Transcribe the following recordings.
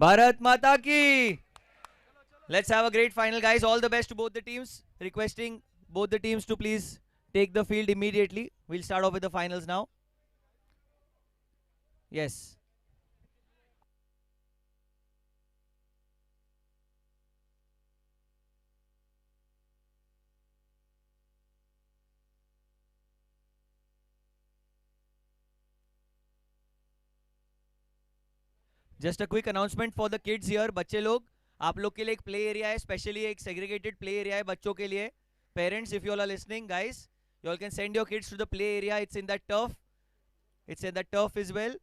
Bharat Mata ki! Let's have a great final, guys. All the best to both the teams. Requesting both the teams to please take the field immediately. We'll start off with the finals now. Yes. Just a quick announcement for the kids here. बच्चे लोग, आप लोग के लिए एक play area है, specially एक segregated play area है बच्चों के लिए. Parents, if you all are listening, guys, you all can send your kids to the play area. It's in that turf. It's in that turf as well.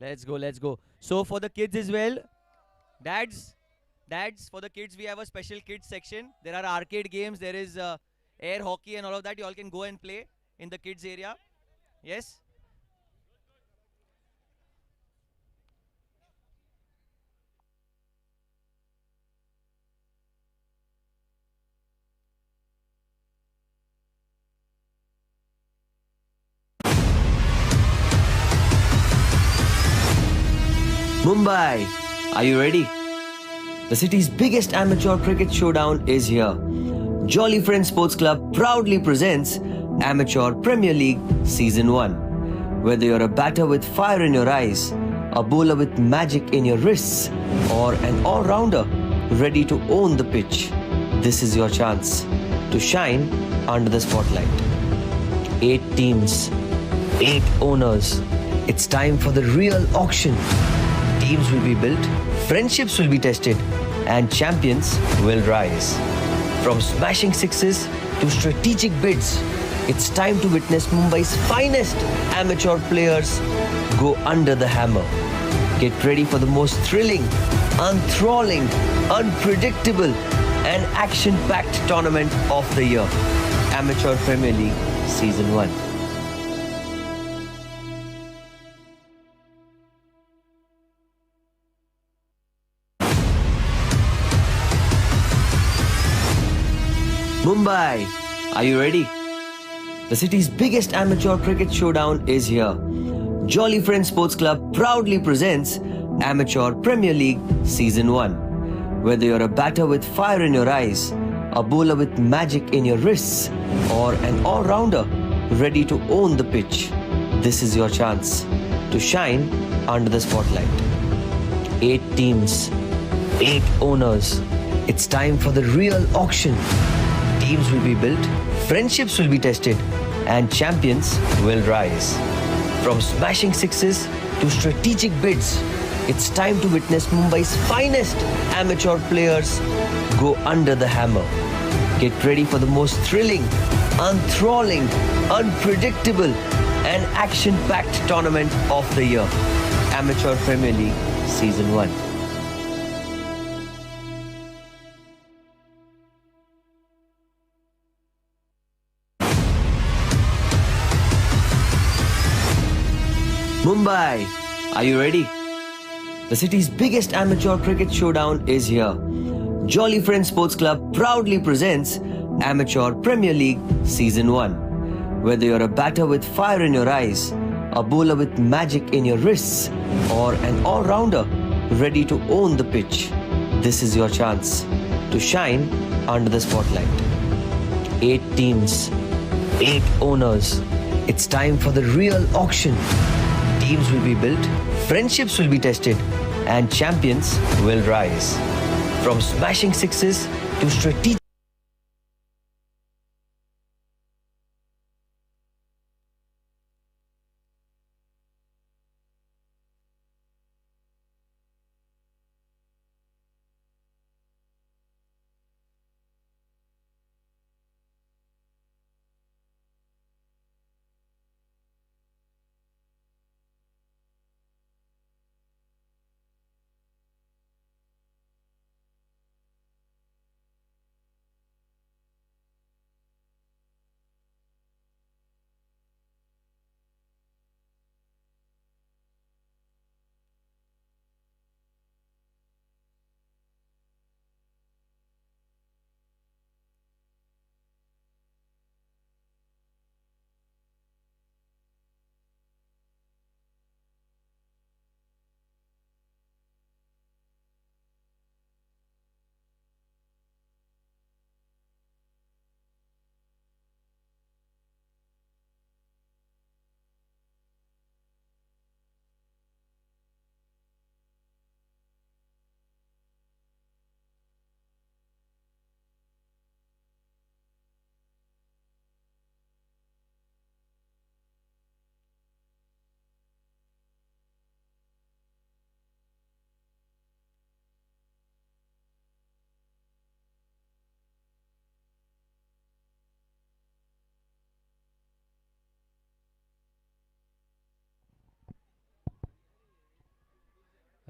Let's go, let's go. So for the kids as well, dads, for the kids we have a special kids section. There are arcade games, there is air hockey and all of that. You all can go and play in the kids area. Yes. Mumbai, are you ready? The city's biggest amateur cricket showdown is here. Jolly Friends Sports Club proudly presents Amateur Premier League Season 1. Whether you're a batter with fire in your eyes, a bowler with magic in your wrists, or an all-rounder ready to own the pitch, this is your chance to shine under the spotlight. 8 teams, 8 owners. It's time for the real auction. Teams will be built, friendships will be tested, and champions will rise. From smashing sixes to strategic bids, it's time to witness Mumbai's finest amateur players go under the hammer. Get ready for the most thrilling, enthralling, unpredictable, and action-packed tournament of the year. Amateur Premier League Season 1. Mumbai, are you ready? The city's biggest amateur cricket showdown is here. Jolly Friends Sports Club proudly presents Amateur Premier League Season 1. Whether you're a batter with fire in your eyes, a bowler with magic in your wrists, or an all-rounder ready to own the pitch, this is your chance to shine under the spotlight. 8 teams, 8 owners. It's time for the real auction. Teams will be built, friendships will be tested, and champions will rise. From smashing sixes to strategic bids, it's time to witness Mumbai's finest amateur players go under the hammer. Get ready for the most thrilling, enthralling, unpredictable, and action-packed tournament of the year. Amateur Premier League Season 1. Mumbai, are you ready? The city's biggest amateur cricket showdown is here. Jolly Friends Sports Club proudly presents Amateur Premier League Season 1. Whether you're a batter with fire in your eyes, a bowler with magic in your wrists, or an all-rounder ready to own the pitch, this is your chance to shine under the spotlight. 8 teams, 8 owners. It's time for the real auction. Teams will be built, friendships will be tested, and champions will rise. From smashing sixes to strategic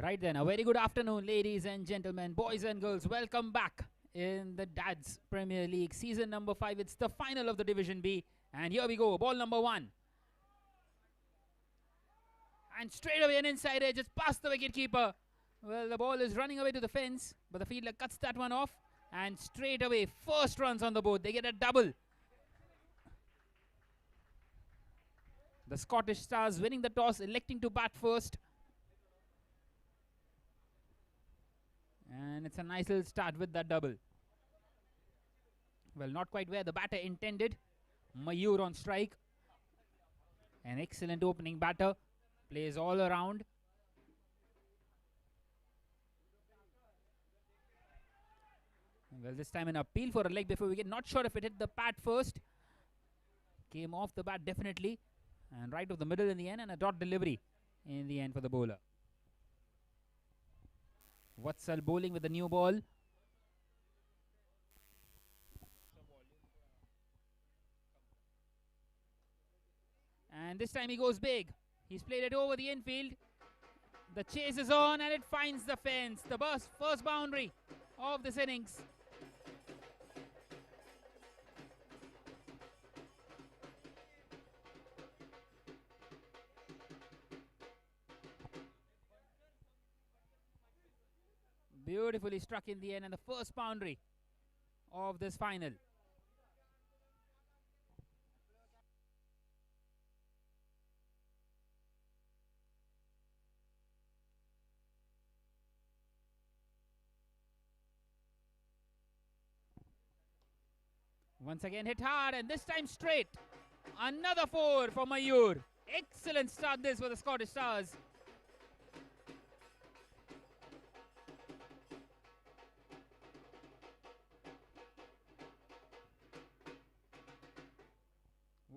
Right then, a very good afternoon, ladies and gentlemen, boys and girls. Welcome back in the DADS Premier League season number 5. It's the final of the Division B, and here we go. Ball number 1, and straight away an inside edge, just past the wicketkeeper. Well, the ball is running away to the fence, but the fielder cuts that one off, and straight away first runs on the board. They get a double. The Scottish Stars winning the toss, electing to bat first. And it's a nice little start with that double. Well, not quite where the batter intended. Mayur on strike. An excellent opening batter. Plays all around. Well, this time an appeal for a leg before wicket. Not sure if it hit the pad first. Came off the bat definitely. And right of the middle in the end, and a dot delivery in the end for the bowler. Vatsal bowling with the new ball. And this time he goes big. He's played it over the infield. The chase is on and it finds the fence. The first boundary of this innings. Beautifully struck in the end, and the first boundary of this final. Once again hit hard, and this time straight. Another 4 for Mayur. Excellent start this for the Scottish Stars.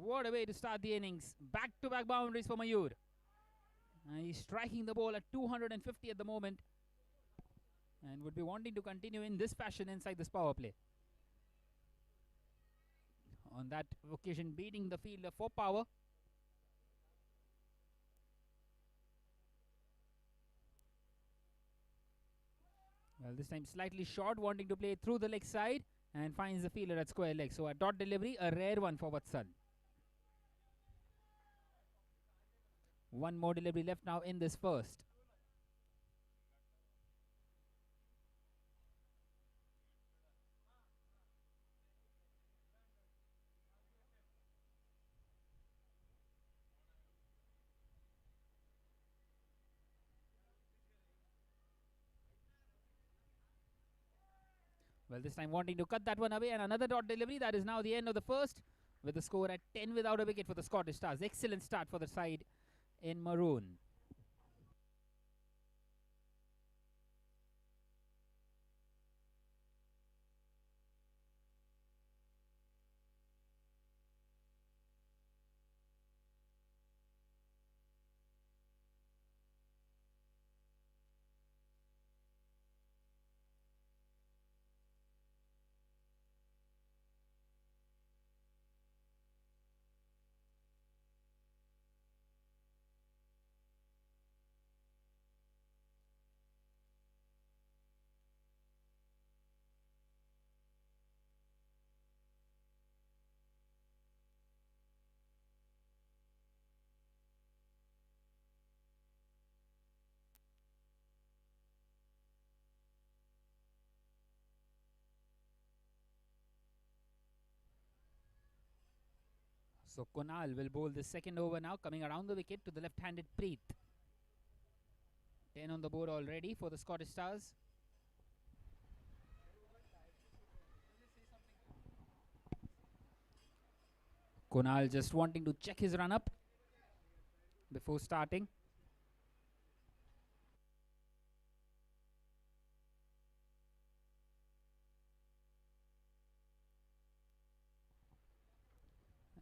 What a way to start the innings. Back-to-back boundaries for Mayur. He's striking the ball at 250 at the moment, and would be wanting to continue in this fashion inside this power play. On that occasion, beating the fielder for power. Well, this time slightly short, wanting to play through the leg side, and finds the fielder at square leg. So a dot delivery, a rare one for Vatsal. One more delivery left now in this first. Well, this time wanting to cut that one away, and another dot delivery. That is now the end of the first, with the score at 10 without a wicket for the Scottish Stars. Excellent start for the side in maroon. So Kunal will bowl the second over now, coming around the wicket to the left-handed Preet. 10 on the board already for the Scottish Stars. Kunal just wanting to check his run up before starting.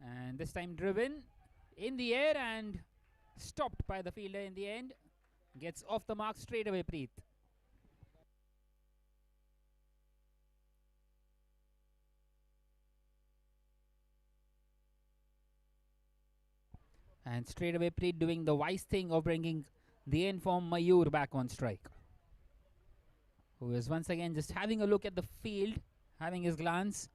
And this time driven in the air and stopped by the fielder in the end. Gets off the mark straight away, Preet. And straight away Preet doing the wise thing of bringing the informed Mayur back on strike, who is once again just having a look at the field, having his glance,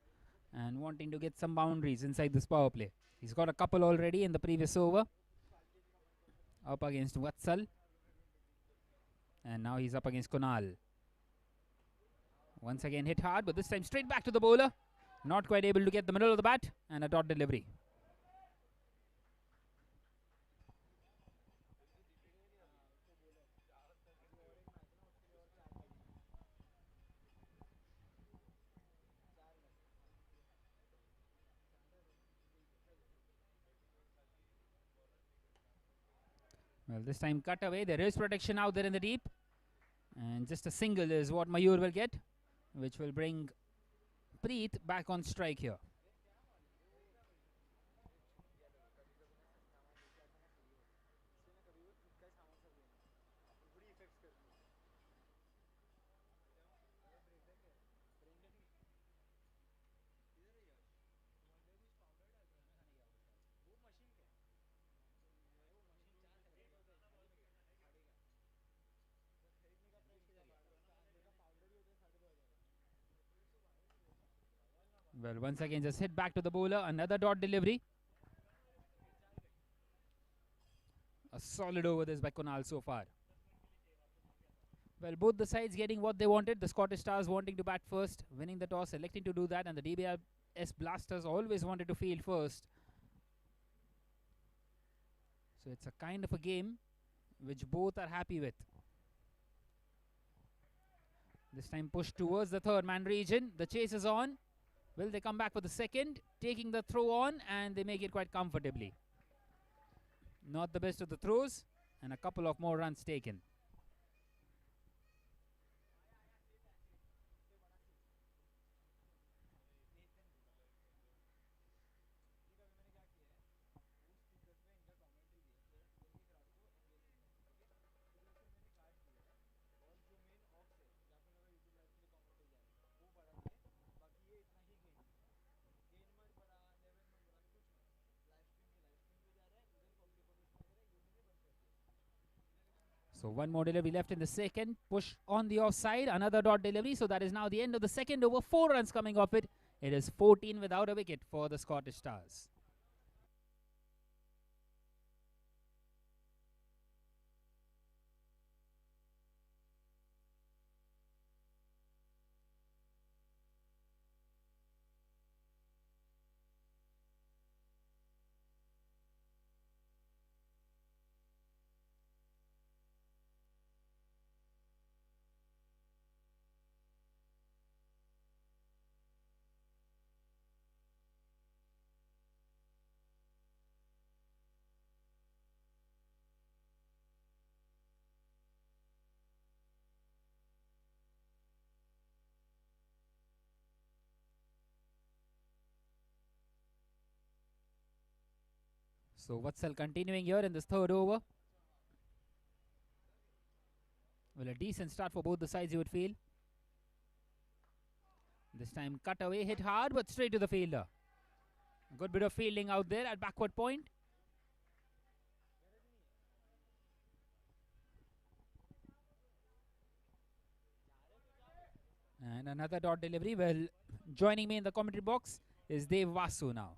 and wanting to get some boundaries inside this power play. He's got a couple already in the previous over, up against Vatsal, and now he's up against Kunal. Once again hit hard, but this time straight back to the bowler. Not quite able to get the middle of the bat, and a dot delivery. Well, this time cut away. There is protection out there in the deep. And just a single is what Mayur will get, which will bring Preet back on strike here. Well, once again, just hit back to the bowler. Another dot delivery. A solid over this by Kunal so far. Well, both the sides getting what they wanted. The Scottish Stars wanting to bat first, winning the toss, electing to do that, and the DBIS Blasters always wanted to field first. So it's a kind of a game which both are happy with. This time pushed towards the third man region. The chase is on. Will they come back for the second? Taking the throw on, and they make it quite comfortably. Not the best of the throws, and a couple of more runs taken. So one more delivery left in the second. Push on the offside. Another dot delivery. So that is now the end of the second over. 4 runs coming off it. It is 14 without a wicket for the Scottish Stars. So Vatsal continuing here in this third over. Well, a decent start for both the sides, you would feel. This time cut away, hit hard, but straight to the fielder. A good bit of fielding out there at backward point. And another dot delivery. Well, joining me in the commentary box is Dev Vasu now.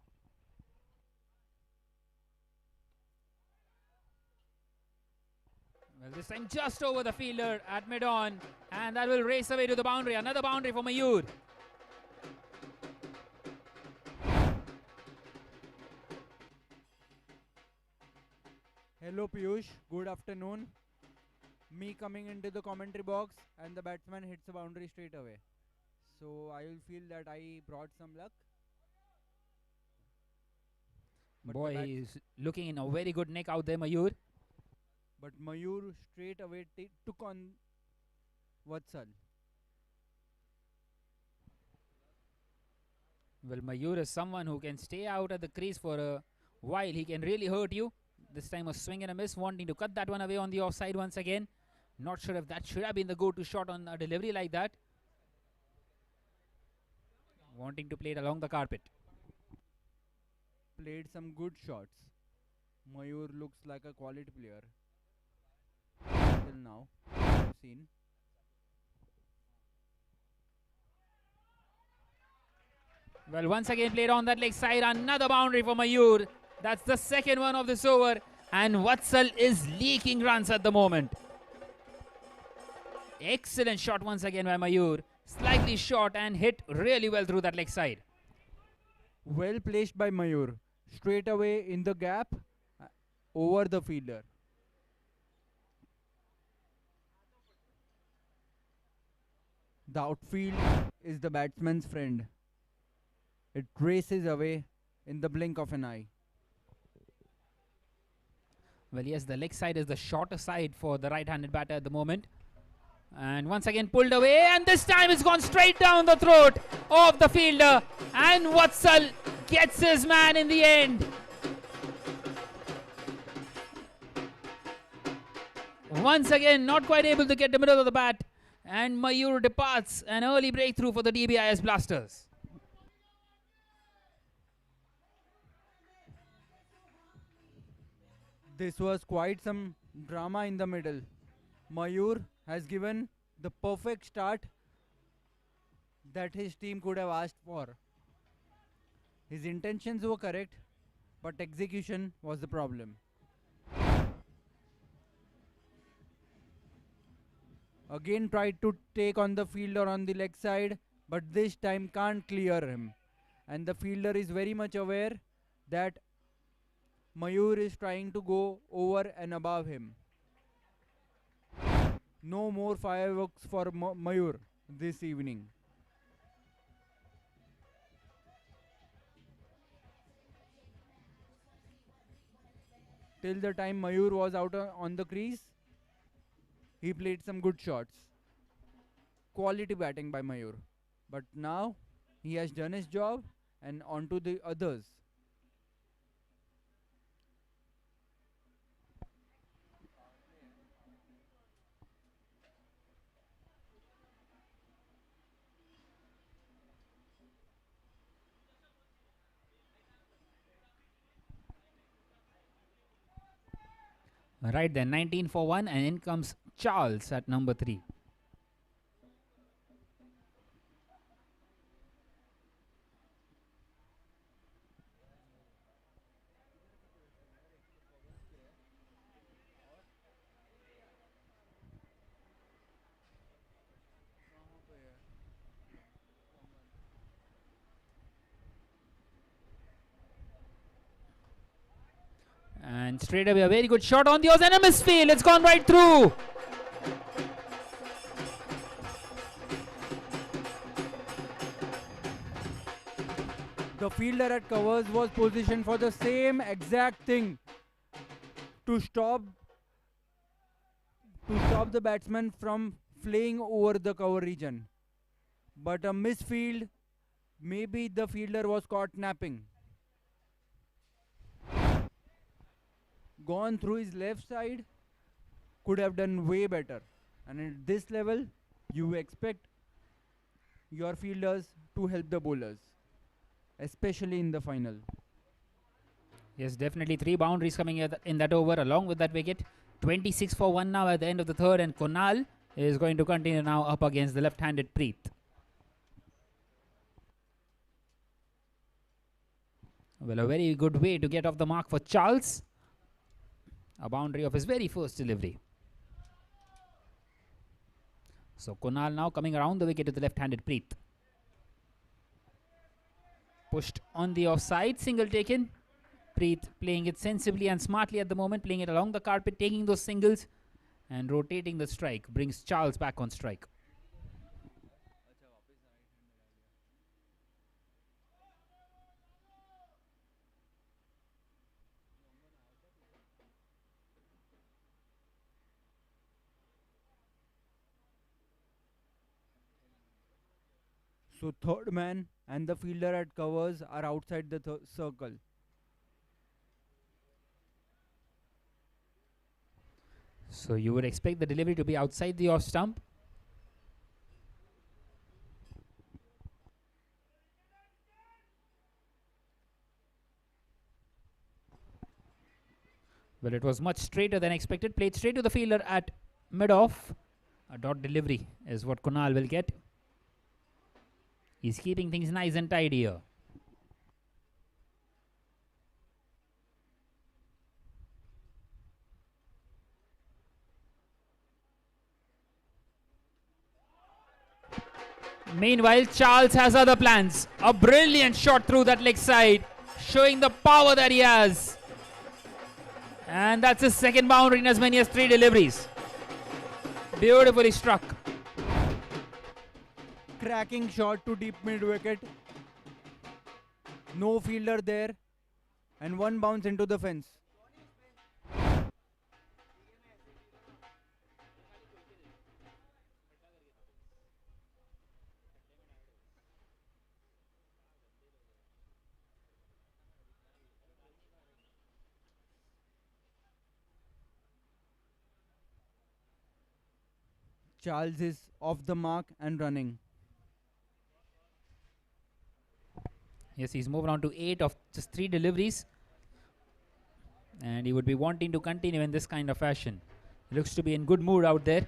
Well, this time just over the fielder at mid-on, and that will race away to the boundary. Another boundary for Mayur. Hello Piyush, good afternoon. Me coming into the commentary box and the batsman hits a boundary straight away. So I will feel that I brought some luck. But Boy, he's looking in a very good nick out there, Mayur. But Mayur straight away took on Vatsal. Well, Mayur is someone who can stay out at the crease for a while. He can really hurt you. This time a swing and a miss, wanting to cut that one away on the offside once again. Not sure if that should have been the go-to shot on a delivery like that. Wanting to play it along the carpet. Played some good shots. Mayur looks like a quality player. till now. I've seen. Well, once again played on that leg side. Another boundary for Mayur. That's the second one of this over. And Vatsal is leaking runs at the moment. Excellent shot once again by Mayur. Slightly short and hit really well through that leg side. Well placed by Mayur. Straight away in the gap over the fielder. The outfield is the batsman's friend. It races away in the blink of an eye. Well, yes, the leg side is the shorter side for the right-handed batter at the moment. And once again pulled away, and this time it's gone straight down the throat of the fielder. And Vatsal gets his man in the end. Once again, not quite able to get the middle of the bat. And Mayur departs. An early breakthrough for the DBIS Blasters. This was quite some drama in the middle. Mayur has given the perfect start that his team could have asked for. His intentions were correct, but execution was the problem. Again tried to take on the fielder on the leg side, but this time can't clear him. And the fielder is very much aware that Mayur is trying to go over and above him. No more fireworks for Mayur this evening. Till the time Mayur was out on the crease, he played some good shots. Quality batting by Mayur. But now he has done his job and on to the others. Right then, 19 for 1, and in comes Charles at number 3. And straight away a very good shot on the off and a misfield. It's gone right through. The fielder at covers was positioned for the same exact thing, to stop the batsman from flying over the cover region. But a misfield, maybe the fielder was caught napping. Gone through his left side, could have done way better. And at this level, you expect your fielders to help the bowlers, especially in the final. Yes, definitely 3 boundaries coming in that over along with that wicket. 26 for 1 now at the end of the third, and Kunal is going to continue now up against the left-handed Preet. Well, a very good way to get off the mark for Charles. A boundary of his very first delivery. So Kunal now coming around the wicket to the left-handed Preet. Pushed on the offside, single taken. Preet playing it sensibly and smartly at the moment, playing it along the carpet, taking those singles and rotating the strike. Brings Charles back on strike. So third man and the fielder at covers are outside the circle. So you would expect the delivery to be outside the off stump. Well, it was much straighter than expected. Played straight to the fielder at mid-off. A dot delivery is what Kunal will get. He's keeping things nice and tidy here. Meanwhile, Charles has other plans. A brilliant shot through that leg side, showing the power that he has. And that's his second boundary in as many as 3 deliveries. Beautifully struck. Cracking shot to deep mid wicket. No fielder there. And one bounce into the fence. Charles is off the mark and running. Yes, he's moved on to 8 of just 3 deliveries. And he would be wanting to continue in this kind of fashion. He looks to be in good mood out there.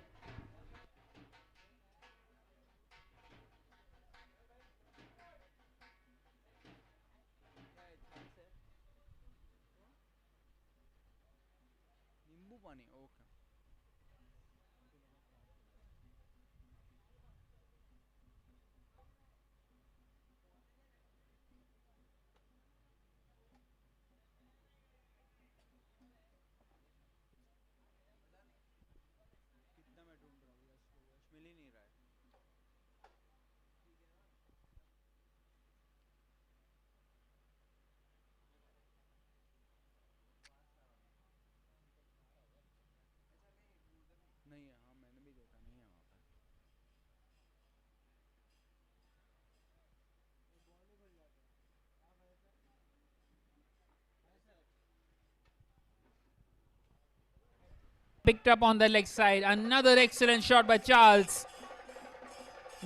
Picked up on the leg side. Another excellent shot by Charles.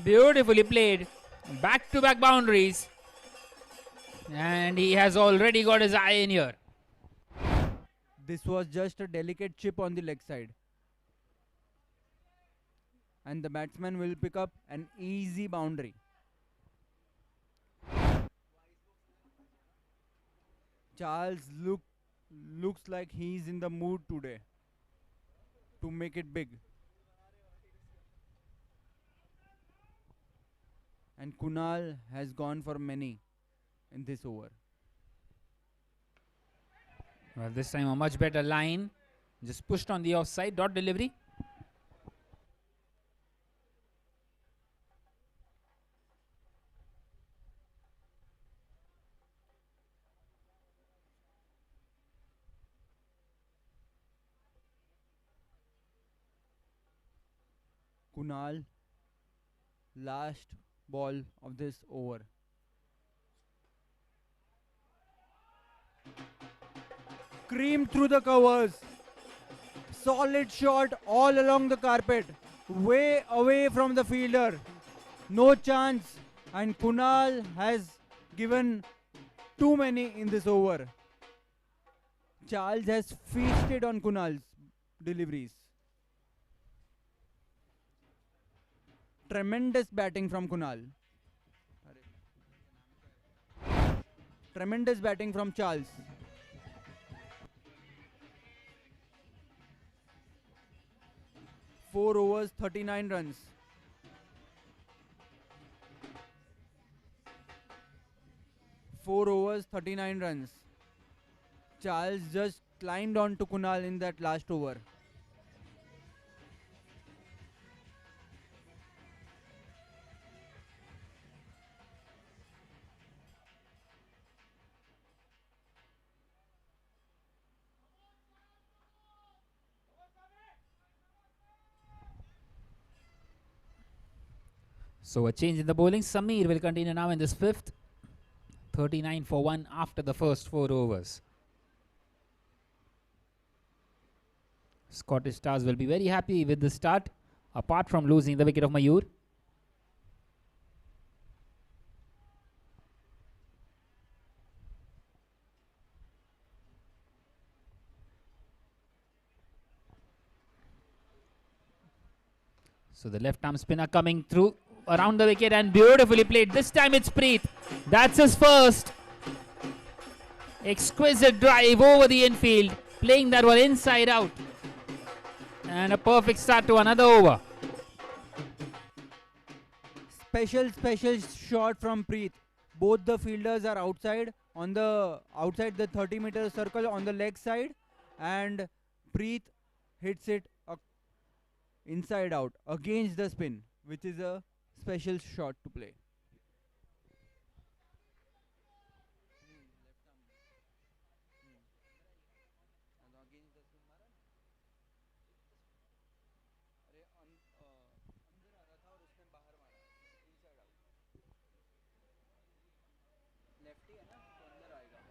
Beautifully played. Back-to-back boundaries. And he has already got his eye in here. This was just a delicate chip on the leg side. And the batsman will pick up an easy boundary. Charles looks like he's in the mood today to make it big. And Kunal has gone for many in this over. Well, this time a much better line. Just pushed on the offside. Dot delivery. Kunal, last ball of this over. Cream through the covers. Solid shot all along the carpet. Way away from the fielder. No chance. And Kunal has given too many in this over. Charles has feasted on Kunal's deliveries. Tremendous batting from Kunal. Tremendous batting from Charles. Four overs, 39 runs. Four overs, 39 runs. Charles just climbed on to Kunal in that last over. So a change in the bowling. Sameer will continue now in this 5th. 39 for 1 after the first 4 overs. Scottish Stars will be very happy with the start, apart from losing the wicket of Mayur. So the left arm spinner coming through around the wicket and beautifully played. This time it's Preet. That's his first. Exquisite drive over the infield, playing that one inside out. And a perfect start to another over. Special shot from Preet. Both the fielders are outside the 30-meter circle on the leg side, and Preet hits it inside out against the spin, which is a special shot to play.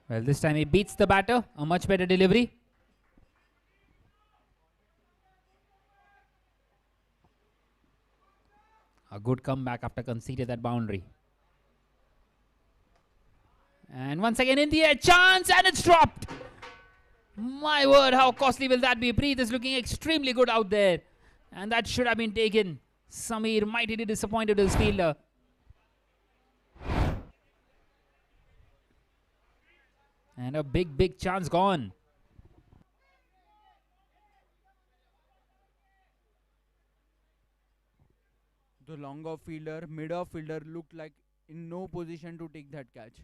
Well, this time he beats the batter. A much better delivery. A good comeback after conceding that boundary. And once again in the air, chance, and it's dropped. My word, how costly will that be? Preet is looking extremely good out there. And that should have been taken. Samir mightily disappointed his fielder. And a big chance gone. The long off fielder, mid-off fielder looked like in no position to take that catch.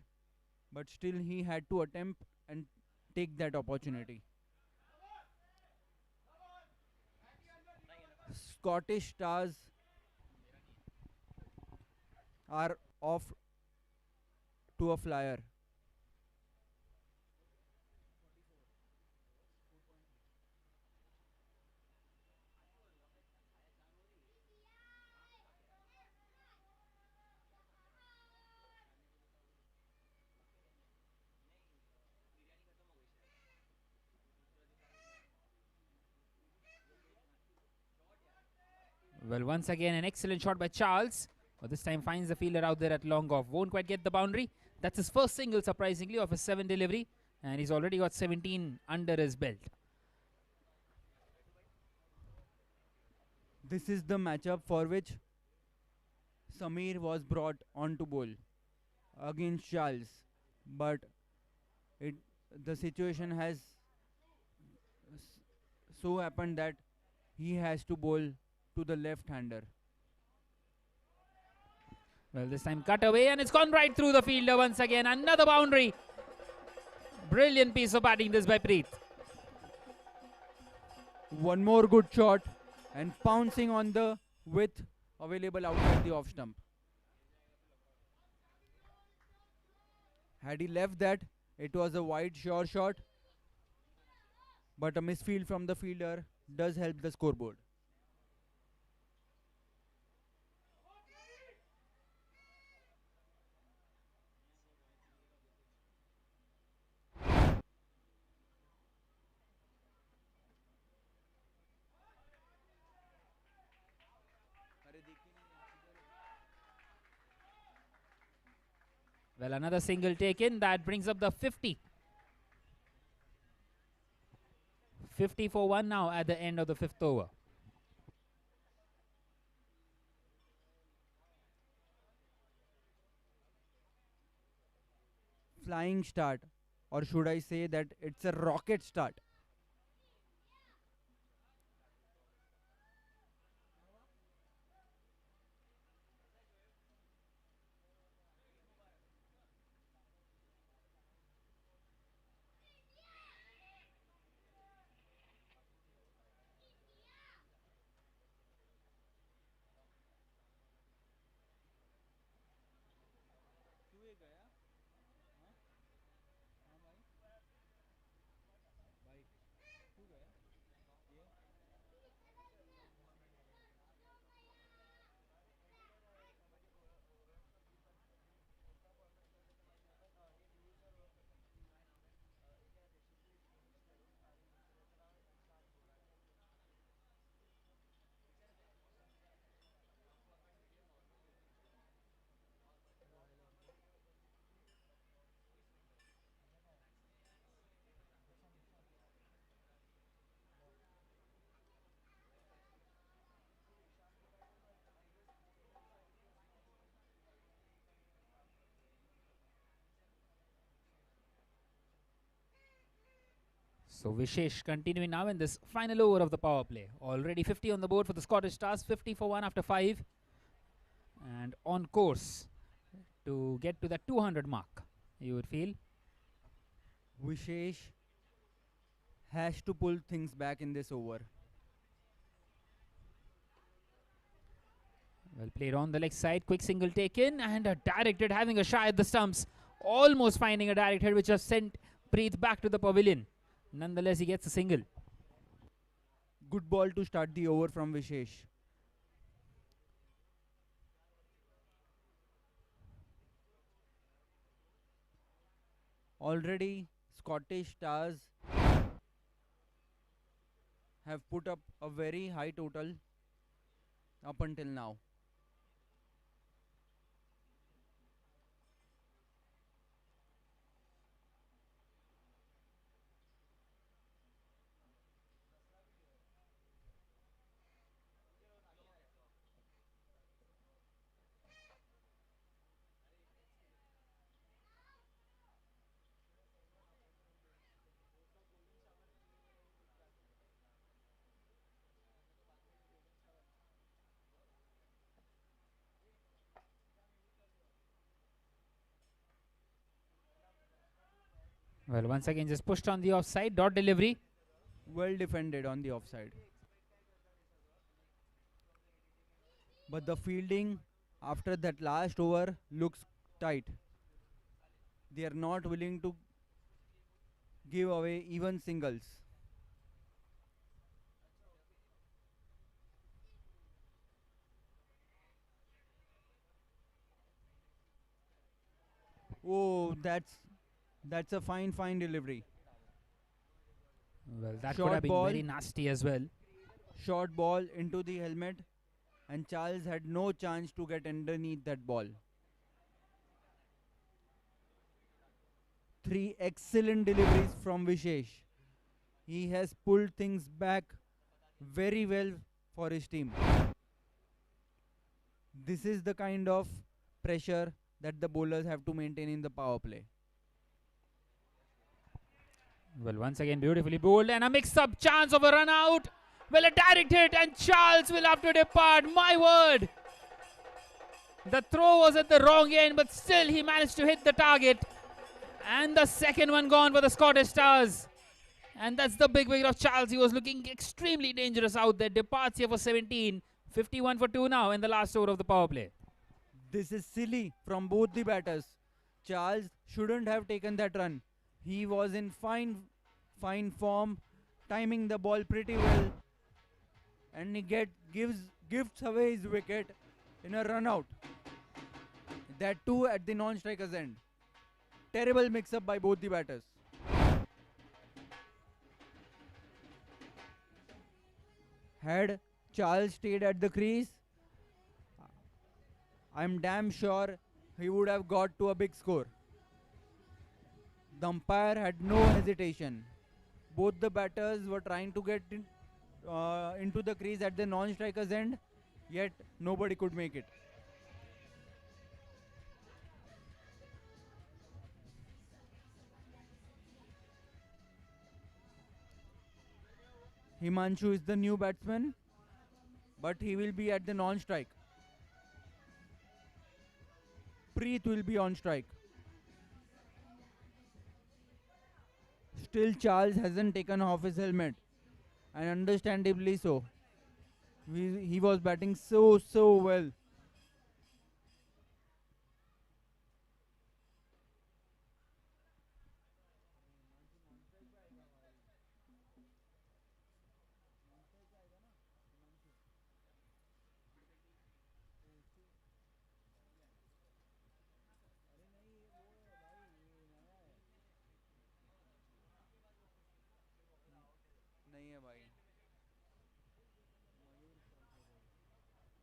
But still he had to attempt and take that opportunity. Scottish Stars are off to a flyer. Well, once again, an excellent shot by Charles. But this time finds the fielder out there at long off. Won't quite get the boundary. That's his first single, surprisingly, of his 7 delivery. And he's already got 17 under his belt. This is the matchup for which Samir was brought on to bowl against Charles. But the situation has so happened that he has to bowl to the left-hander. Well, this time cut away and it's gone right through the fielder once again. Another boundary. Brilliant piece of batting this by Preet. One more good shot and pouncing on the width available outside the off stump. Had he left that, it was a wide sure shot. But a misfield from the fielder does help the scoreboard. Well, another single taken. That brings up the 50. 50 for 1 now at the end of the 5th over. Flying start, or should I say that it's a rocket start. So Vishesh continuing now in this final over of the power play. Already 50 on the board for the Scottish Stars, 50 for 1 after 5. And on course to get to the 200 mark, you would feel. Vishesh has to pull things back in this over. Well played on the leg side, quick single taken and a direct hit, having a shy at the stumps. Almost finding a direct hit which has sent Preet back to the pavilion. Nonetheless, he gets a single. Good ball to start the over from Vishesh. Already Scottish Stars have put up a very high total up until now. Well, once again, just pushed on the offside. Dot delivery. Well defended on the offside. But the fielding after that last over looks tight. They are not willing to give away even singles. Oh, that's a fine delivery. Well, that Short could have been ball. very nasty as well. Short ball into the helmet, and Charles had no chance to get underneath that ball. 3 excellent deliveries from Vishesh. He has pulled things back very well for his team. This is the kind of pressure that the bowlers have to maintain in the power play. Well, once again, beautifully bowled and a mix-up chance of a run out. Well, a direct hit and Charles will have to depart. My word! The throw was at the wrong end, but still he managed to hit the target. And the second one gone for the Scottish Stars. And that's the big wicket of Charles. He was looking extremely dangerous out there. Departs here for 17. 51 for 2 now in the last over of the power play. This is silly from both the batters. Charles shouldn't have taken that run. He was in fine form, timing the ball pretty well, and he gives away his wicket in a run out. That too at the non-striker's end. Terrible mix-up by both the batters. Had Charles stayed at the crease, I'm damn sure he would have got to a big score. The umpire had no hesitation. Both the batters were trying to get into the crease at the non-striker's end, yet nobody could make it. Himanshu is the new batsman, but he will be at the non-strike. Preet will be on strike. Still Charles hasn't taken off his helmet, and understandably so. He was batting so well. नहीं है भाई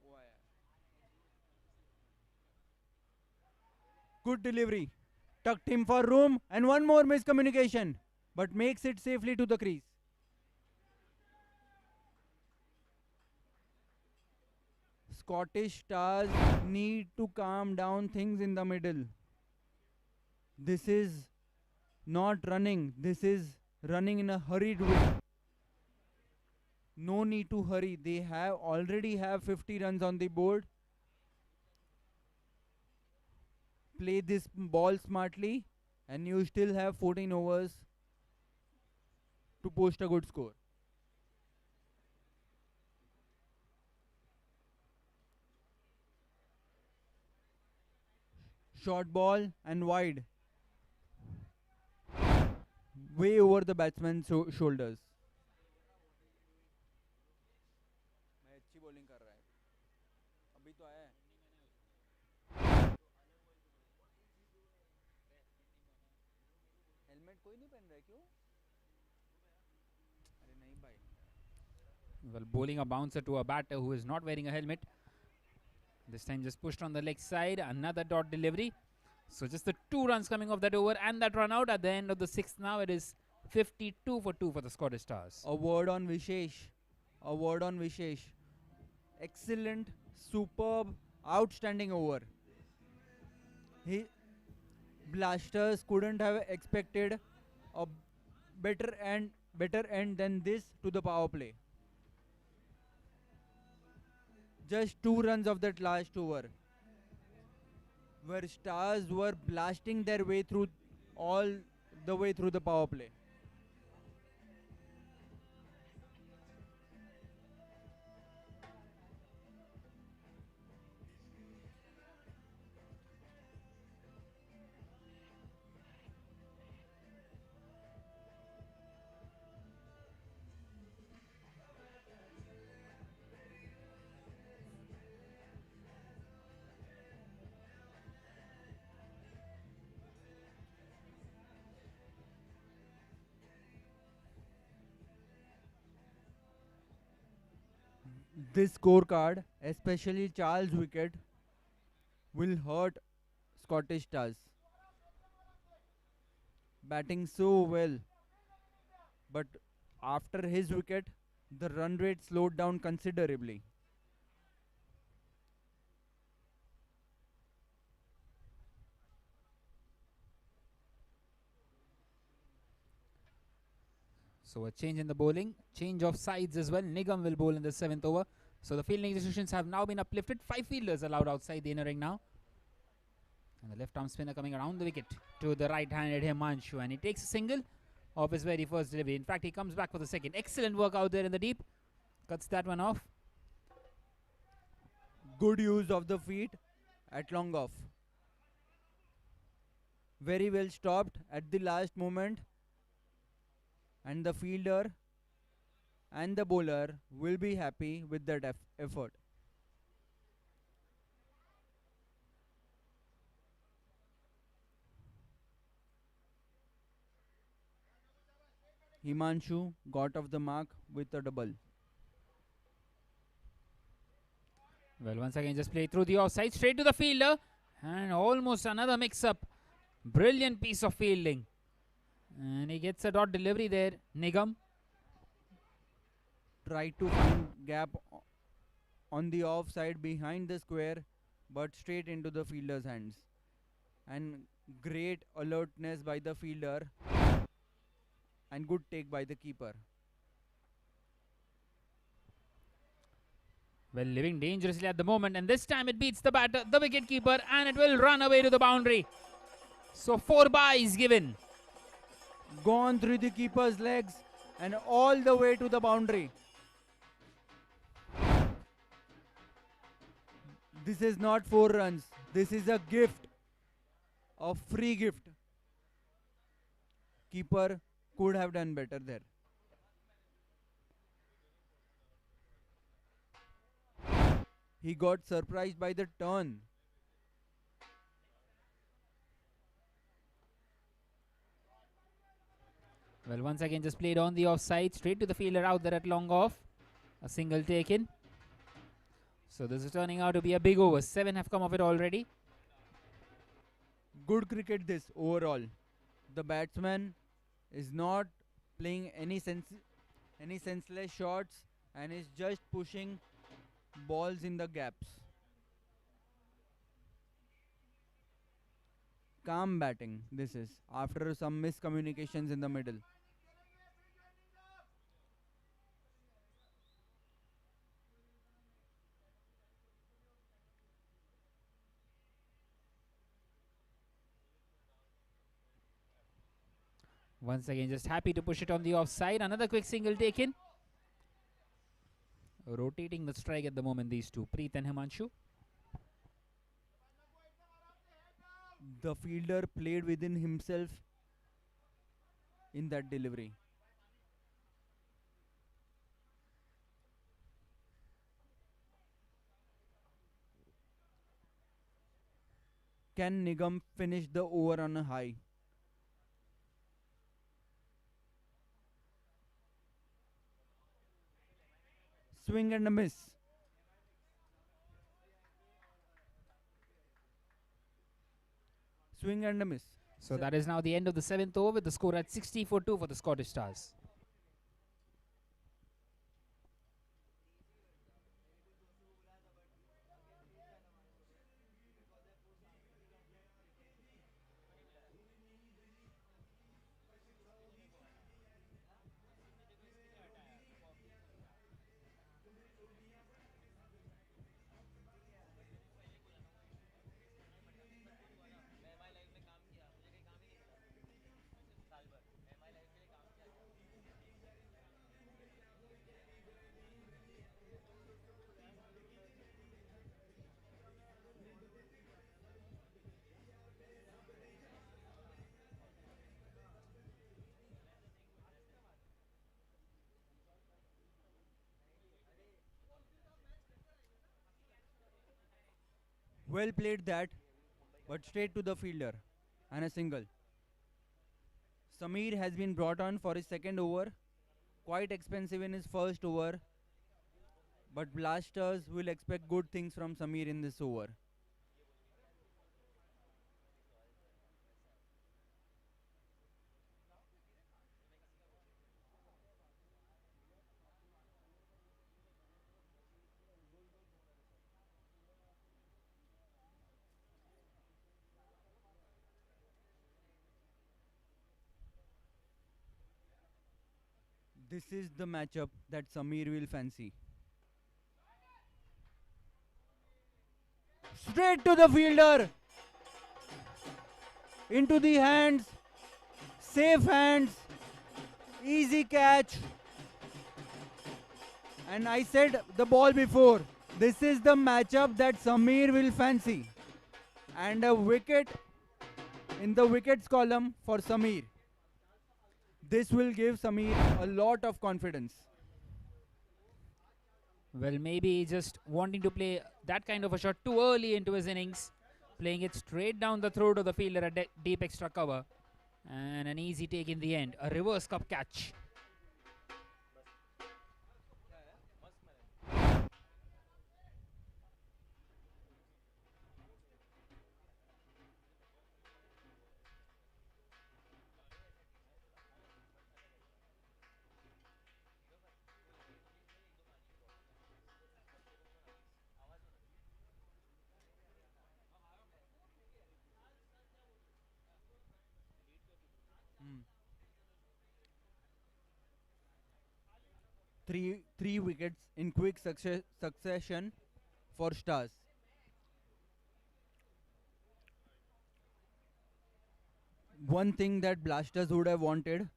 वो आया good delivery, tucked him for room, and one more miscommunication, but makes it safely to the crease. Scottish Stars need to calm down things in the middle. This is not running, this is running in a hurried way. No need to hurry. They have already have 50 runs on the board. Play this ball smartly and you still have 14 overs to post a good score. Short ball and wide. Way over the batsman's shoulders. मैं अच्छी bowling कर रहा है. अभी तो आया है. Helmet कोई नहीं पहन रहा है क्यों? अरे नहीं भाई. Well, bowling a bouncer to a batter who is not wearing a helmet. This time just pushed on the leg side. Another dot delivery. So just the 2 runs coming off that over and that run out at the end of the 6th. Now it is 52 for 2 for the Scottish Stars. A word on Vishesh. A word on Vishesh. Excellent, superb, outstanding over. Blasters couldn't have expected a better end than this to the power play. Just 2 runs of that last over, where Stars were blasting their way through all the way through the power play. This scorecard, especially Charles' wicket, will hurt Scottish Stars. Batting so well, but after his wicket, the run rate slowed down considerably. So a change in the bowling, change of sides as well. Nigam will bowl in the 7th over. So the fielding decisions have now been uplifted. 5 fielders allowed outside the inner ring now. And the left arm spinner coming around the wicket to the right-handed Himanshu. And he takes a single of his very first delivery. In fact, he comes back for the second. Excellent work out there in the deep. Cuts that one off. Good use of the feet at long off. Very well stopped at the last moment. And the fielder and the bowler will be happy with that effort. Himanshu got off the mark with a double. Well, once again, just play through the offside, straight to the fielder. And almost another mix-up. Brilliant piece of fielding. And he gets a dot delivery there, Nigam. Tried to find gap on the offside behind the square, but straight into the fielder's hands. And great alertness by the fielder and good take by the keeper. Well, living dangerously at the moment, and this time it beats the batter, the wicket keeper, and it will run away to the boundary. So 4 byes given. Gone through the keeper's legs and all the way to the boundary. This is not 4 runs. This is a gift. A free gift. Keeper could have done better there. He got surprised by the turn. Well, once again, just played on the offside, straight to the fielder out there at long off. A single taken. So this is turning out to be a big over. 7 have come of it already. Good cricket this overall. The batsman is not playing any senseless shots and is just pushing balls in the gaps. Calm batting this is after some miscommunications in the middle. Once again, just happy to push it on the offside. Another quick single taken. Rotating the strike at the moment, these two, Preet and Himanshu. The fielder played within himself in that delivery. Can Nigam finish the over on a high? Swing and a miss. Swing and a miss. So that is now the end of the 7th over with the score at 60-2 for the Scottish Stars. Well played that, but straight to the fielder and a single. Samir has been brought on for his second over. Quite expensive in his first over, but Blasters will expect good things from Samir in this over. This is the matchup that Samir will fancy. Straight to the fielder. Into the hands. Safe hands. Easy catch. And I said the ball before. This is the matchup that Samir will fancy. And a wicket in the wickets column for Samir. This will give Samir a lot of confidence. Well, maybe just wanting to play that kind of a shot too early into his innings. Playing it straight down the throat of the fielder at deep extra cover. And an easy take in the end. A reverse cup catch. Three wickets in quick succession for Stars. One thing that Blasters would have wanted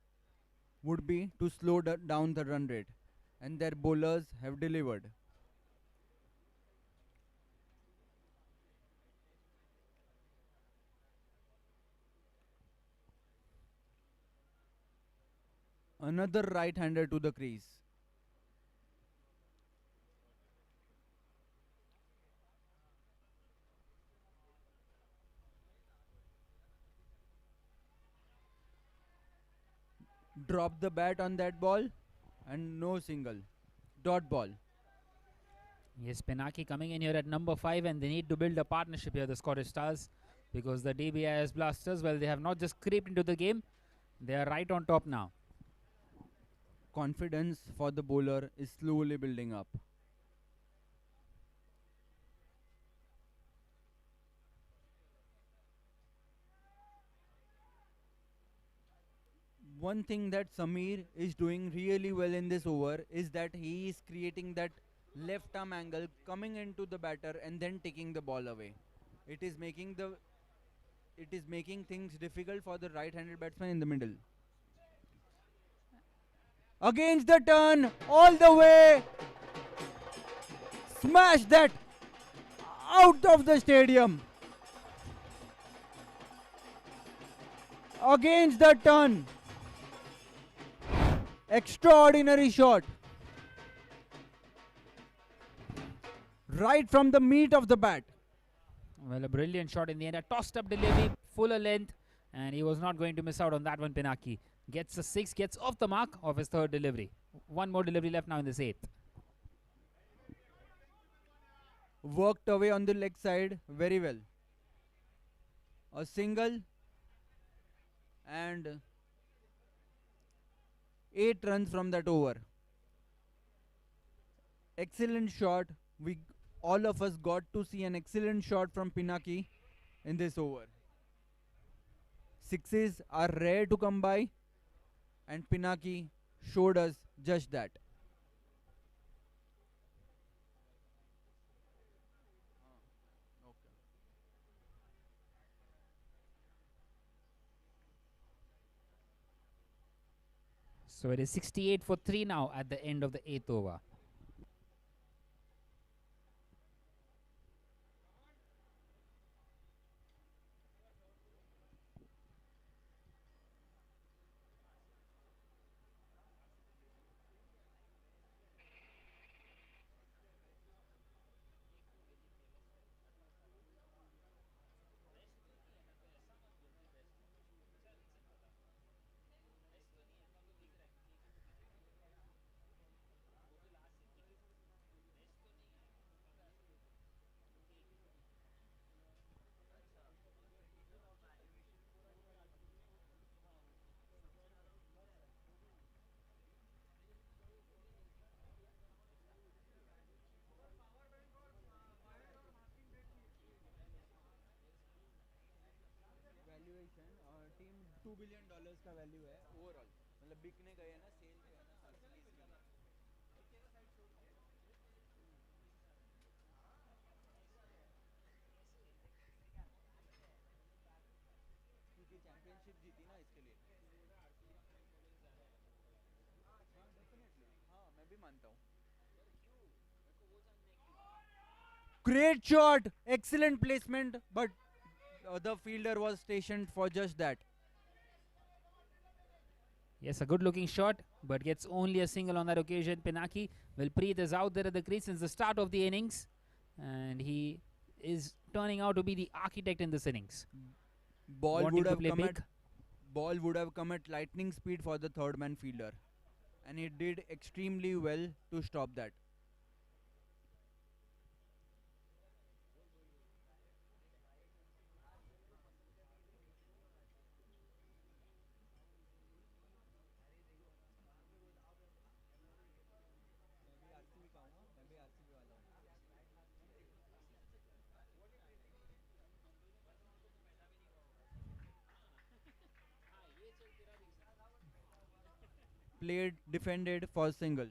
would be to slow down the run rate, and their bowlers have delivered. Another right-hander to the crease. Drop the bat on that ball and no single. Dot ball. Yes, Pinaki coming in here at number 5, and they need to build a partnership here, the Scottish Stars, because the DBIS Blasters, well, they have not just creeped into the game, they are right on top now. Confidence for the bowler is slowly building up. One thing that Samir is doing really well in this over is that he is creating that left arm angle coming into the batter and then taking the ball away. It is making things difficult for the right-handed batsman in the middle. Against the turn, all the way. Smash that out of the stadium. Against the turn. Extraordinary shot. Right from the meat of the bat. Well, a brilliant shot in the end. A tossed up delivery, fuller length, and he was not going to miss out on that one. Pinaki gets a 6, gets off the mark of his third delivery. One more delivery left now in this 8th. Worked away on the leg side very well. A single and 8 runs from that over. Excellent shot. All of us got to see an excellent shot from Pinaki in this over. Sixes are rare to come by, and Pinaki showed us just that. So it is 68 for 3 now at the end of the 8th over. Team $2 billion का value है overall, मतलब बिकने गए हैं ना, cell पे है ना, क्योंकि चैंपियनशिप जीती ना इसके लिए। हाँ डेफिनेटली, हाँ मैं भी मानता हूँ। Great shot, excellent placement, but the fielder was stationed for just that. Yes, a good looking shot, but gets only a single on that occasion. Pinaki, Wilpreet is out there at the crease since the start of the innings, and he is turning out to be the architect in this innings. Ball would have come at lightning speed for the third man fielder, and he did extremely well to stop that. Played, defended for single.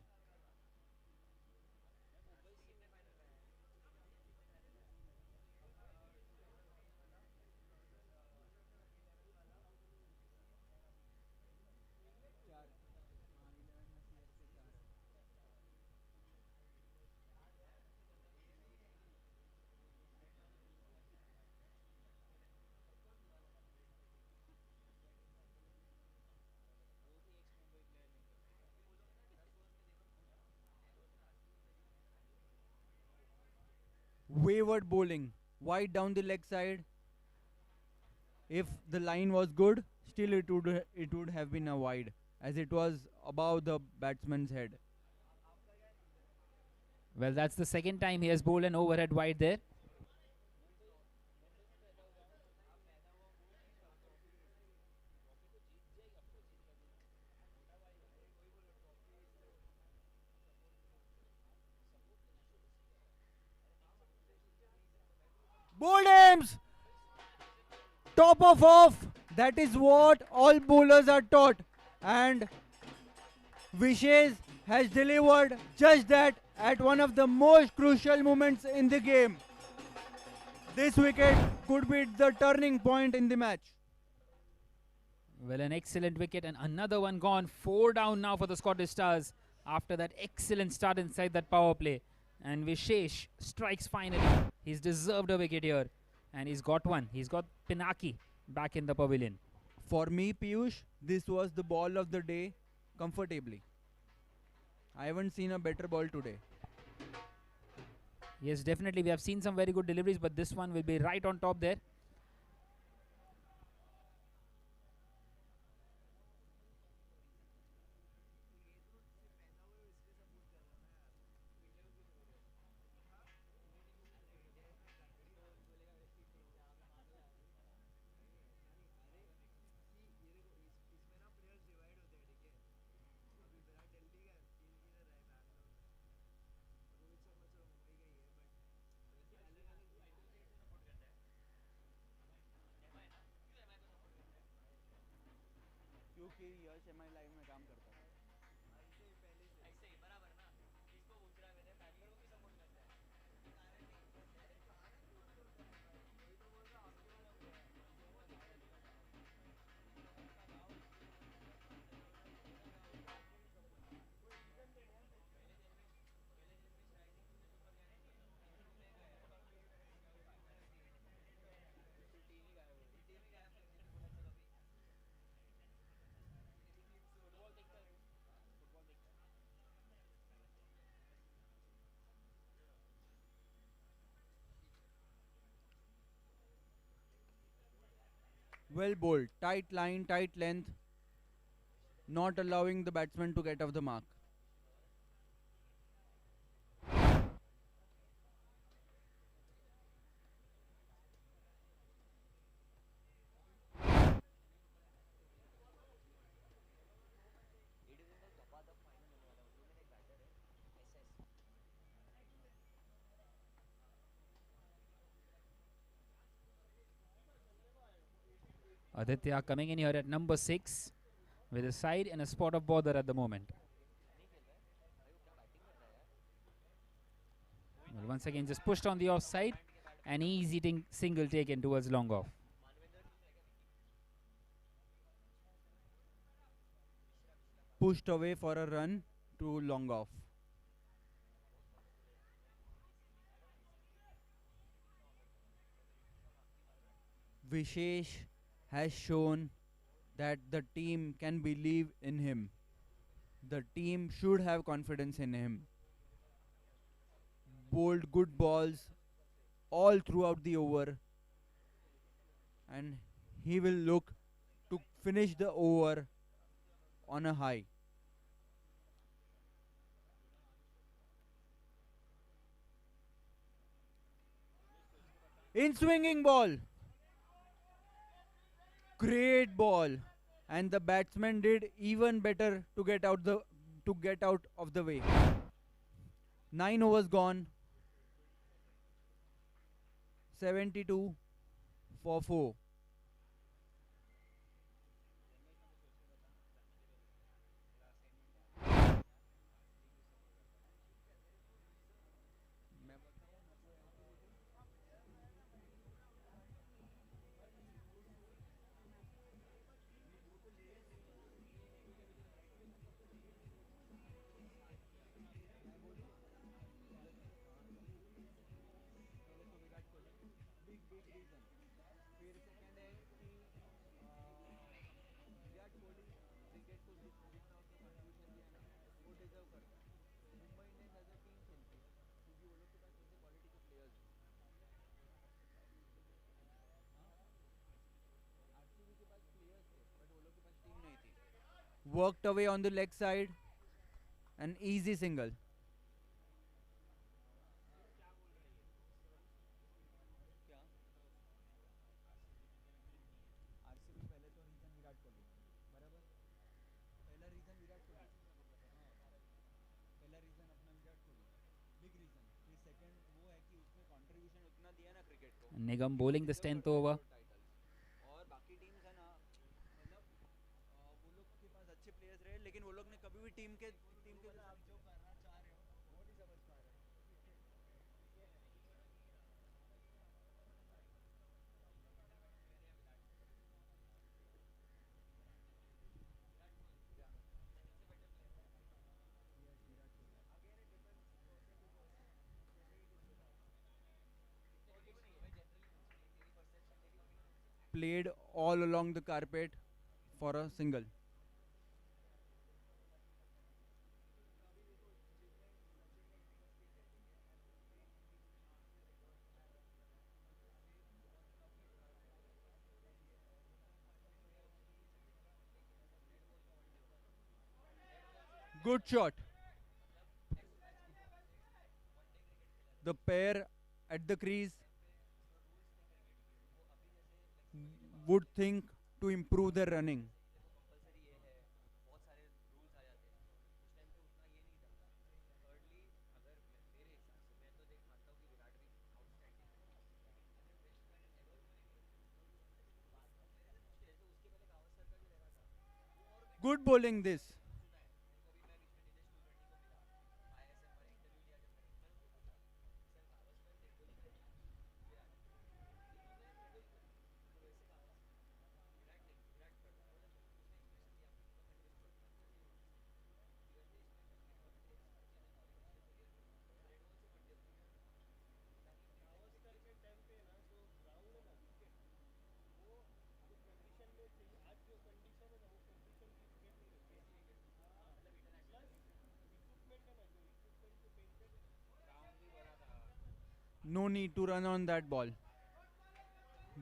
Wayward bowling, wide down the leg side. If the line was good, still it would have been a wide, as it was above the batsman's head. Well, that's the second time he has bowled an overhead wide there. Bowled aims! Top of off! That is what all bowlers are taught. And Vishes has delivered just that at one of the most crucial moments in the game. This wicket could be the turning point in the match. Well, an excellent wicket and another one gone. 4 down now for the Scottish Stars after that excellent start inside that power play. And Vishesh strikes finally. He's deserved a wicket here. And he's got one. He's got Pinaki back in the pavilion. For me, Piyush, this was the ball of the day comfortably. I haven't seen a better ball today. Yes, definitely. We have seen some very good deliveries, but this one will be right on top there. क्योंकि यश MI live में काम करता है. Well bowled, tight line, tight length, not allowing the batsman to get off the mark. Aditya coming in here at number 6 with a side and a spot of bother at the moment. Well, once again, just pushed on the offside. An easy single taken towards long off. Pushed away for a run to long off. Vishesh has shown that the team can believe in him. The team should have confidence in him. Bowled good balls all throughout the over, and he will look to finish the over on a high. In swinging ball. Great ball, and the batsman did even better to get out of the way. 9 overs gone. 72 for 4. Worked away on the leg side. An easy single. Nigam bowling the 10th over. played all along the carpet for a single. Good shot. The pair at the crease would think to improve their running. Good bowling this. No need to run on that ball.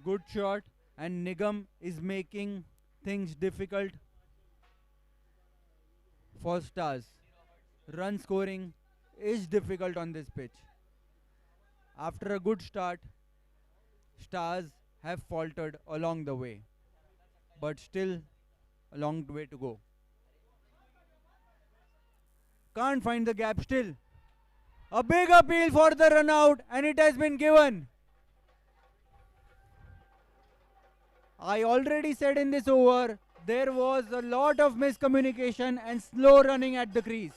Good shot, and Nigam is making things difficult for Stars. Run scoring is difficult on this pitch. After a good start, Stars have faltered along the way, but still a long way to go. Can't find the gap still. A big appeal for the run out, and it has been given. I already said in this over, there was a lot of miscommunication and slow running at the crease.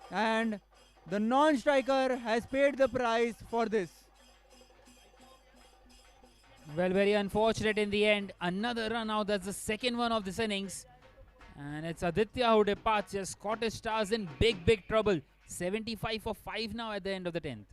And the non-striker has paid the price for this. Well, very unfortunate in the end. Another run out. That's the second one of this innings. And it's Aditya who departs here. Scottish Stars in big trouble. 75 for 5 now at the end of the 10th.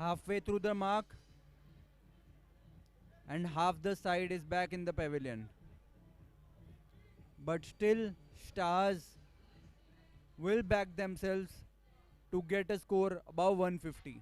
halfway through the mark, and half the side is back in the pavilion. But still, Stars will back themselves to get a score above 150.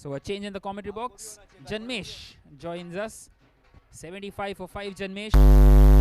So a change in the commentary box. Janmesh joins us. 75 for 5, Janmesh.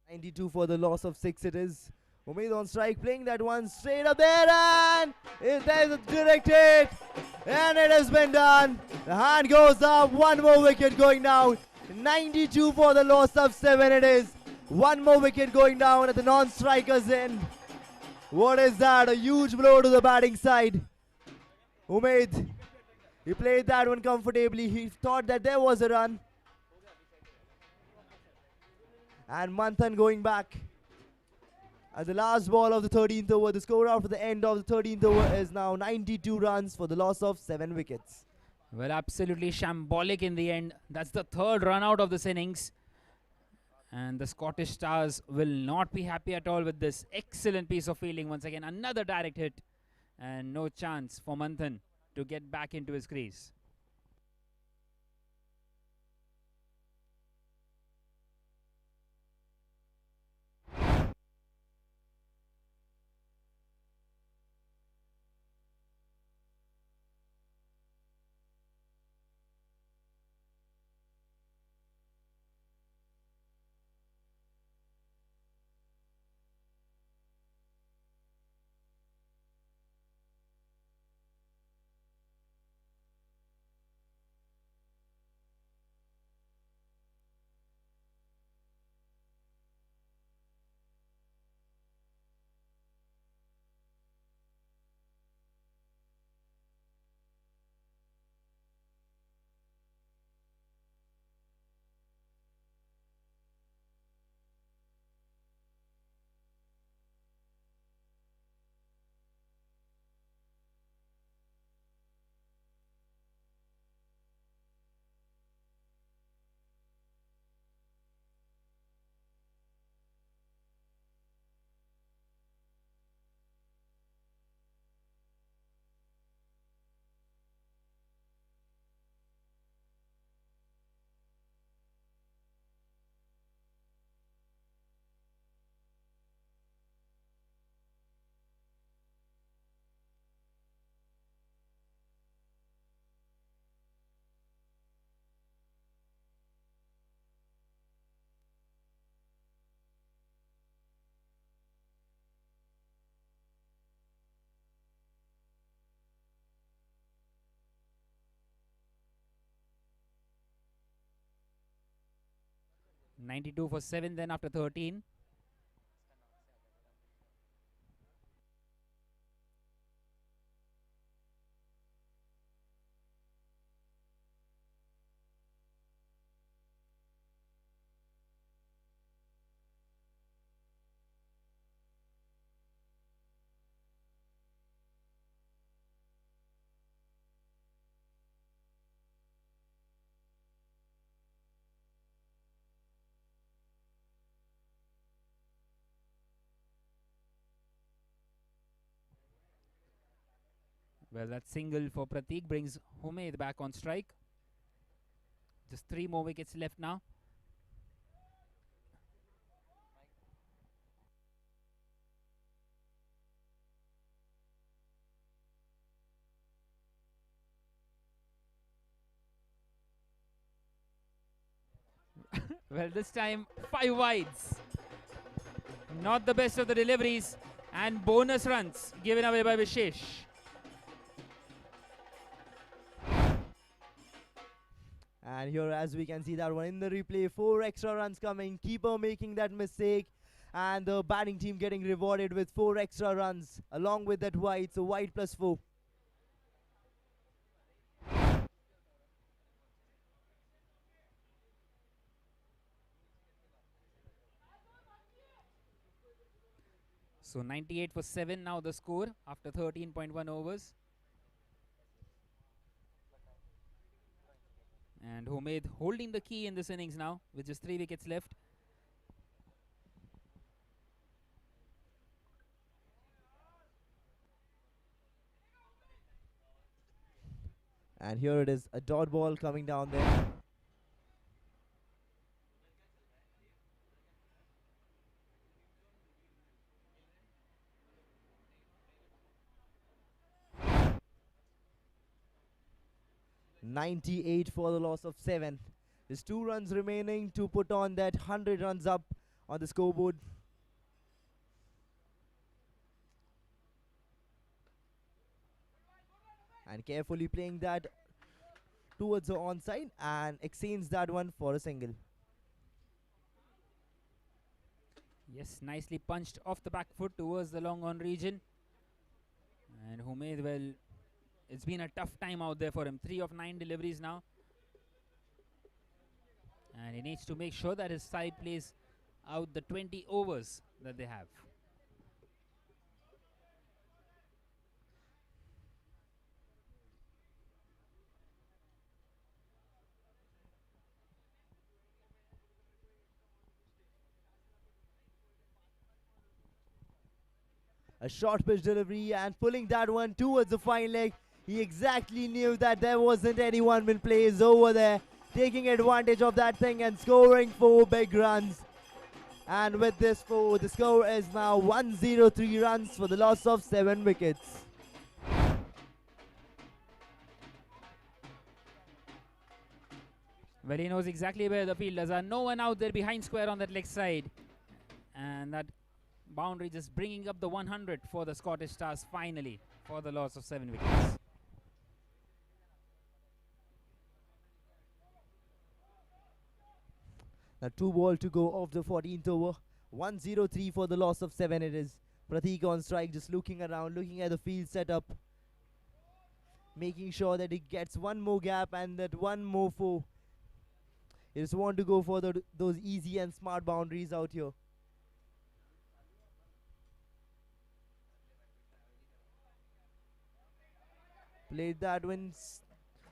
92 for the loss of 6 it is. Umeed on strike, playing that one straight up there, and there's a direct hit, and it has been done. The hand goes up, one more wicket going down. 92 for the loss of 7 it is. One more wicket going down at the non-striker's end. What is that? A huge blow to the batting side. Umeed, he played that one comfortably. He thought that there was a run. And Manthan going back. At the last ball of the 13th over, the score after the end of the 13th over is now 92 runs for the loss of 7 wickets. Well, absolutely shambolic in the end. That's the third run out of this innings. And the Scottish Stars will not be happy at all with this. Excellent piece of fielding once again. Another direct hit. And no chance for Manthan to get back into his crease. .92 for 7 then after 13. Well, that single for Prateek brings Umeed back on strike. Just 3 more wickets left now. Well, this time 5 wides. Not the best of the deliveries, and bonus runs given away by Vishesh. And here, as we can see that one in the replay, 4 extra runs coming, keeper making that mistake, and the batting team getting rewarded with 4 extra runs along with that wide, so wide plus 4. So 98 for 7 now the score after 13.1 overs. And Umeed holding the key in this innings now with just 3 wickets left. And here it is, a dot ball coming down there. .98 for the loss of 7. There's 2 runs remaining to put on that 100 runs up on the scoreboard. And carefully playing that towards the onside and exchange that one for a single. Yes, nicely punched off the back foot towards the long on region. And Humaid, well, it's been a tough time out there for him. 3 of 9 deliveries now. And he needs to make sure that his side plays out the 20 overs that they have. A short pitch delivery and pulling that one towards the fine leg. He exactly knew that there wasn't anyone in place over there, taking advantage of that thing and scoring 4 big runs. And with this 4, the score is now 103 runs for the loss of 7 wickets. Well, he knows exactly where the fielders are. No one out there behind square on that leg side. And that boundary just bringing up the 100 for the Scottish Stars finally for the loss of 7 wickets. Now 2 balls to go of the 14th over. 103 for the loss of 7 it is. Pratik on strike, just looking around, looking at the field setup, making sure that he gets one more gap and that one more 4. He just want to go for those easy and smart boundaries out here. Played that one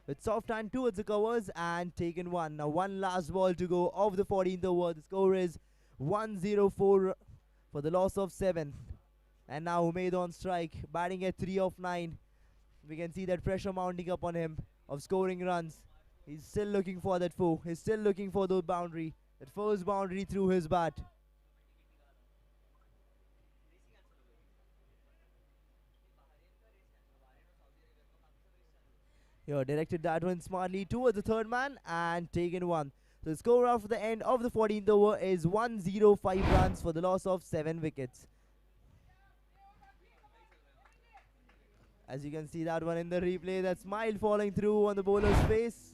with soft hand towards the covers and taken 1. Now 1 last ball to go of the 14th over. The score is 104 for the loss of 7. And now Umaid on strike, batting at 3 of 9. We can see that pressure mounting up on him of scoring runs. He's still looking for that 4. He's still looking for the boundary. That first boundary through his bat. Here, directed that one smartly towards the third man and taken 1. So the score after the end of the 14th over is 105 runs for the loss of 7 wickets. As you can see that one in the replay, that smile falling through on the bowler's face.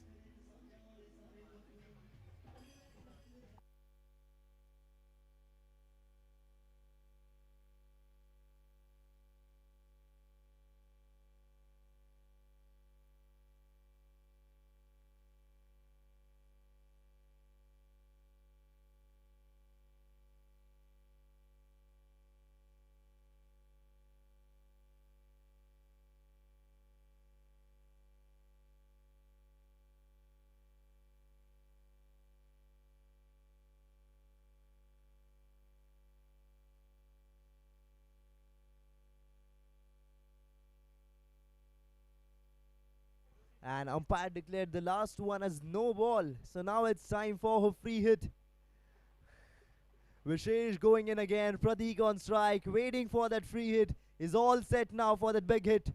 And umpire declared the last one as no ball. So now it's time for a free hit. Vishesh going in again. Pratik on strike, waiting for that free hit. Is all set now for that big hit.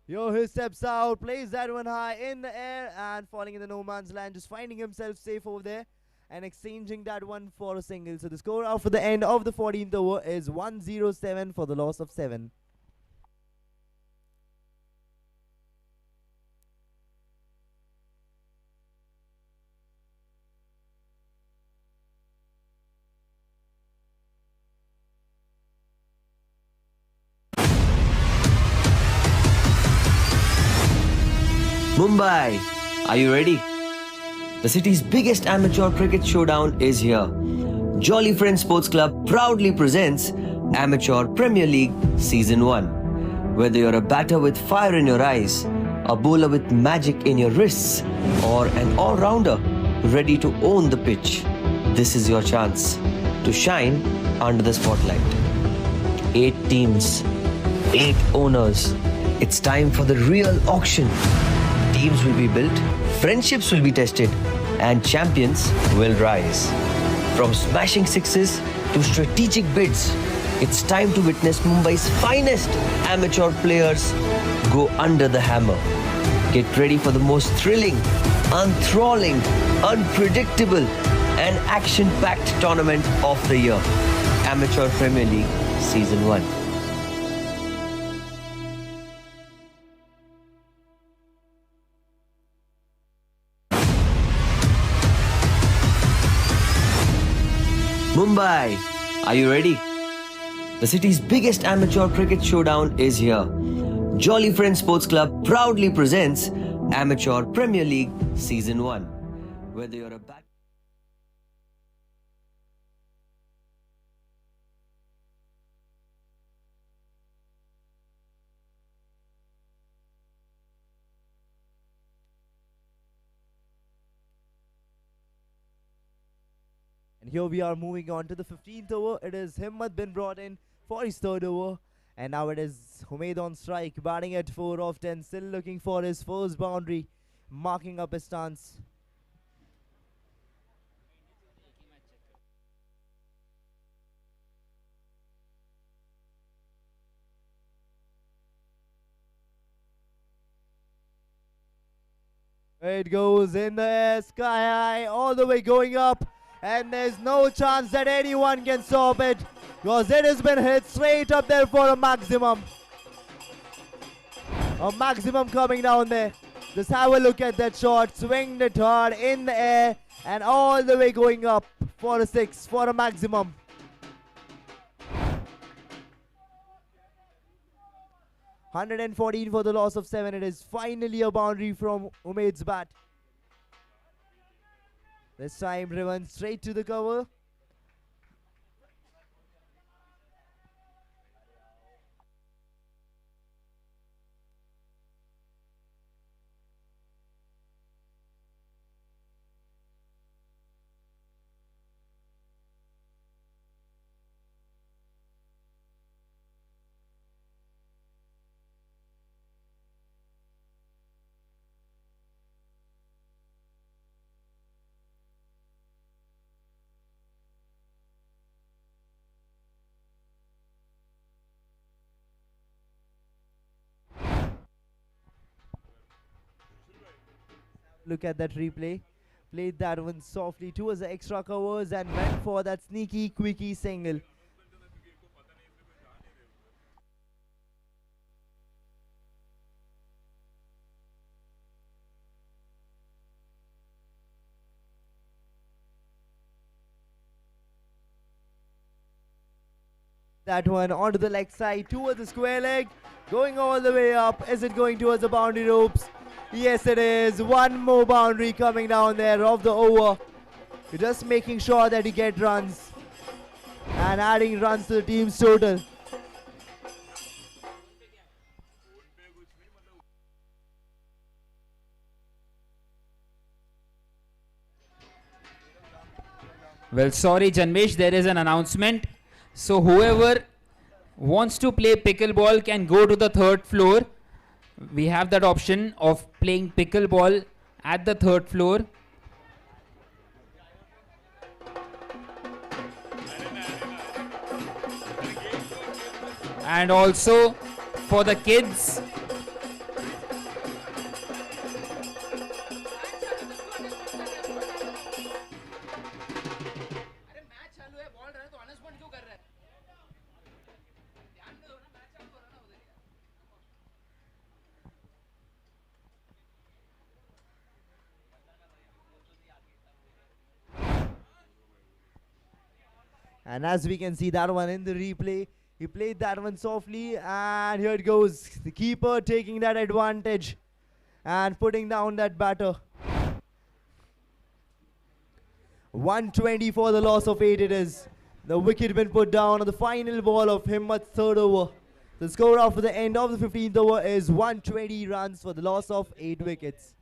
Here he steps out, plays that one high in the air and falling in the no man's land. Just finding himself safe over there and exchanging that one for a single. So the score after the end of the 14th over is 107 for the loss of 7. Mumbai, are you ready? The city's biggest amateur cricket showdown is here. Jolly Friends Sports Club proudly presents Amateur Premier League Season 1. Whether you're a batter with fire in your eyes, a bowler with magic in your wrists, or an all-rounder ready to own the pitch, this is your chance to shine under the spotlight. 8 teams, 8 owners. It's time for the real auction. Teams will be built, friendships will be tested, and champions will rise. From smashing sixes to strategic bids, it's time to witness Mumbai's finest amateur players go under the hammer. Get ready for the most thrilling, enthralling, unpredictable, and action-packed tournament of the year. Amateur Premier League Season 1. Mumbai, are you ready? The city's biggest amateur cricket showdown is here. Jolly Friends Sports Club proudly presents Amateur Premier League Season 1. Whether you're a bat... And here we are moving on to the 15th over. It is Himmat been brought in for his third over. And now it is Humaid on strike, batting at 4 of 10, still looking for his first boundary, marking up his stance. It goes in the air, sky high, all the way going up. And there's no chance that anyone can stop it, because it has been hit straight up there for a maximum. A maximum coming down there. Just have a look at that shot. Swinged it hard in the air and all the way going up for a 6, for a maximum. $114 for the loss of 7. It is finally a boundary from Umaid's bat. This time driven straight to the cover. Look at that replay. Played that one softly towards the extra covers and went for that sneaky, quickie single. That one onto the leg side towards the square leg. Going all the way up. Is it going towards the boundary ropes? Yes, it is. One more boundary coming down there of the over. Just making sure that you get runs and adding runs to the team's total. Well, sorry, Janmesh, there is an announcement. So whoever wants to play pickleball can go to the 3rd floor. We have that option of playing pickleball at the 3rd floor. And also for the kids, and as we can see that one in the replay, he played that one softly, and here it goes. The keeper taking that advantage and putting down that batter. 120 for the loss of 8 it is. The wicket been put down on the final ball of Himmat's 3rd over. The score after the end of the 15th over is 120 runs for the loss of 8 wickets.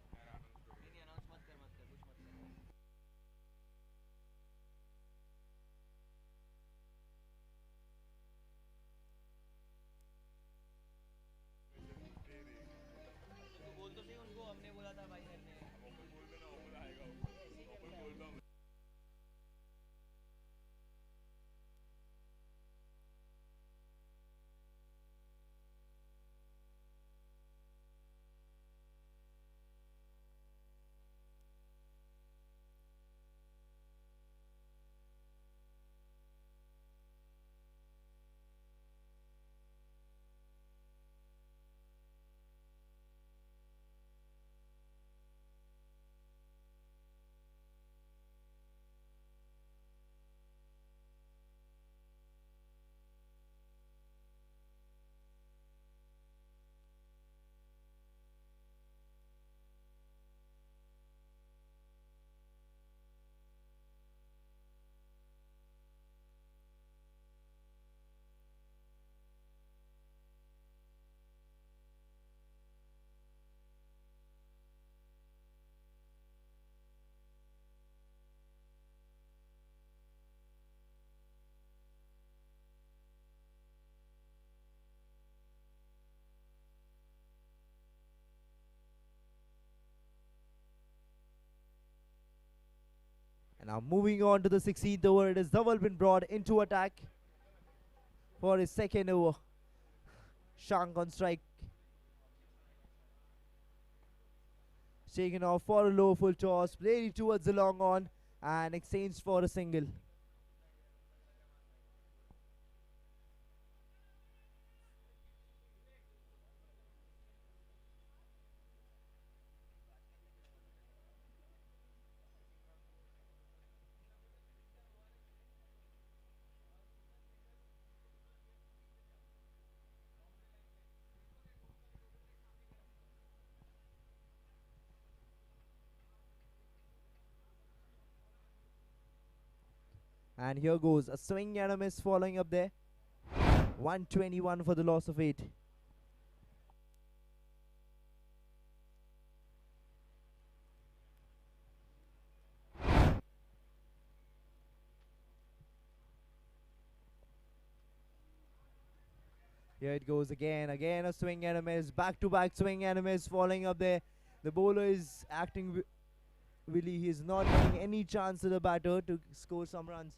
Now moving on to the 16th over, it is Dhaval been brought into attack for his second over. Shank on strike. Taken off for a low full toss, played it towards the long on and exchanged for a single. And here goes a swing and a miss following up there. 121 for the loss of 8. Here it goes again a swing and a miss, back-to-back swing and a miss following up there. The bowler is acting Willie, he is not getting any chance to the batter to score some runs.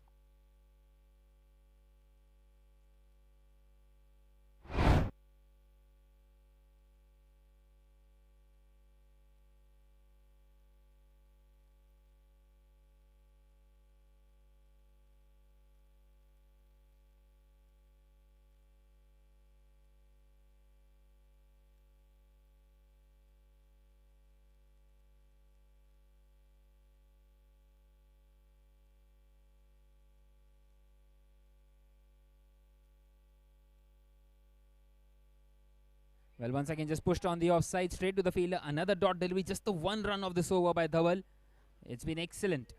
Well, once again, just pushed on the offside, straight to the fielder. Another dot delivery, just the one run of this over by Dhaval. It's been excellent.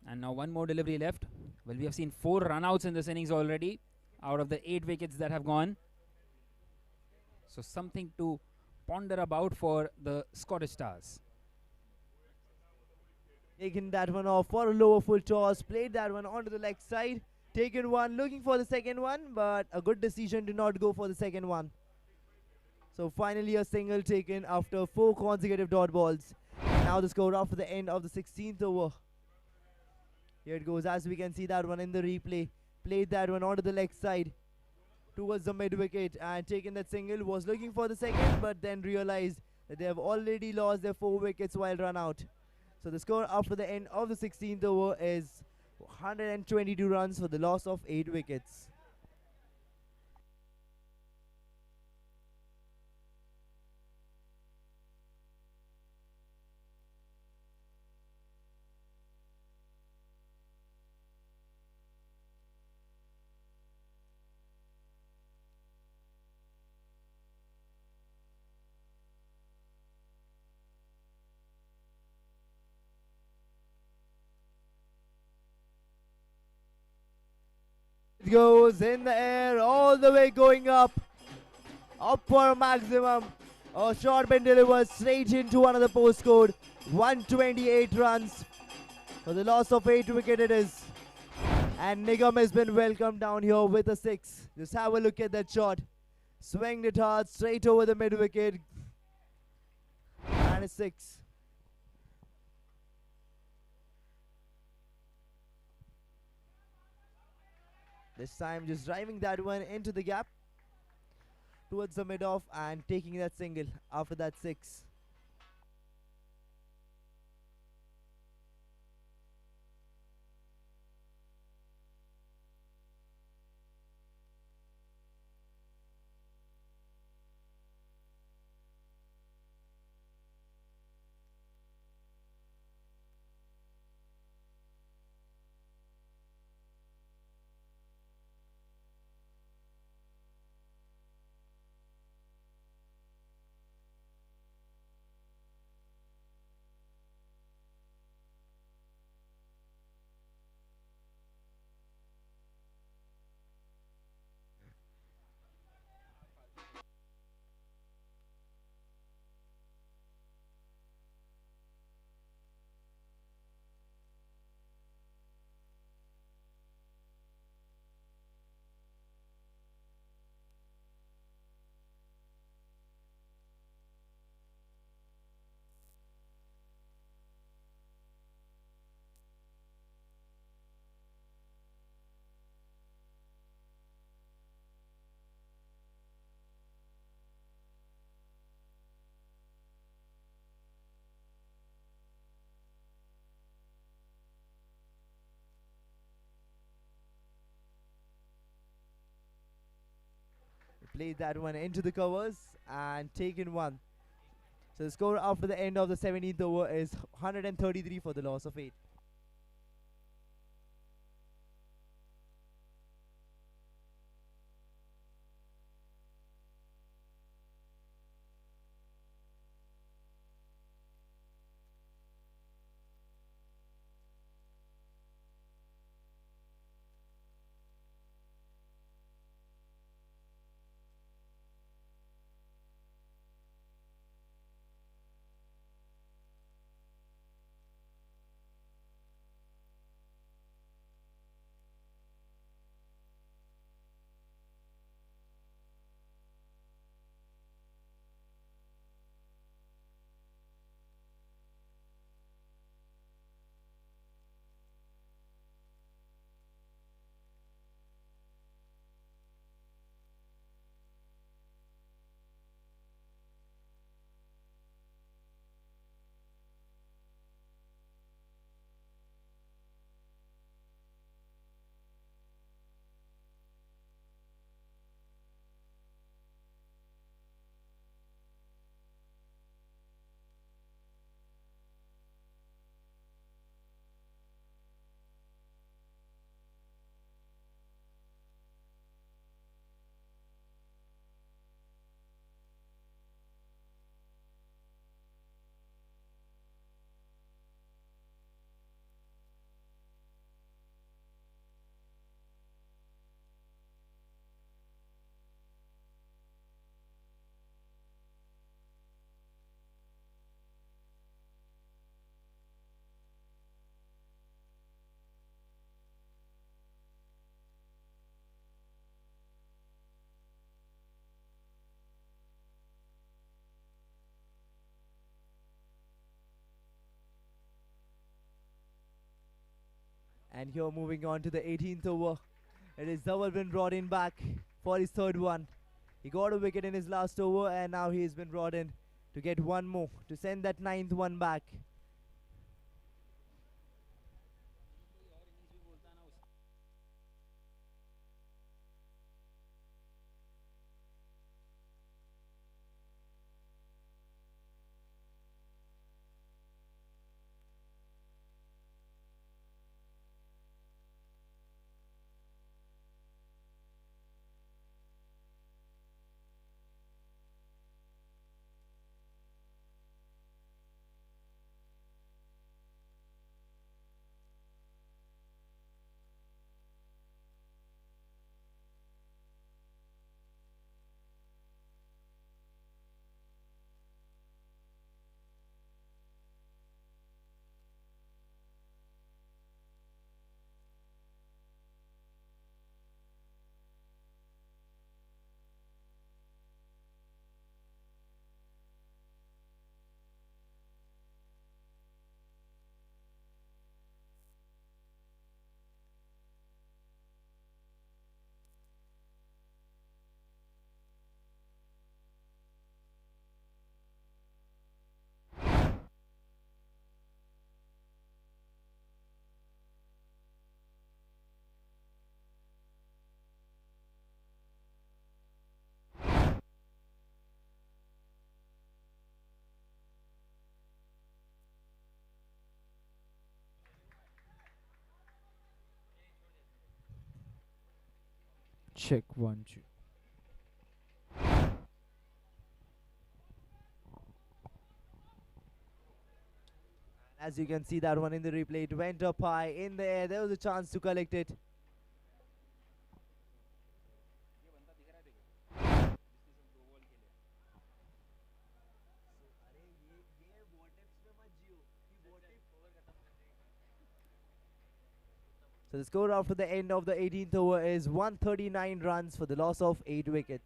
And now one more delivery left. Well, we have seen 4 run-outs in this innings already, out of the 8 wickets that have gone. So something to ponder about for the Scottish Stars. Taking that one off for a lower full toss, played that one onto the leg side. Taken one, looking for the second one, but a good decision to not go for the second one. So finally a single taken after 4 consecutive dot balls. And now the score after the end of the 16th over. Here it goes, as we can see that one in the replay. Played that one onto the leg side towards the mid wicket and taken that single. Was looking for the second, but then realized that they have already lost their 4 wickets while run out. So the score after the end of the 16th over is 122 runs for the loss of 8 wickets. It goes in the air, all the way going up for a maximum. A shot been delivered straight into another postcode. 128 runs for the loss of 8 wicket it is. And Nigam has been welcomed down here with a 6. Just have a look at that shot. Swinged it hard straight over the mid wicket. And a 6. This time just driving that one into the gap towards the mid off and taking that single after that 6. laid that one into the covers and taken one. So the score after the end of the 17th over is 133 for the loss of 8. And here moving on to the 18th over. It is Dhaval been brought in back for his third one. He got a wicket in his last over and now he's been brought in to get one more to send that 9th one back. Check 1 2. As you can see that one in the replay, it went up high in the air. There was a chance to collect it. So the score after the end of the 18th over is 139 runs for the loss of 8 wickets.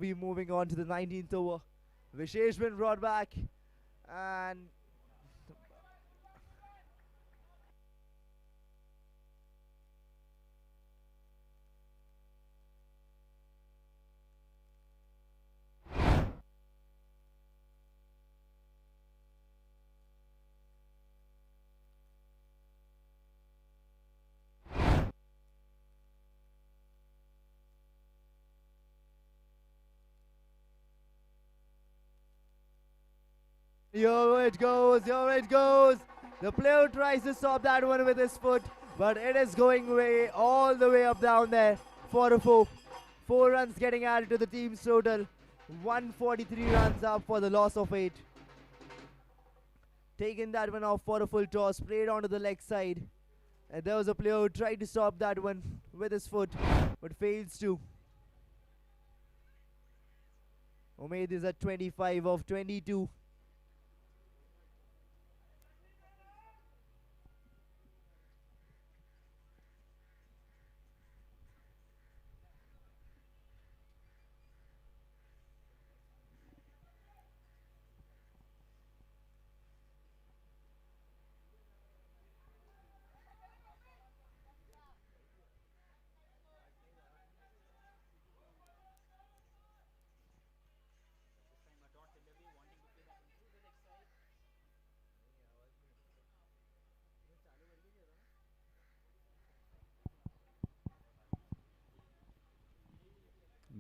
we moving on to the 19th over. Vishesh been brought back, and here it goes, here it goes. The player tries to stop that one with his foot, but it is going way all the way up down there for a 4. 4 runs getting added to the team's total. 143 runs up for the loss of 8. Taking that one off for a full toss, played onto the leg side. And there was a player who tried to stop that one with his foot, but fails to. Umaid is at 25 of 22.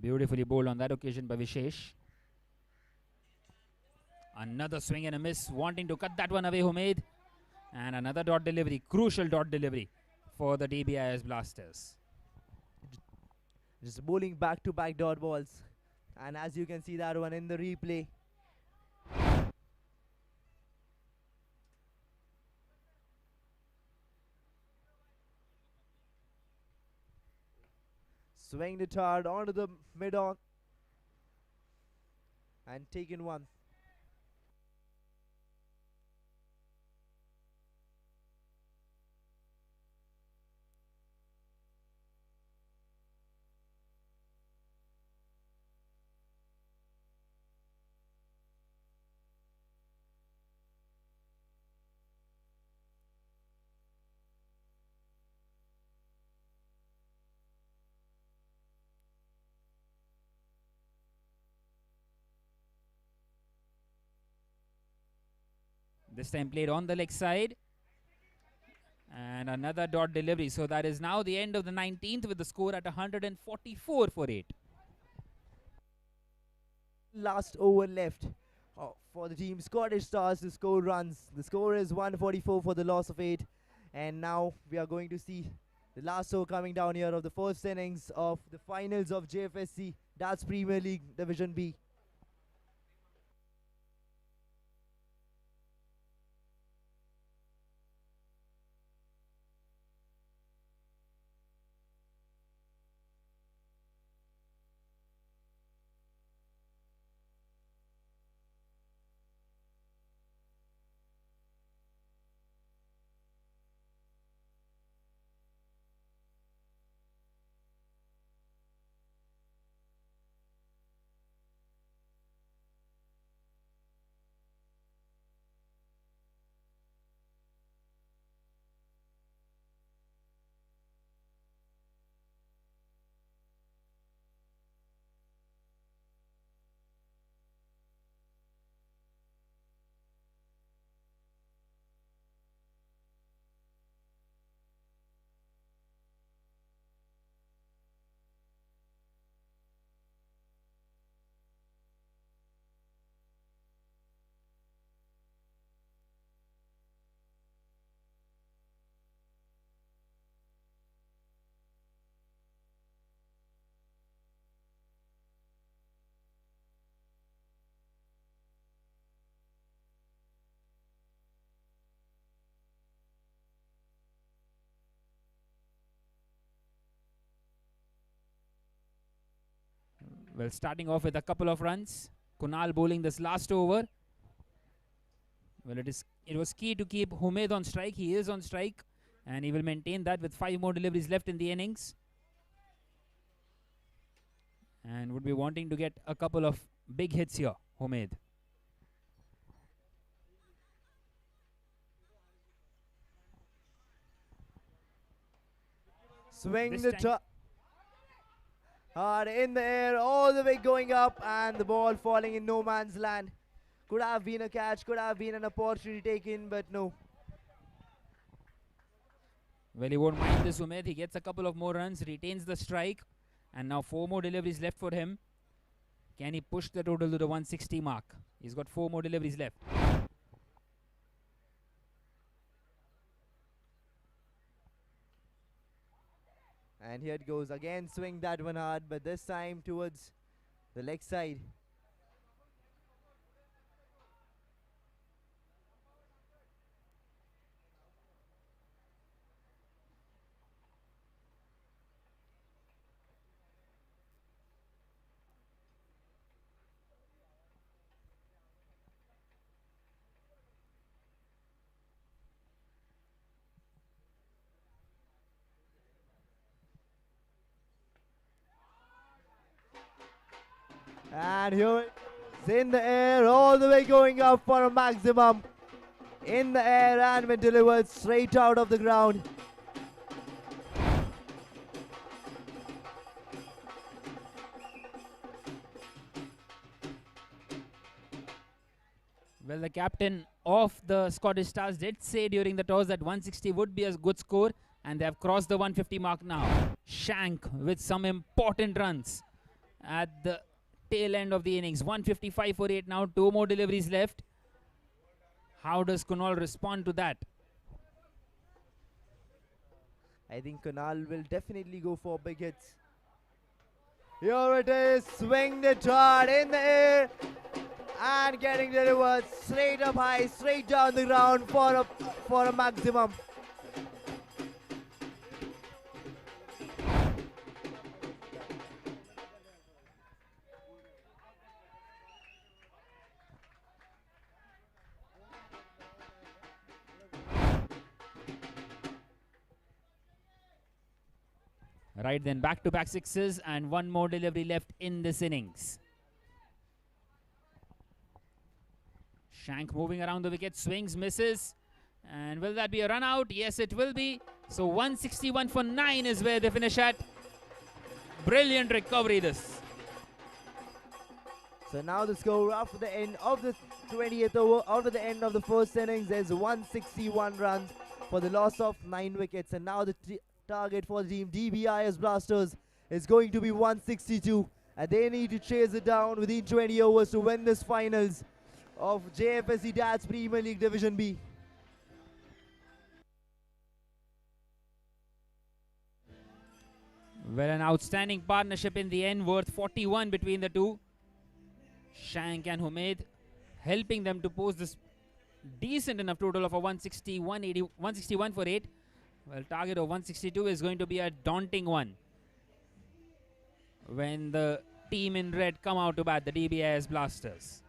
Beautifully bowled on that occasion by Vishesh. Another swing and a miss, wanting to cut that one away, Umaid. And another dot delivery, crucial dot delivery for the DBIS Blasters. Just bowling back-to-back dot balls. And as you can see that one in the replay. Swinged it hard onto the mid-on. And taken one. This time played on the leg side. And another dot delivery. So that is now the end of the 19th with the score at 144 for 8. Last over left for the team Scottish Stars to score runs. The score is 144 for the loss of 8. And now we are going to see the last over coming down here of the first innings of the finals of JFSC DADS Premier League Division B. Well, starting off with a couple of runs. Kunal bowling this last over. Well, it was key to keep Umaid on strike. He is on strike, and he will maintain that with 5 more deliveries left in the innings. and would be wanting to get a couple of big hits here, Umaid. Swing This the time- top. Hard in the air, all the way going up, and the ball falling in no man's land. Could have been a catch, could have been an opportunity taken, but no. Well, he won't mind this, Umaid. He gets a couple of more runs, retains the strike, and now 4 more deliveries left for him. Can he push the total to the 160 mark? He's got 4 more deliveries left. And here it goes again, swing that one hard, but this time towards the leg side. And here it's in the air, all the way going up for a maximum. In the air and been delivered straight out of the ground. Well, the captain of the Scottish Stars did say during the toss that 160 would be a good score, and they have crossed the 150 mark now. Shank with some important runs at the tail end of the innings. 155 for 8 now, 2 more deliveries left. How does Kunal respond to that? I think Kunal will definitely go for big hits. Here it is, swing the hard in the air and getting delivered straight up high, straight down the ground for a maximum. Right then, back-to-back sixes and 1 more delivery left in this innings. Shank moving around the wicket, swings, misses. And will that be a run out? Yes, it will be. So 161 for 9 is where they finish at. Brilliant recovery this. So now the score after the end of the 20th over, after the end of the first innings, there's 161 runs for the loss of 9 wickets. And now the target for the team DBIS Blasters is going to be 162, and they need to chase it down within 20 overs to win this finals of JFSC DADS Premier League Division B. Well, an outstanding partnership in the end, worth 41 between the two. Shank and Umaid helping them to post this decent enough total of a 161 for 8. Well, target of 162 is going to be a daunting one when the team in red come out to bat, the DBIS Blasters.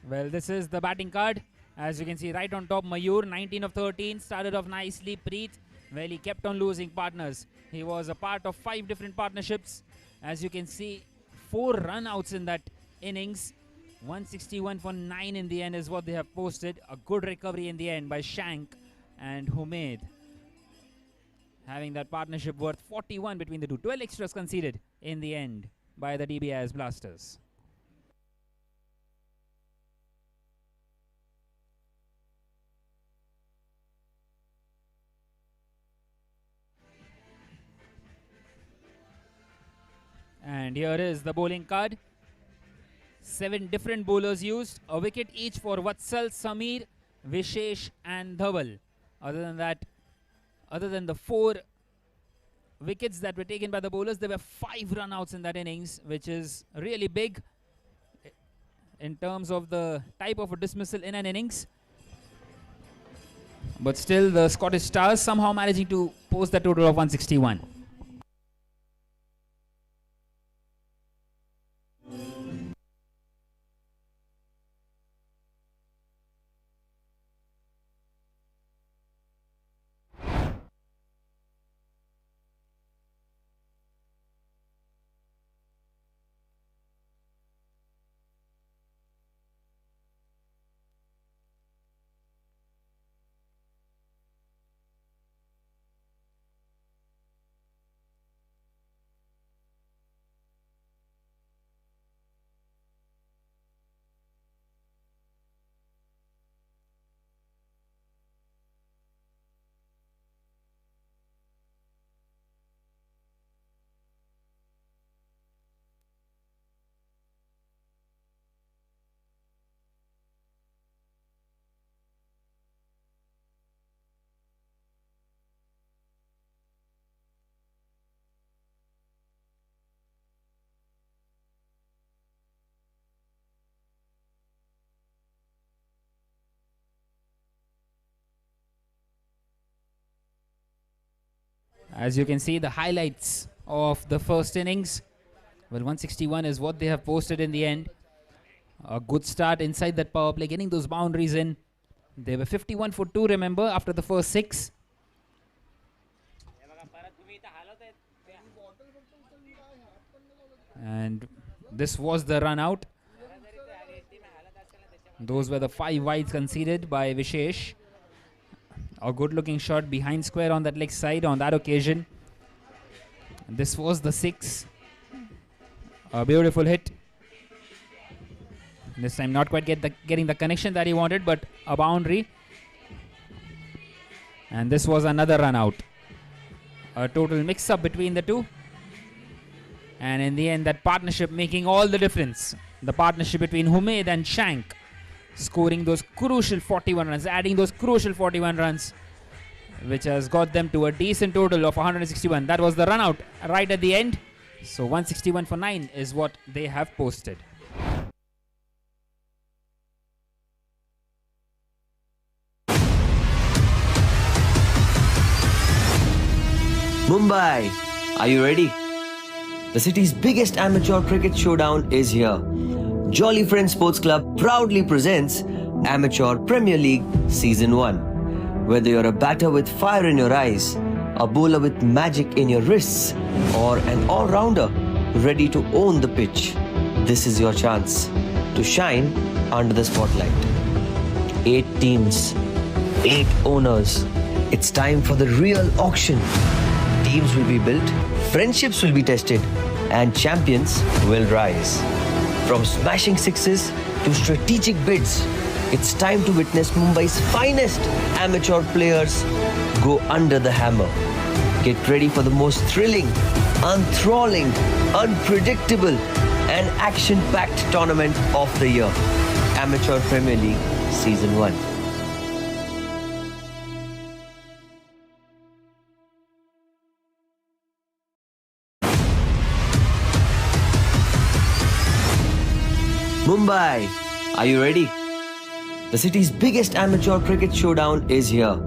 Well, this is the batting card. As you can see right on top, Mayur, 19 of 13, started off nicely. Preet, well, he kept on losing partners. He was a part of 5 different partnerships. As you can see, 4 run-outs in that innings. 161 for 9 in the end is what they have posted. A good recovery in the end by Shank and Umaid, having that partnership worth 41 between the two. 12 extras conceded in the end by the DBIS Blasters. And here is the bowling card. 7 different bowlers used, a wicket each for Vatsal, Sameer, Vishesh and Dhaval. Other than that, other than the 4 wickets that were taken by the bowlers, there were 5 run-outs in that innings, which is really big in terms of the type of a dismissal in an innings. But still, the Scottish Stars somehow managing to post the total of 161. As you can see, the highlights of the first innings. Well, 161 is what they have posted in the end. A good start inside that power play, getting those boundaries in. They were 51 for 2, remember, after the first 6. And this was the run out. Those were the 5 wides conceded by Vishesh. A good looking shot behind square on that leg side on that occasion. This was the 6. A beautiful hit. This time not quite getting the connection that he wanted, but a boundary. And this was another run out. A total mix up between the two. And in the end, that partnership making all the difference. The partnership between Humaid and Shank, scoring those crucial 41 runs, adding those crucial 41 runs, which has got them to a decent total of 161. That was the run out right at the end. So 161 for 9 is what they have posted. Mumbai, are you ready? The city's biggest amateur cricket showdown is here. Jolly Friends Sports Club proudly presents Amateur Premier League Season 1. Whether you're a batter with fire in your eyes, a bowler with magic in your wrists, or an all-rounder ready to own the pitch, this is your chance to shine under the spotlight. 8 teams, 8 owners. It's time for the real auction. Teams will be built, friendships will be tested, and champions will rise. From smashing sixes to strategic bids, it's time to witness Mumbai's finest amateur players go under the hammer. Get ready for the most thrilling, enthralling, unpredictable, and action-packed tournament of the year. Amateur Premier League Season 1. Mumbai, are you ready? The city's biggest amateur cricket showdown is here.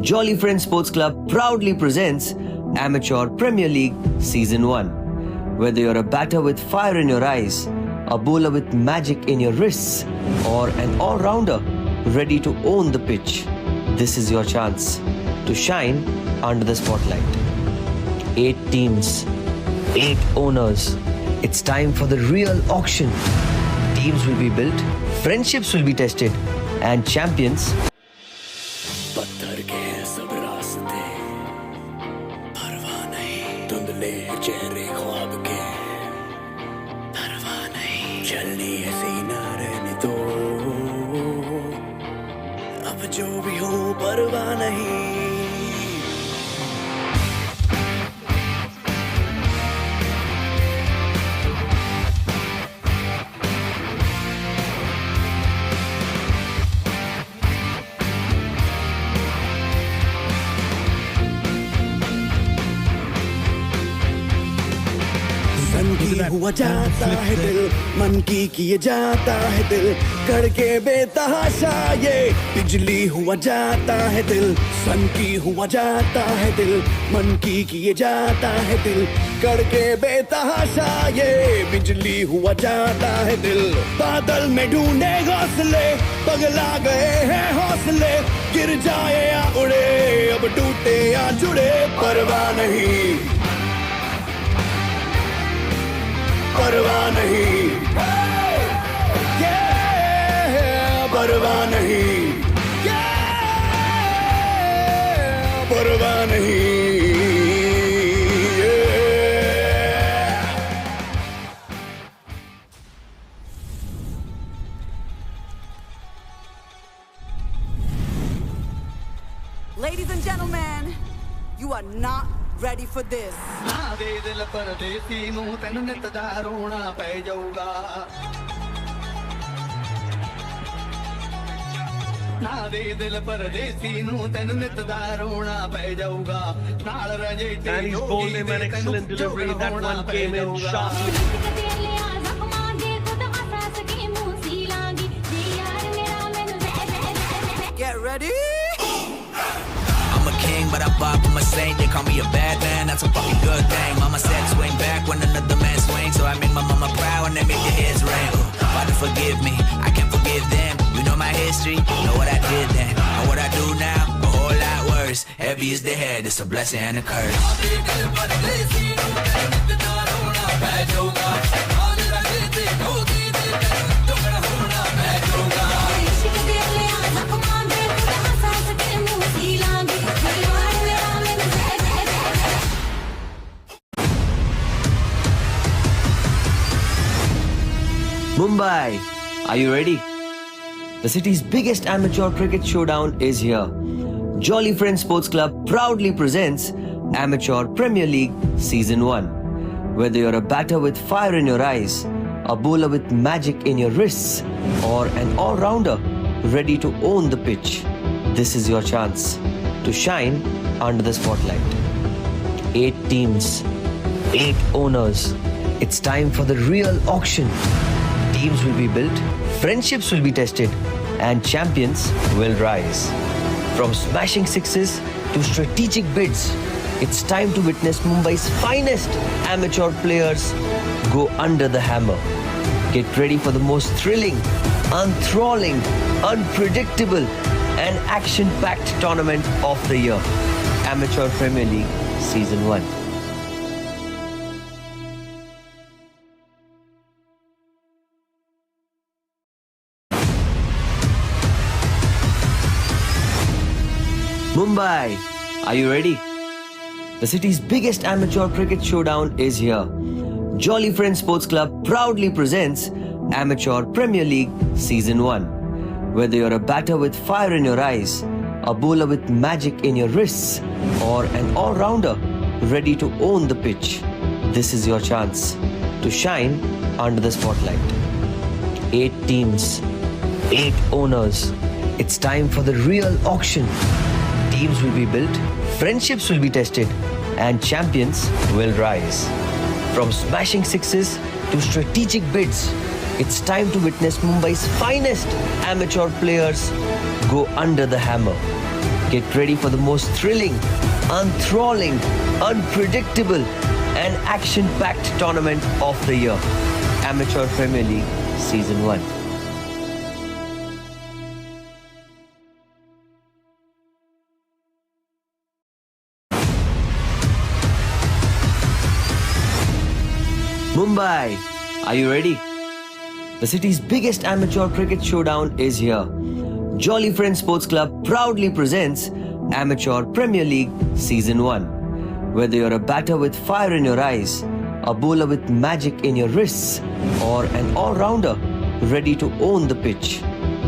Jolly Friends Sports Club proudly presents Amateur Premier League Season 1. Whether you're a batter with fire in your eyes, a bowler with magic in your wrists, or an all-rounder ready to own the pitch, this is your chance to shine under the spotlight. 8 teams, 8 owners. It's time for the real auction. Teams will be built, friendships will be tested, and champions पत्थर के हैं सब रास्ते, परवाह नहीं धुंधले चेहरे ख्वाब के, परवाह नहीं चलनी है सीना रहने दो, अब जो भी हो परवाह नहीं. हुआ जाता है दिल, मन की किए जाता है दिल, करके बेतहाशा ये बिजली हुआ जाता है दिल, सन की हुआ जाता है दिल, मन की किए जाता है दिल, करके बेतहाशा ये बिजली हुआ जाता है दिल। बादल में ढूंढे घोंसले, पगला गए हैं हौसले, गिर जाए या उड़े, अब टूटे या जुड़े, परवाह नहीं, परवाह नहीं, परवाह नहीं, परवाह नहीं। Ladies and gentlemen, you are not ready for this. ਨਾ ਦੇ ਦਿਲ ਪਰਦੇਸੀ ਨੂੰ ਤੈਨੂੰ ਨਿਤ ਦਾ ਰੋਣਾ ਪੈ ਜਾਊਗਾ, ਨਾ ਦੇ ਦਿਲ ਪਰਦੇਸੀ ਨੂੰ ਤੈਨੂੰ ਨਿਤ ਦਾ ਰੋਣਾ ਪੈ ਜਾਊਗਾ, ਨਾਲ ਰਜੇ ਤੇ And he's bowled him an excellent delivery. That one came in sharply. Get ready. I'm a king, but I bop, I'm a saint. They call me a bad man, that's a fucking good thing. Mama said swing back when another man swings, so I make my mama proud and they make their heads ring. Father forgive me, I can't forgive them. You know my history, know what I did then, and what I do now, a whole lot worse. Heavy is the head, it's a blessing and a curse. Mumbai, are you ready? The city's biggest amateur cricket showdown is here. Jolly Friends Sports Club proudly presents Amateur Premier League Season 1. Whether you're a batter with fire in your eyes, a bowler with magic in your wrists, or an all-rounder ready to own the pitch, this is your chance to shine under the spotlight. 8 teams, 8 owners. It's time for the real auction. Teams will be built, friendships will be tested, and champions will rise. From smashing sixes to strategic bids, it's time to witness Mumbai's finest amateur players go under the hammer. Get ready for the most thrilling, enthralling, unpredictable, and action-packed tournament of the year. Amateur Premier League Season 1. Mumbai, are you ready? The city's biggest amateur cricket showdown is here. Jolly Friends Sports Club proudly presents Amateur Premier League Season 1. Whether you're a batter with fire in your eyes, a bowler with magic in your wrists, or an all-rounder ready to own the pitch, this is your chance to shine under the spotlight. 8 teams, 8 owners. It's time for the real auction. Teams will be built, friendships will be tested, and champions will rise. From smashing sixes to strategic bids, it's time to witness Mumbai's finest amateur players go under the hammer. Get ready for the most thrilling, enthralling, unpredictable, and action-packed tournament of the year. Amateur Premier League Season 1. Mumbai, are you ready? The city's biggest amateur cricket showdown is here. Jolly Friends Sports Club proudly presents Amateur Premier League Season 1. Whether you're a batter with fire in your eyes, a bowler with magic in your wrists, or an all-rounder ready to own the pitch,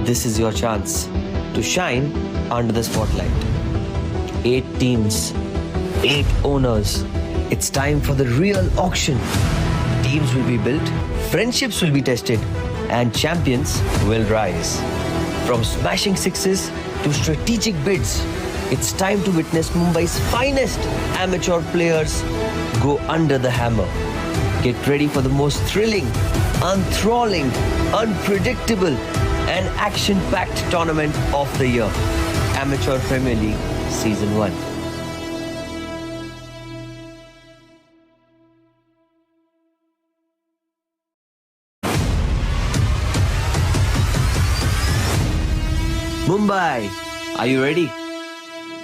this is your chance to shine under the spotlight. 8 teams, 8 owners. It's time for the real auction. Teams will be built, friendships will be tested, and champions will rise. From smashing sixes to strategic bids, it's time to witness Mumbai's finest amateur players go under the hammer. Get ready for the most thrilling, enthralling, unpredictable, and action-packed tournament of the year. Amateur Premier League Season 1. Mumbai, are you ready?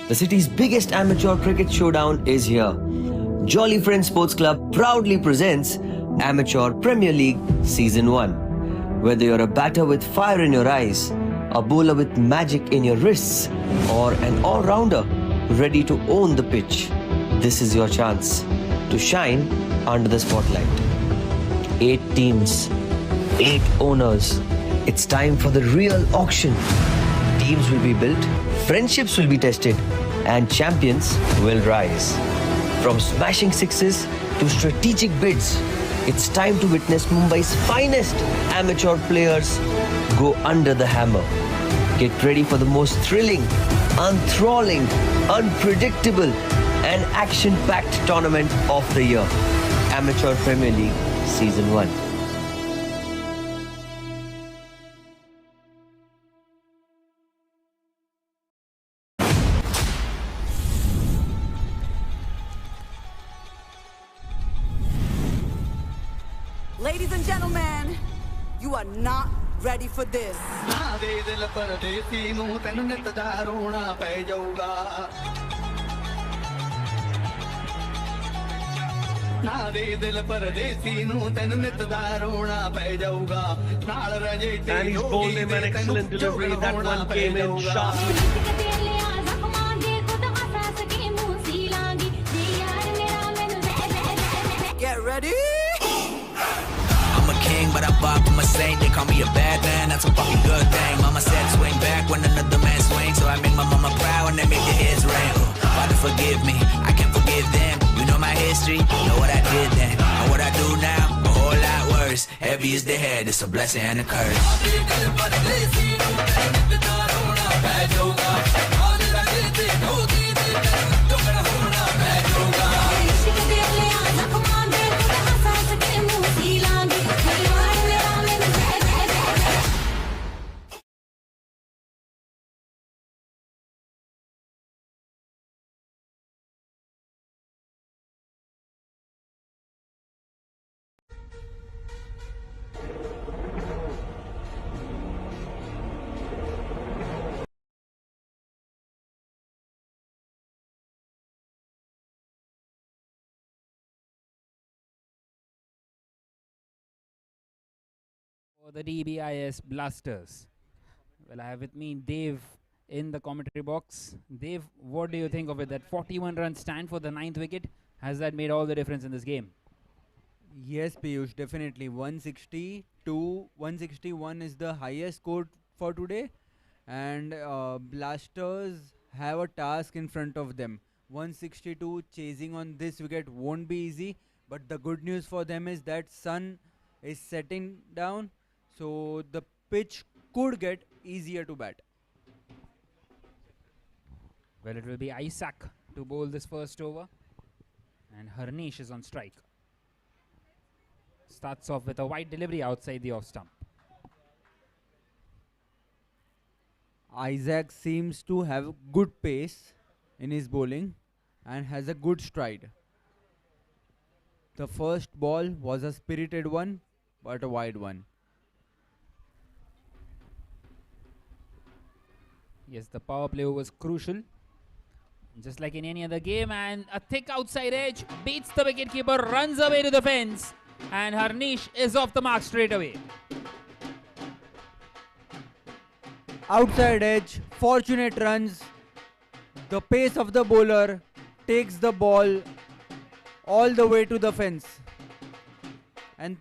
The city's biggest amateur cricket showdown is here. Jolly Friends Sports Club proudly presents Amateur Premier League Season 1. Whether you're a batter with fire in your eyes, a bowler with magic in your wrists, or an all-rounder ready to own the pitch, this is your chance to shine under the spotlight. 8 teams, 8 owners. It's time for the real auction. Teams will be built, friendships will be tested, and champions will rise. From smashing sixes to strategic bids, it's time to witness Mumbai's finest amateur players go under the hammer. Get ready for the most thrilling, enthralling, unpredictable, and action-packed tournament of the year. Amateur Premier League Season 1. Ladies and gentlemen, you are not ready for this. ਨਾ ਦੇ ਦਿਲ ਪਰਦੇਸੀ ਨੂੰ ਤੈਨੂੰ ਨਿਤ ਦਾ ਰੋਣਾ ਪੈ ਜਾਊਗਾ ਨਾ ਦੇ ਦਿਲ ਪਰਦੇਸੀ ਨੂੰ ਤੈਨੂੰ ਨਿਤ ਦਾ ਰੋਣਾ ਪੈ ਜਾਊਗਾ ਨਾਲ ਰਜੇ ਤੇ And he's bowled him an excellent delivery. That one came in sharply. Get ready. I'm a king, but I bop, I'm a saint. They call me a bad man, that's a fucking good thing. Mama said swing back when another man swings, so I make my mama proud and they make the heads ring. Father forgive me, I can't forgive them. You know my history, know what I did then. And what I do now, a whole lot worse. Heavy is the head, it's a blessing and a curse. For the DBIS Blasters. Well, I have with me Dave in the commentary box. Dave, what do you think of it? That 41-run stand for the 9th wicket, has that made all the difference in this game? Yes, Piyush, definitely. 160 to 161 is the highest score for today, and Blasters have a task in front of them. 162 chasing on this wicket won't be easy, but the good news for them is that sun is setting down, so the pitch could get easier to bat. Well, it will be Isaac to bowl this first over, and Harnish is on strike. Starts off with a wide delivery outside the off stump. Isaac seems to have good pace in his bowling and has a good stride. The first ball was a spirited one, but a wide one. Yes, the power play was crucial. Just like in any other game, and a thick outside edge beats the wicketkeeper, runs away to the fence, and Harnish is off the mark straight away. Outside edge, fortunate runs. The pace of the bowler takes the ball all the way to the fence. And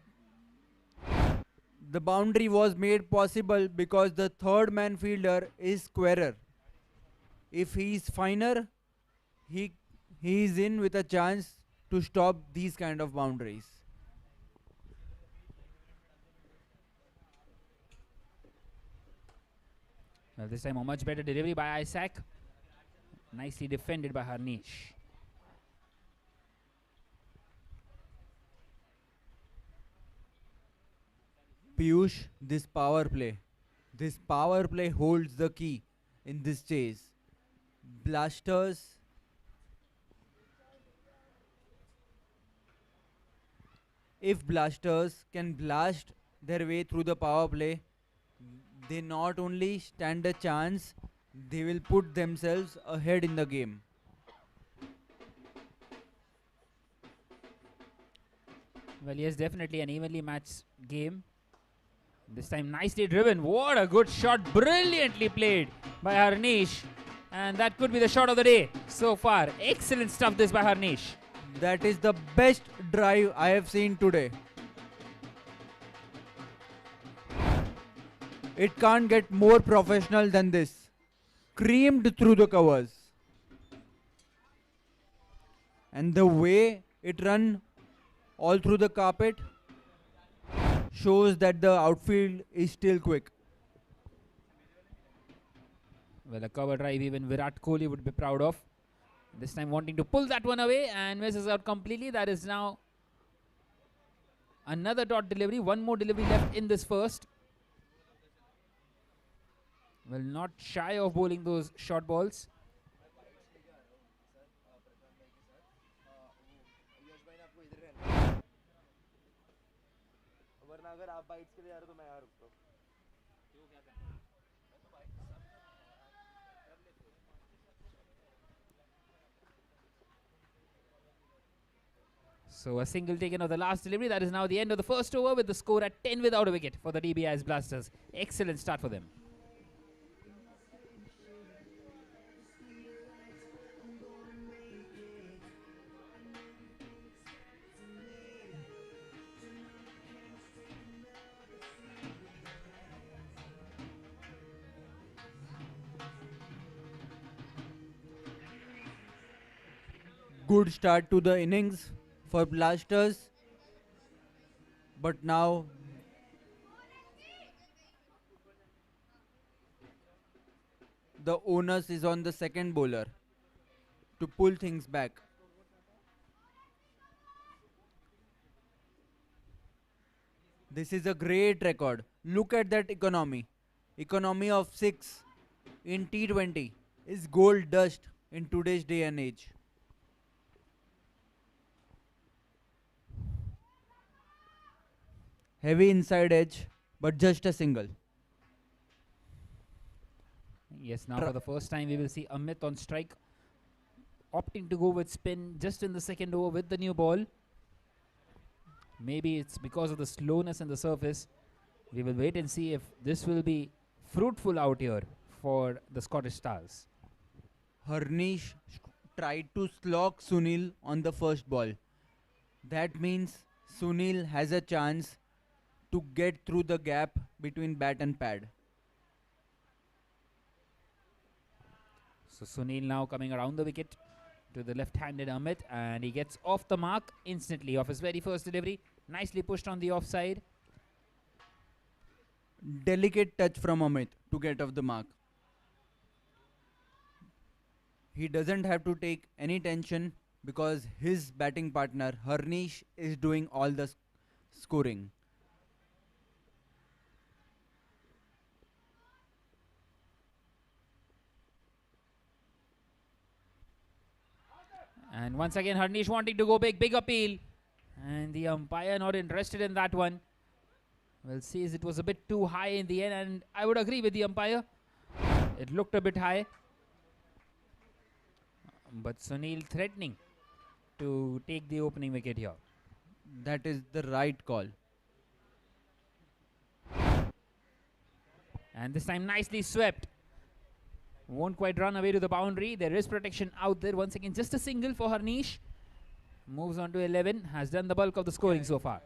the boundary was made possible because the third man fielder is squarer. If he is finer, he is in with a chance to stop these kind of boundaries. Well, this time a much better delivery by Isaac. Nicely defended by Harnish. Piyush, this power play holds the key in this chase. Blasters If blasters can blast their way through the power play, they not only stand a chance, they will put themselves ahead in the game. Well, yes, definitely an evenly matched game. This time nicely driven. What a good shot. Brilliantly played by Harnish. And that could be the shot of the day so far. Excellent stuff this by Harnish. That is the best drive I have seen today. It can't get more professional than this. Creamed through the covers. And the way it ran all through the carpet shows that the outfield is still quick. Well, a cover drive even Virat Kohli would be proud of. This time wanting to pull that one away and misses out completely. That is now another dot delivery. One more delivery left in this first. Well, not shy of bowling those short balls. So a single taken of the last delivery. That is now the end of the first over with the score at 10 without a wicket for the DBIS Blasters. Excellent start for them. Good start to the innings for Blasters, but now the onus is on the second bowler to pull things back. This is a great record. Look at that economy. Economy of 6 in T20 is gold dust in today's day and age. Heavy inside edge, but just a single. Yes, now for the first time we will see Amit on strike, opting to go with spin just in the second over with the new ball. Maybe it's because of the slowness in the surface. We will wait and see if this will be fruitful out here for the Scottish Stars. Harnish tried to slog Sunil on the first ball. That means Sunil has a chance to get through the gap between bat and pad. So Sunil now coming around the wicket to the left-handed Amit, and he gets off the mark instantly off his very first delivery. Nicely pushed on the offside. Delicate touch from Amit to get off the mark. He doesn't have to take any tension because his batting partner Harnish is doing all the scoring. And once again Harnish wanting to go big appeal. And the umpire not interested in that one. Well, says it was a bit too high in the end, and I would agree with the umpire. It looked a bit high. But Sunil threatening to take the opening wicket here. That is the right call. And this time nicely swept. Won't quite run away to the boundary. There is protection out there. Once again, just a single for Harnish. Moves on to 11. Has done the bulk of the scoring so far.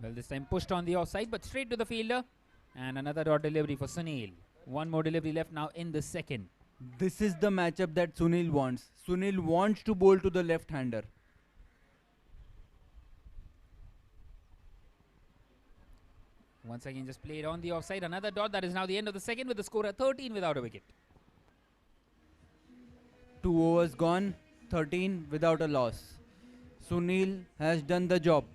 Well, this time pushed on the offside, but straight to the fielder. And another dot delivery for Sunil. One more delivery left now in the second. This is the matchup that Sunil wants. Sunil wants to bowl to the left-hander. Once again, just played on the offside. Another dot. That is now the end of the second with the score at 13 without a wicket. 2 overs gone, 13 without a loss. Sunil has done the job.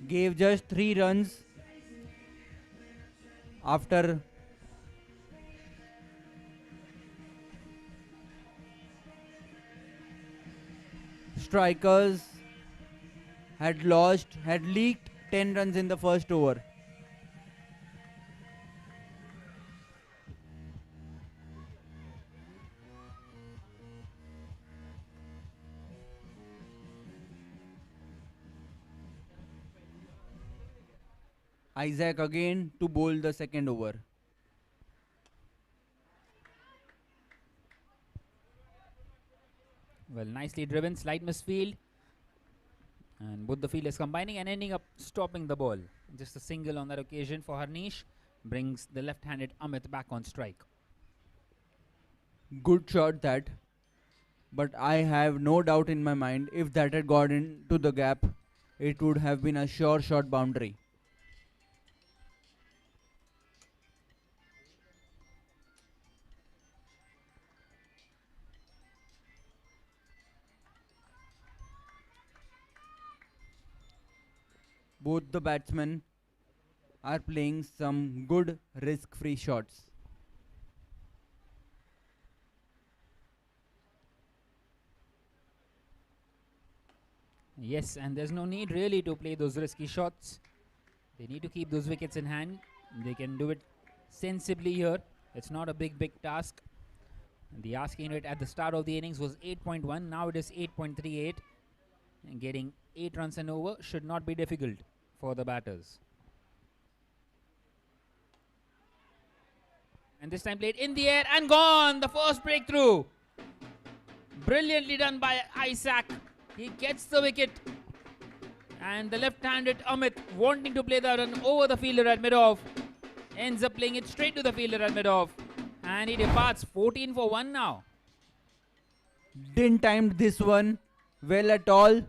Gave just 3 runs after strikers had leaked 10 runs in the first over. Isaac again to bowl the second over. Well, nicely driven, slight misfield. And both the fielders combining and ending up stopping the ball. Just a single on that occasion for Harnish. Brings the left-handed Amit back on strike. Good shot that. But I have no doubt in my mind, if that had got into the gap, it would have been a sure shot boundary. Both the batsmen are playing some good risk-free shots. Yes, and there's no need really to play those risky shots. They need to keep those wickets in hand. They can do it sensibly here. It's not a big task. The asking rate at the start of the innings was 8.1. Now it is 8.38. And getting 8 runs and over should not be difficult for the batters. And this time played in the air and gone. The first breakthrough. Brilliantly done by Isaac. He gets the wicket. And the left-handed Amit, wanting to play the run over the fielder at mid-off, ends up playing it straight to the fielder at mid-off. And he departs 14 for 1 now. Didn't time this one well at all.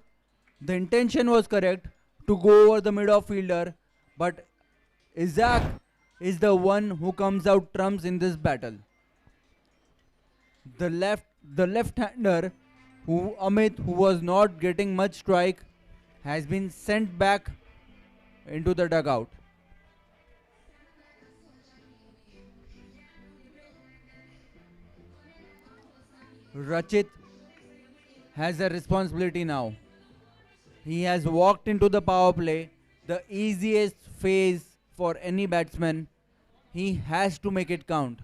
The intention was correct to go over the mid-off fielder, but Isaac is the one who comes out trumps in this battle. The left-hander, Amit, who was not getting much strike, has been sent back into the dugout. Rachit has a responsibility now. He has walked into the power play, the easiest phase for any batsman. He has to make it count.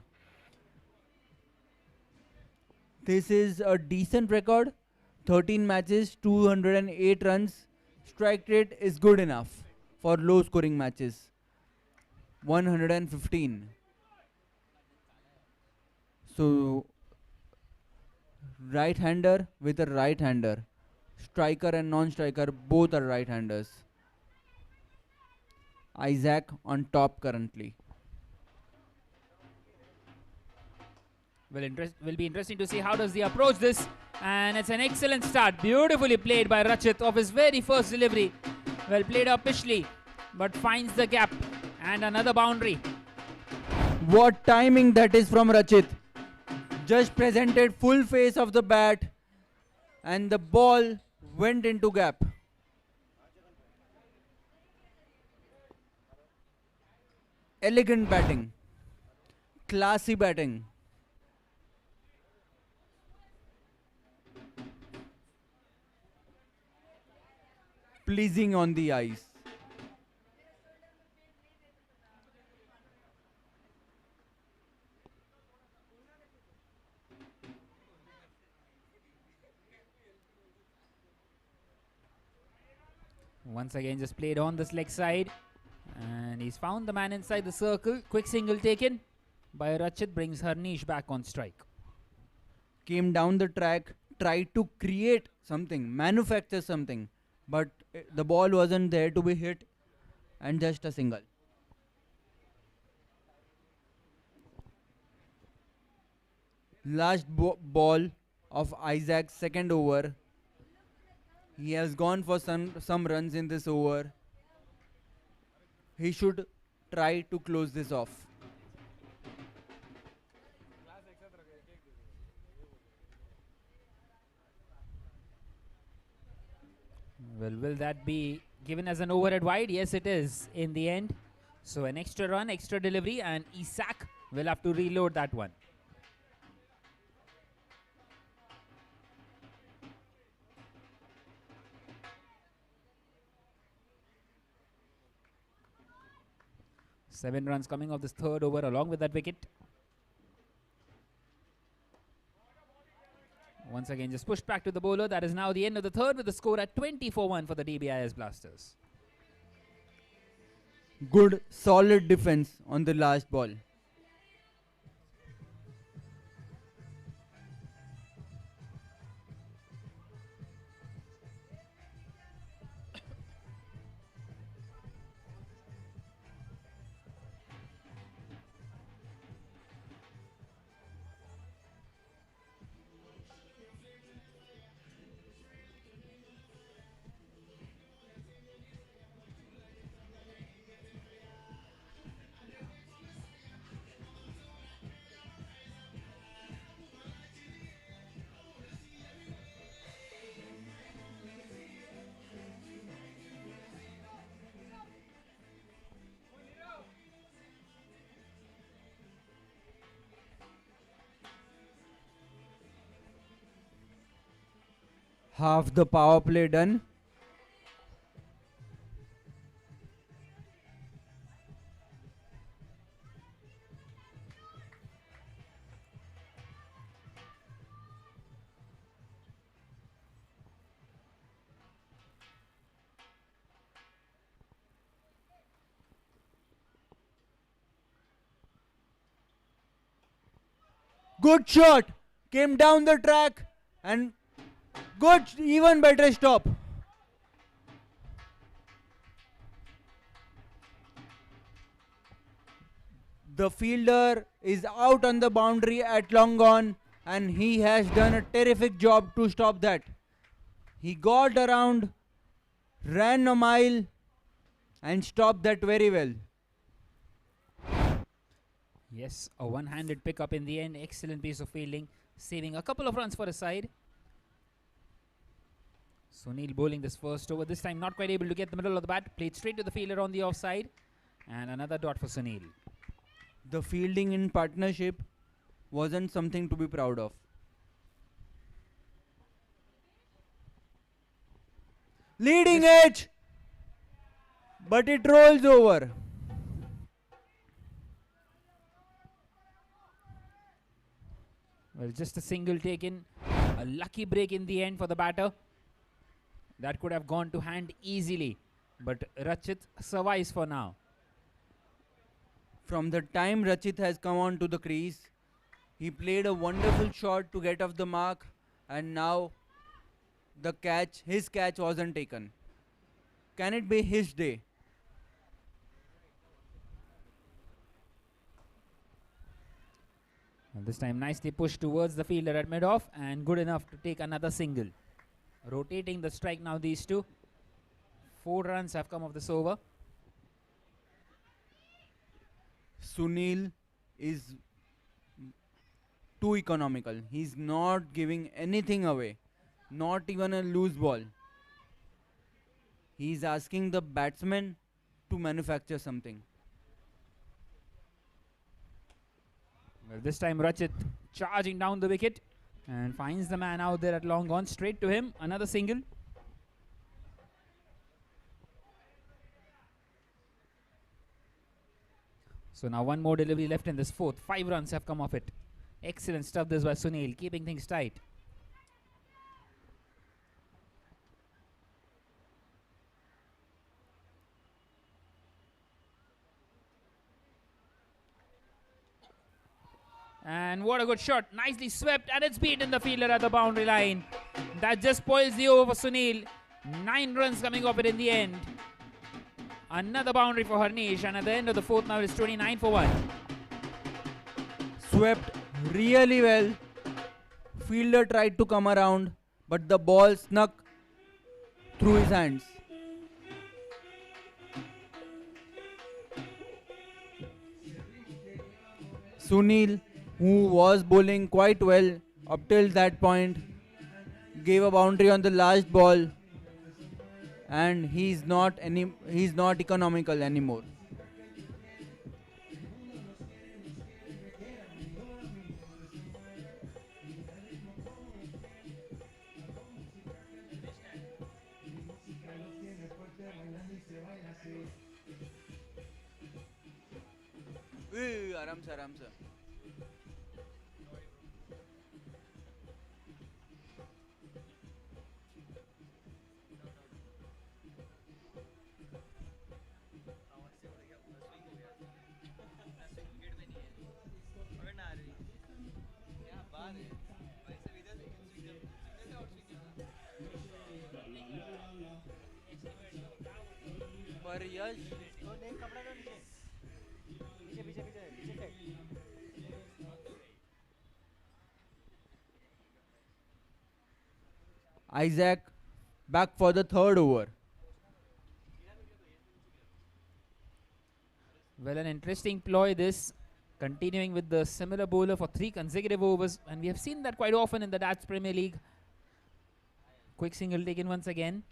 This is a decent record. 13 matches, 208 runs. Strike rate is good enough for low scoring matches. 115. So, right-hander with a right-hander. Striker and non-striker both are right-handers. Isaac on top currently. Will be interesting to see how does he approach this. And it's an excellent start. Beautifully played by Rachit of his very first delivery. Well played up Pishley, but finds the gap. And another boundary. What timing that is from Rachit. Just presented full face of the bat and the ball went into gap. Elegant batting. Classy batting. Pleasing on the eyes. Once again just played on this leg side. And he's found the man inside the circle. Quick single taken by Rachit brings Harnish back on strike. Came down the track, tried to create something, manufacture something. but the ball wasn't there to be hit and just a single. Last ball of Isaac's second over. He has gone for some runs in this over. He should try to close this off. Well, will that be given as an over at wide? Yes, it is in the end. So an extra run, extra delivery, and Isaac will have to reload that one. Seven runs coming off this third over along with that wicket. Once again, just pushed back to the bowler. That is now the end of the third with the score at 24-1 for the DBIS Blasters. Good, solid defense on the last ball. Half the power play done. Good shot. Came down the track and good, even better stop. The fielder is out on the boundary at long on and he has done a terrific job to stop that. He got around, ran a mile and stopped that very well. Yes, a one-handed pickup in the end. Excellent piece of fielding, saving a couple of runs for his side. Sunil bowling this first over. This time not quite able to get the middle of the bat. Played straight to the fielder on the offside. And another dot for Sunil. The fielding in partnership wasn't something to be proud of. Leading edge! But it rolls over. Well, just a single taken. A lucky break in the end for the batter. That could have gone to hand easily. But Rachit survives for now. From the time Rachit has come on to the crease, he played a wonderful shot to get off the mark and now his catch wasn't taken. Can it be his day? And this time nicely pushed towards the fielder at mid-off and good enough to take another single. Rotating the strike now, these two. 4 runs have come off this over. Sunil is too economical. He's not giving anything away, not even a loose ball. He's asking the batsman to manufacture something. Well, this time Rachit charging down the wicket and finds the man out there at long on, straight to him. Another single. So now one more delivery left in this fourth. 5 runs have come off it. Excellent stuff this by Sunil, keeping things tight. And what a good shot. Nicely swept and it's beaten the fielder at the boundary line. That just spoils the over for Sunil. 9 runs coming off it in the end. Another boundary for Harnish, and at the end of the fourth now it's 29 for 1. Swept really well. Fielder tried to come around, but the ball snuck through his hands. Sunil, who was bowling quite well up till that point, gave a boundary on the last ball, and he's not economical anymore. आराम से आराम से पर यश Isaac back for the third over. Well, an interesting ploy this, continuing with the similar bowler for 3 consecutive overs, and we have seen that quite often in the DADS Premier League. Quick single taken once again.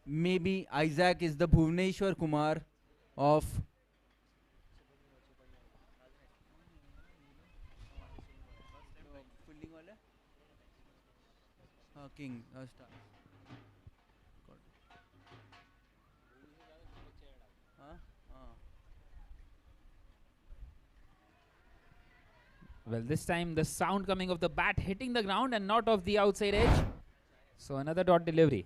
Maybe Isaac is the Bhuvneshwar Kumar of King. Well, this time the sound coming of the bat hitting the ground and not of the outside edge. So another dot delivery.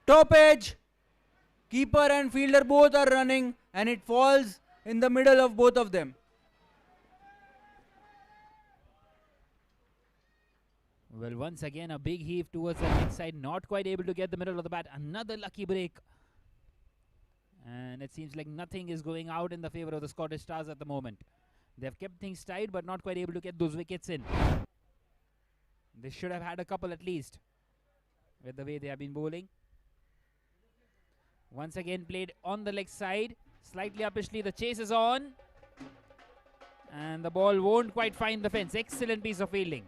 Top edge. Keeper and fielder both are running, and it falls in the middle of both of them. Well, once again a big heave towards the leg side, not quite able to get the middle of the bat. Another lucky break. And it seems like nothing is going out in the favour of the Scottish Stars at the moment. They have kept things tight but not quite able to get those wickets in. They should have had a couple at least with the way they have been bowling. Once again played on the leg side, slightly uppishly, the chase is on. And the ball won't quite find the fence. Excellent piece of fielding.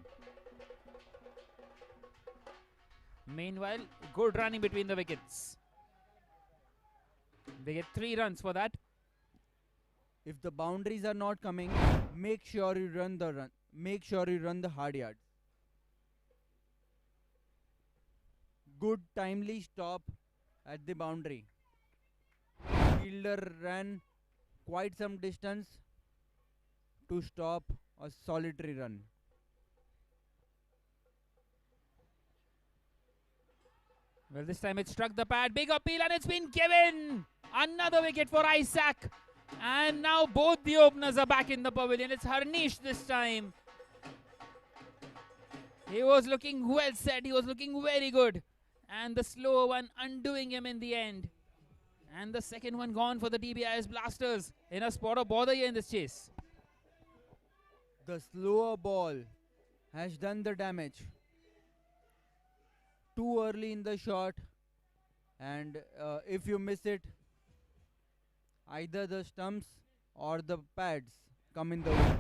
Meanwhile, good running between the wickets. They get 3 runs for that. If the boundaries are not coming, make sure you run the hard yards. Good timely stop at the boundary. Fielder ran quite some distance to stop a solitary run. Well, this time it struck the pad. Big appeal and it's been given. Another wicket for Isaac. And now both the openers are back in the pavilion. It's Harnish this time. He was looking well set. He was looking very good. And the slower one undoing him in the end. And the second one gone for the DBIS Blasters in a spot of bother here in this chase. The slower ball has done the damage. Too early in the shot, and if you miss it, either the stumps or the pads come in the way.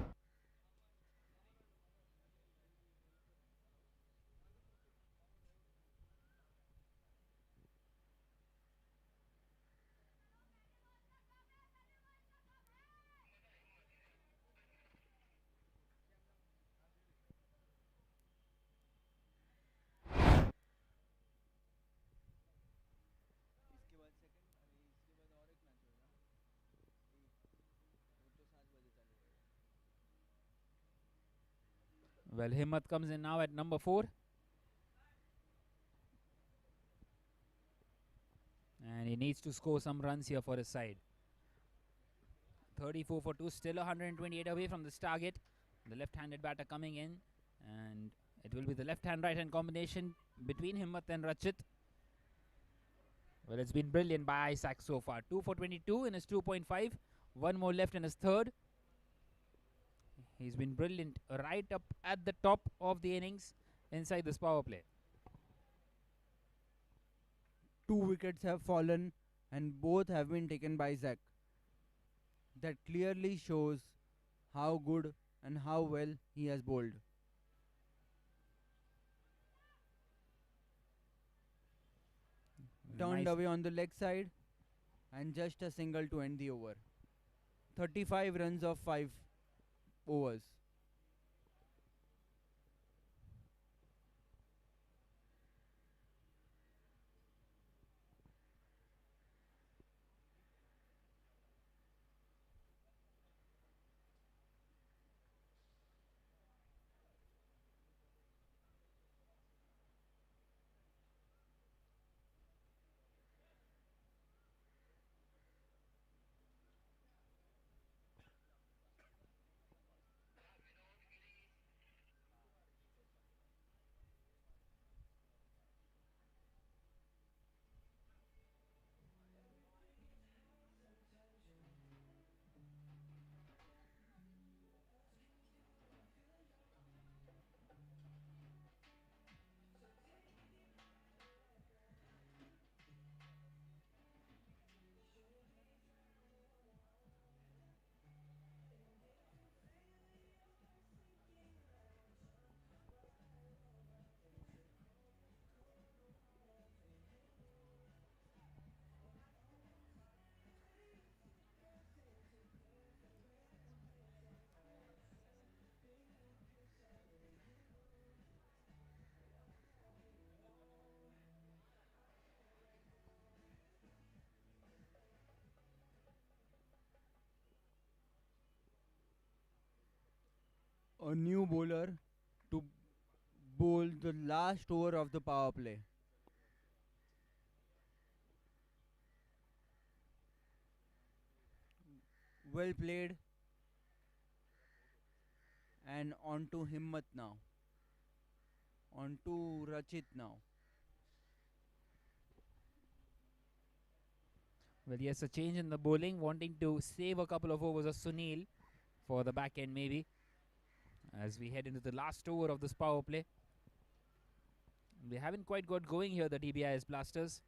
Well, Himmat comes in now at number 4. And he needs to score some runs here for his side. 34 for 2, still 128 away from this target. The left-handed batter coming in, and it will be the left-hand right-hand combination between Himmat and Rachit. Well, it's been brilliant by Isaac so far. 2 for 22 in his 2.5. One more left in his third. He's been brilliant right up at the top of the innings inside this power play. 2 wickets have fallen and both have been taken by Zach. That clearly shows how good and how well he has bowled. Turned away on the leg side and just a single to end the over. 35 runs of 5 overs. A new bowler to bowl the last over of the power play. Well played. And on to Himmat now. On to Rachit now. Well, yes, a change in the bowling, wanting to save a couple of overs of Sunil for the back end maybe, as we head into the last over of this power play. They haven't quite got going here, the DBIS Blasters.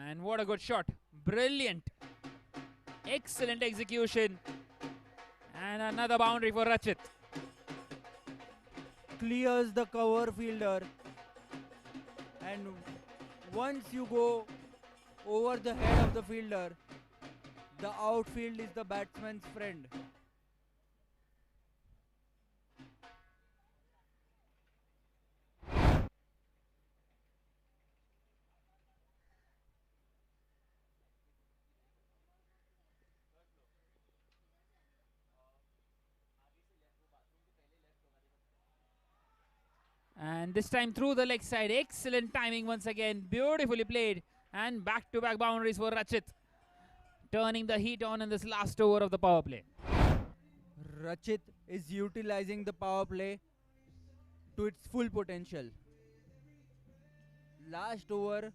And what a good shot. Brilliant. Excellent execution. And another boundary for Rachit. Clears the cover fielder. And once you go over the head of the fielder, the outfield is the batsman's friend. And this time through the leg side. Excellent timing once again. Beautifully played. And back-to-back boundaries for Rachit. Turning the heat on in this last over of the power play. Rachit is utilizing the power play to its full potential. Last over.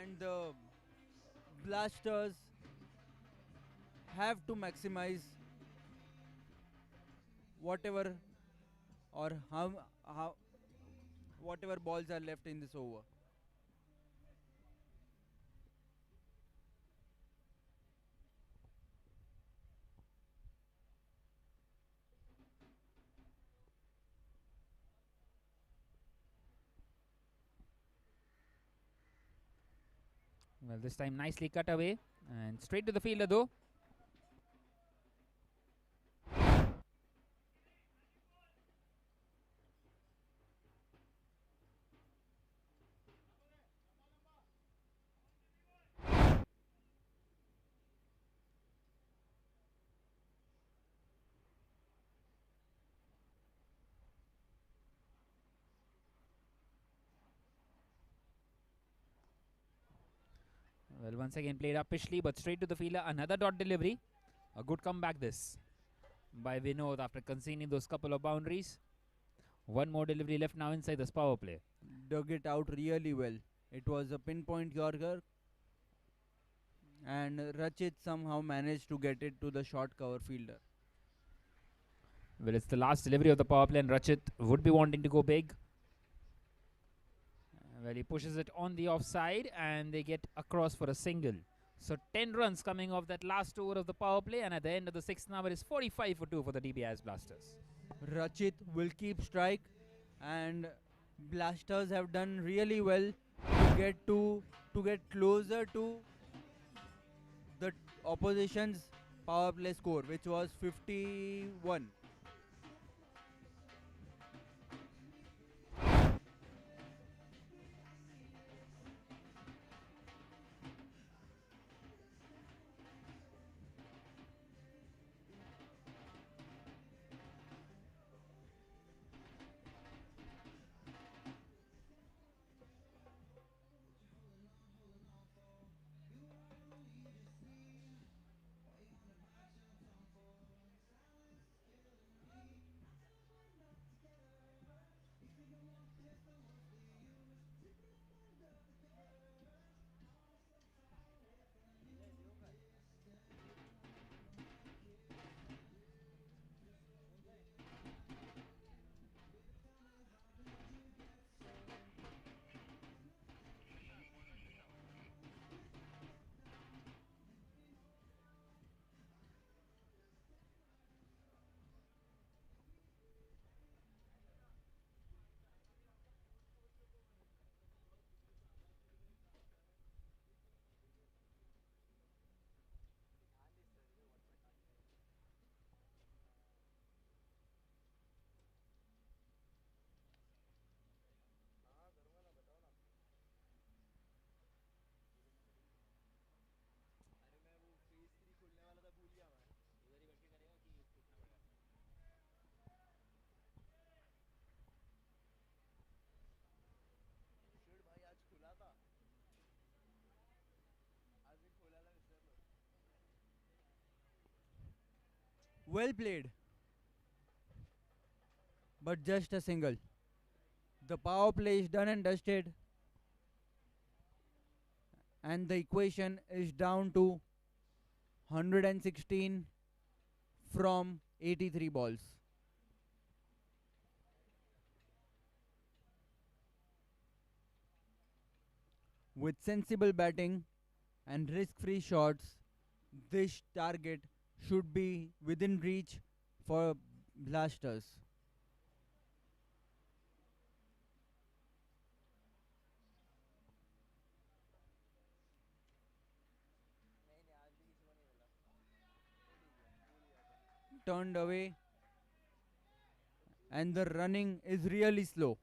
And the Blasters have to maximize whatever or how whatever balls are left in this over. Well, this time nicely cut away and straight to the fielder though. Well, once again played uppishly, but straight to the fielder. Another dot delivery. A good comeback this by Vinod after conceding those couple of boundaries. One more delivery left now inside this power play. Dug it out really well. It was a pinpoint Yorker, and Rachit somehow managed to get it to the short cover fielder. Well, it's the last delivery of the power play, and Rachit would be wanting to go big. Well, he pushes it on the offside, and they get across for a single. So 10 runs coming off that last over of the power play, and at the end of the sixth now it is 45 for 2 for the DBIS Blasters. Rachit will keep strike, and Blasters have done really well to get closer to the opposition's power play score, which was 51. Well played, but just a single. The power play is done and dusted, and the equation is down to 116 from 83 balls. With sensible batting and risk-free shots, this target should be within reach for Blasters. Turned away, and the running is really slow.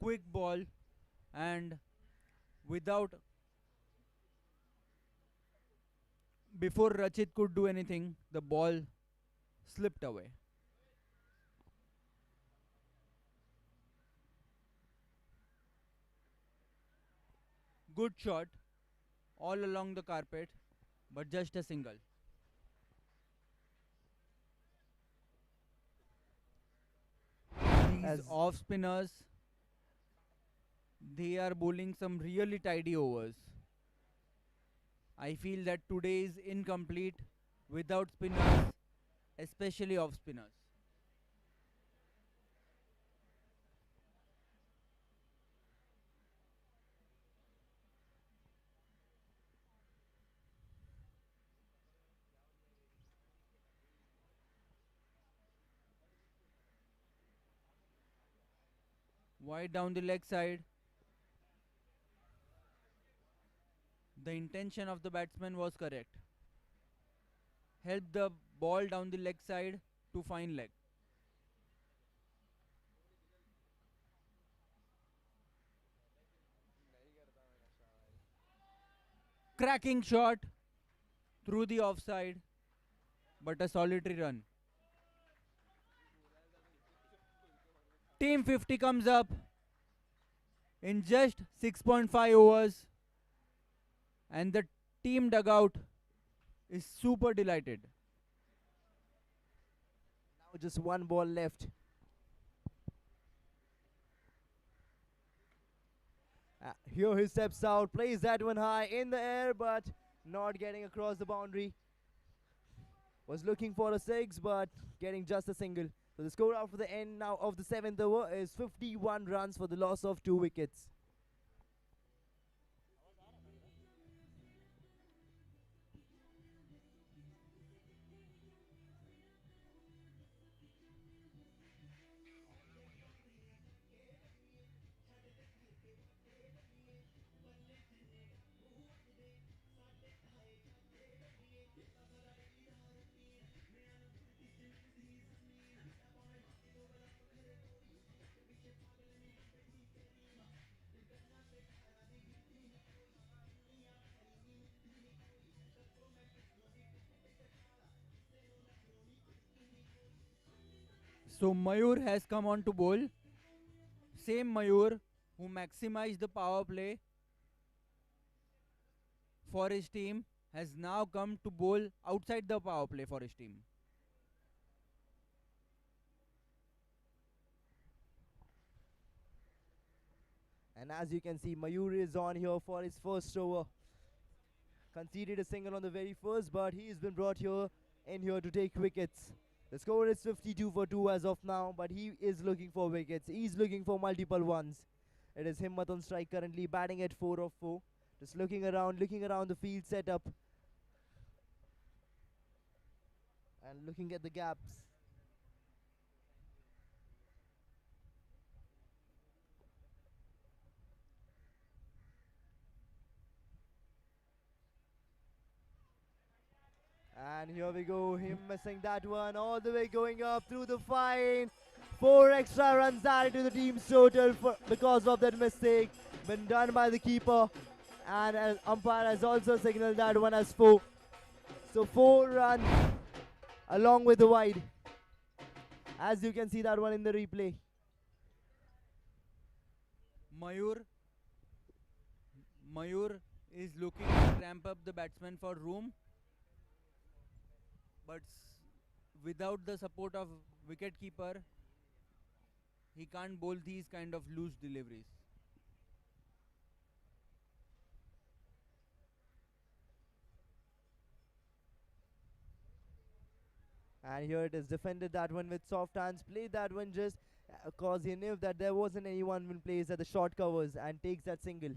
Quick ball, and without before Rachit could do anything, the ball slipped away. Good shot all along the carpet, but just a single. These off spinners, they are bowling some really tidy overs. I feel that today is incomplete without spinners, especially off spinners. Wide down the leg side. The intention of the batsman was correct. Help the ball down the leg side to fine leg. Cracking shot through the offside, but a solitary run. Team 50 comes up in just 6.5 overs, and the team dugout is super delighted. Now just one ball left. Here he steps out, plays that one high in the air, but not getting across the boundary. Was looking for a six, but getting just a single. So the score after the end now of the 7th over is 51 runs for the loss of 2 wickets. So Mayur has come on to bowl. Same Mayur who maximized the power play for his team has now come to bowl outside the power play for his team. And as you can see, Mayur is on here for his first over. Conceded a single on the very first, but he's been brought here in here to take wickets. The score is 52 for 2 as of now, but he is looking for wickets. He's looking for multiple ones. It is Himmat on strike currently, batting at 4 of 4. Just looking around the field setup. And looking at the gaps. And here we go, him missing that one, all the way going up through the fine. 4 extra runs added to the team's total because of that mistake. Been done by the keeper. And umpire has also signaled that one as 4. So 4 runs along with the wide. As you can see that one in the replay. Mayur is looking to ramp up the batsman for room, but without the support of wicketkeeper, he can't bowl these kind of loose deliveries. And here it is, defended that one with soft hands, played that one just cause he knew that there wasn't anyone in place at the short covers and takes that single.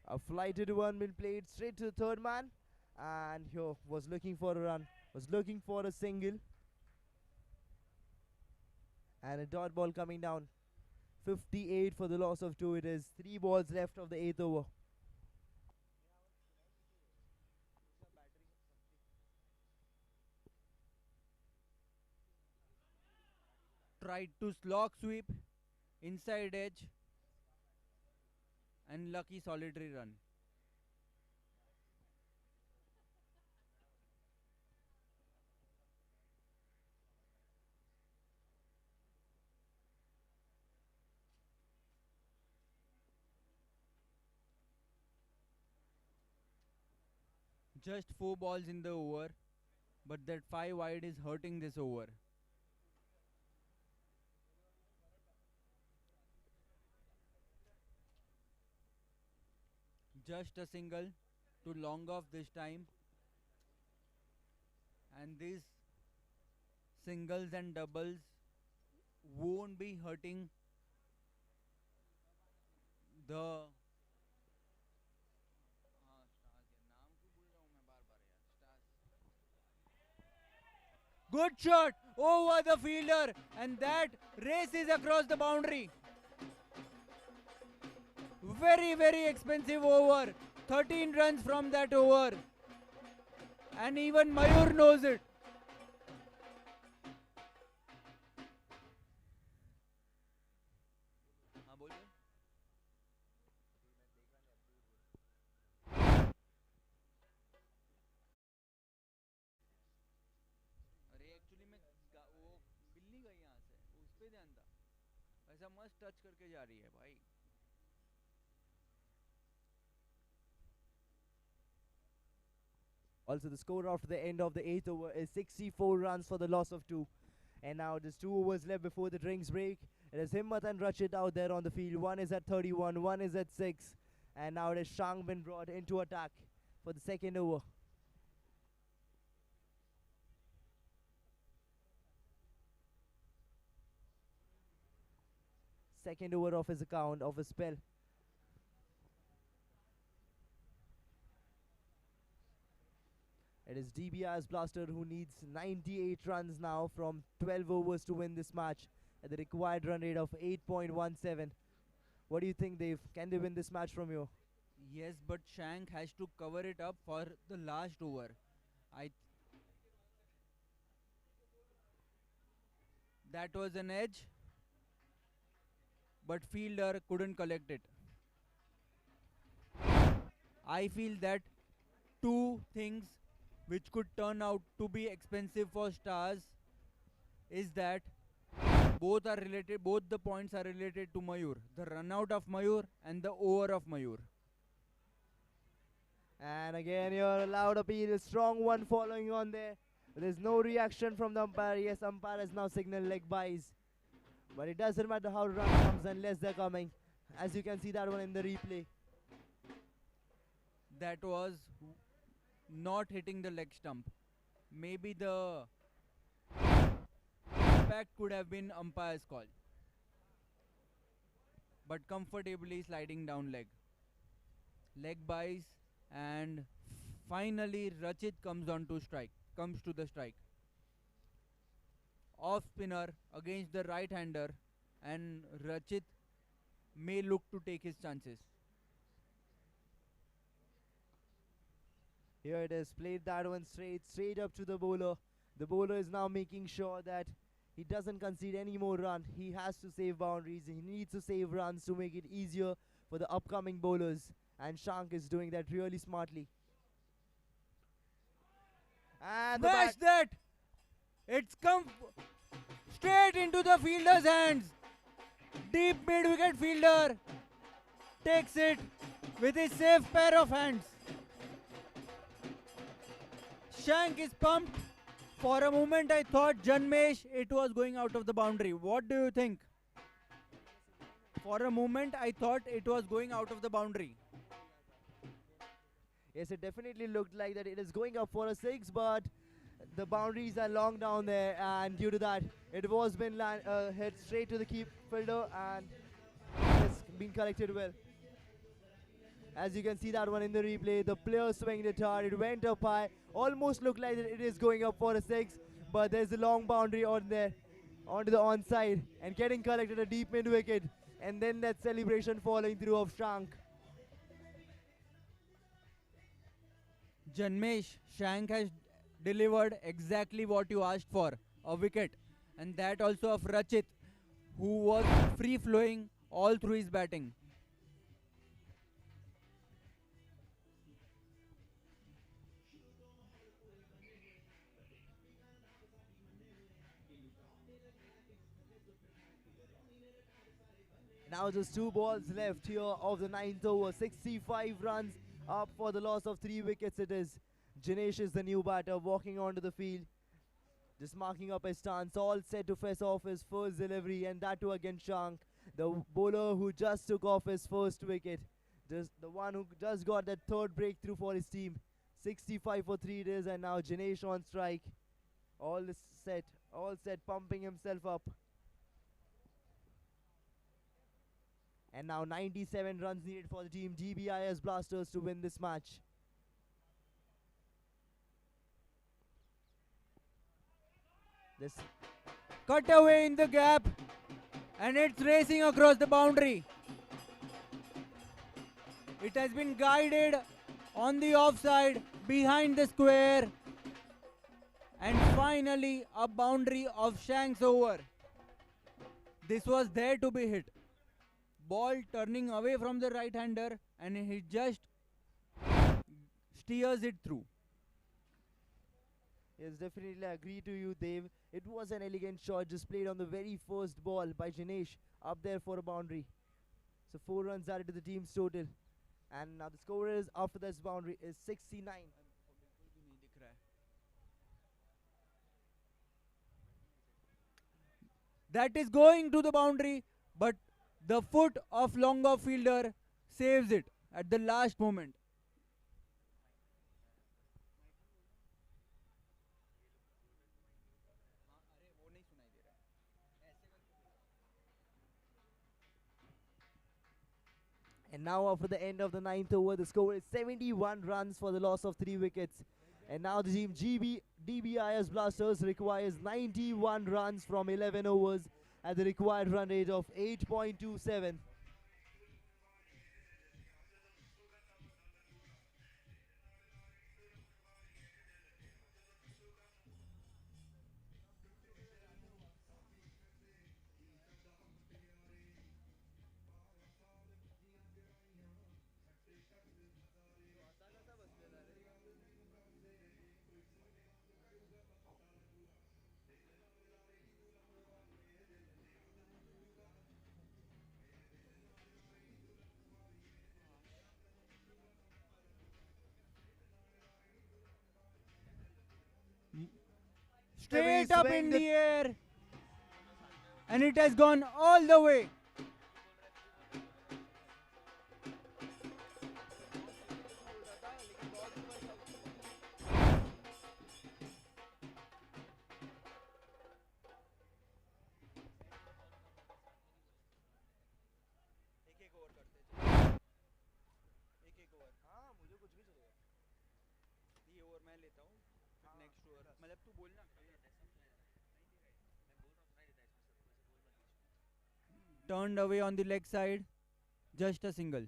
A flighted one been played straight to the third man, and here was looking for a run, was looking for a single, and a dot ball coming down. 58 for the loss of 2. It is 3 balls left of the 8th over. Tried to slog sweep, inside edge, and lucky solitary run. Just 4 balls in the over, but that 5 wide is hurting this over. Just a single to long off this time, and these singles and doubles won't be hurting the good shot over the fielder, and that races across the boundary. Very, very expensive over. 13 runs from that over. And even Mayur knows it. अरे actually मैं वो बिल्ली गई यहाँ से उस पे ध्यान था ऐसा मस्त टच करके जा रही है भाई. Also, the score after the end of the 8th over is 64 runs for the loss of 2. And now there's 2 overs left before the drinks break. It is Himmat and Rachit out there on the field. One is at 31, one is at 6. And now it is Shang been brought into attack for the second over. Second over of his account, of his spell. It is DBIS Blaster who needs 98 runs now from 12 overs to win this match at the required run rate of 8.17. What do you think, Dave? Can they win this match from you? Yes, but Shank has to cover it up for the last over. That was an edge, but fielder couldn't collect it. I feel that 2 things which could turn out to be expensive for Stars is that both the points are related to Mayur. The run out of Mayur and the over of Mayur. And again, you're allowed appeal. A strong one following on there. There's no reaction from the umpire. Yes, umpire has now signaled leg buys. But it doesn't matter how run comes unless they're coming. As you can see that one in the replay. That was not hitting the leg stump. Maybe the impact could have been umpire's call. But comfortably sliding down leg. Leg buys, and finally Rachit comes to the strike. Off spinner against the right hander, and Rachit may look to take his chances. Here it is, played that one straight up to the bowler. The bowler is now making sure that he doesn't concede any more run. He has to save boundaries. He needs to save runs to make it easier for the upcoming bowlers. And Shank is doing that really smartly. And Smash that! It's come straight into the fielder's hands. Deep mid-wicket fielder takes it with his safe pair of hands. Shank is pumped. For a moment I thought, Janmesh, it was going out of the boundary. What do you think? For a moment I thought it was going out of the boundary. Yes, it definitely looked like that it is going up for a 6, but the boundaries are long down there, and due to that, it was been hit straight to the keep fielder, and it's been collected well. As you can see that one in the replay, the player swinged it hard, it went up high, almost looked like it is going up for a 6, but there's a long boundary on there, onto the onside, and getting collected a deep mid wicket, and then that celebration following through of Shank. Janmesh, Shank has delivered exactly what you asked for, a wicket, and that also of Rachit, who was free flowing all through his batting. Now just 2 balls left here of the 9th over. 65 runs up for the loss of 3 wickets it is. Janesh is the new batter walking onto the field. Just marking up his stance, all set to face off his first delivery, and that too against Shank, the bowler who just took off his first wicket. Just the one who just got that third breakthrough for his team. 65 for 3 it is, and now Janesh on strike. All set, pumping himself up. And now 97 runs needed for the team DBIS Blasters to win this match. This Cut away in the gap, and it's racing across the boundary. It has been guided on the offside behind the square, and finally a boundary of Shank's over. This was there to be hit. Ball turning away from the right hander, and he just steers it through. Yes, definitely agree to you, Dave. It was an elegant shot just played on the very first ball by Janesh up there for a boundary. So 4 runs added to the team's total. And now the score is after this boundary is 69. That is going to the boundary, but the foot of longer fielder saves it at the last moment. And now after the end of the 9th over, the score is 71 runs for the loss of 3 wickets. And now the team DBIS Blasters requires 91 runs from 11 overs at the required run rate of 8.27. Straight up in the air, and it has gone all the way. Turned away on the leg side, just a single.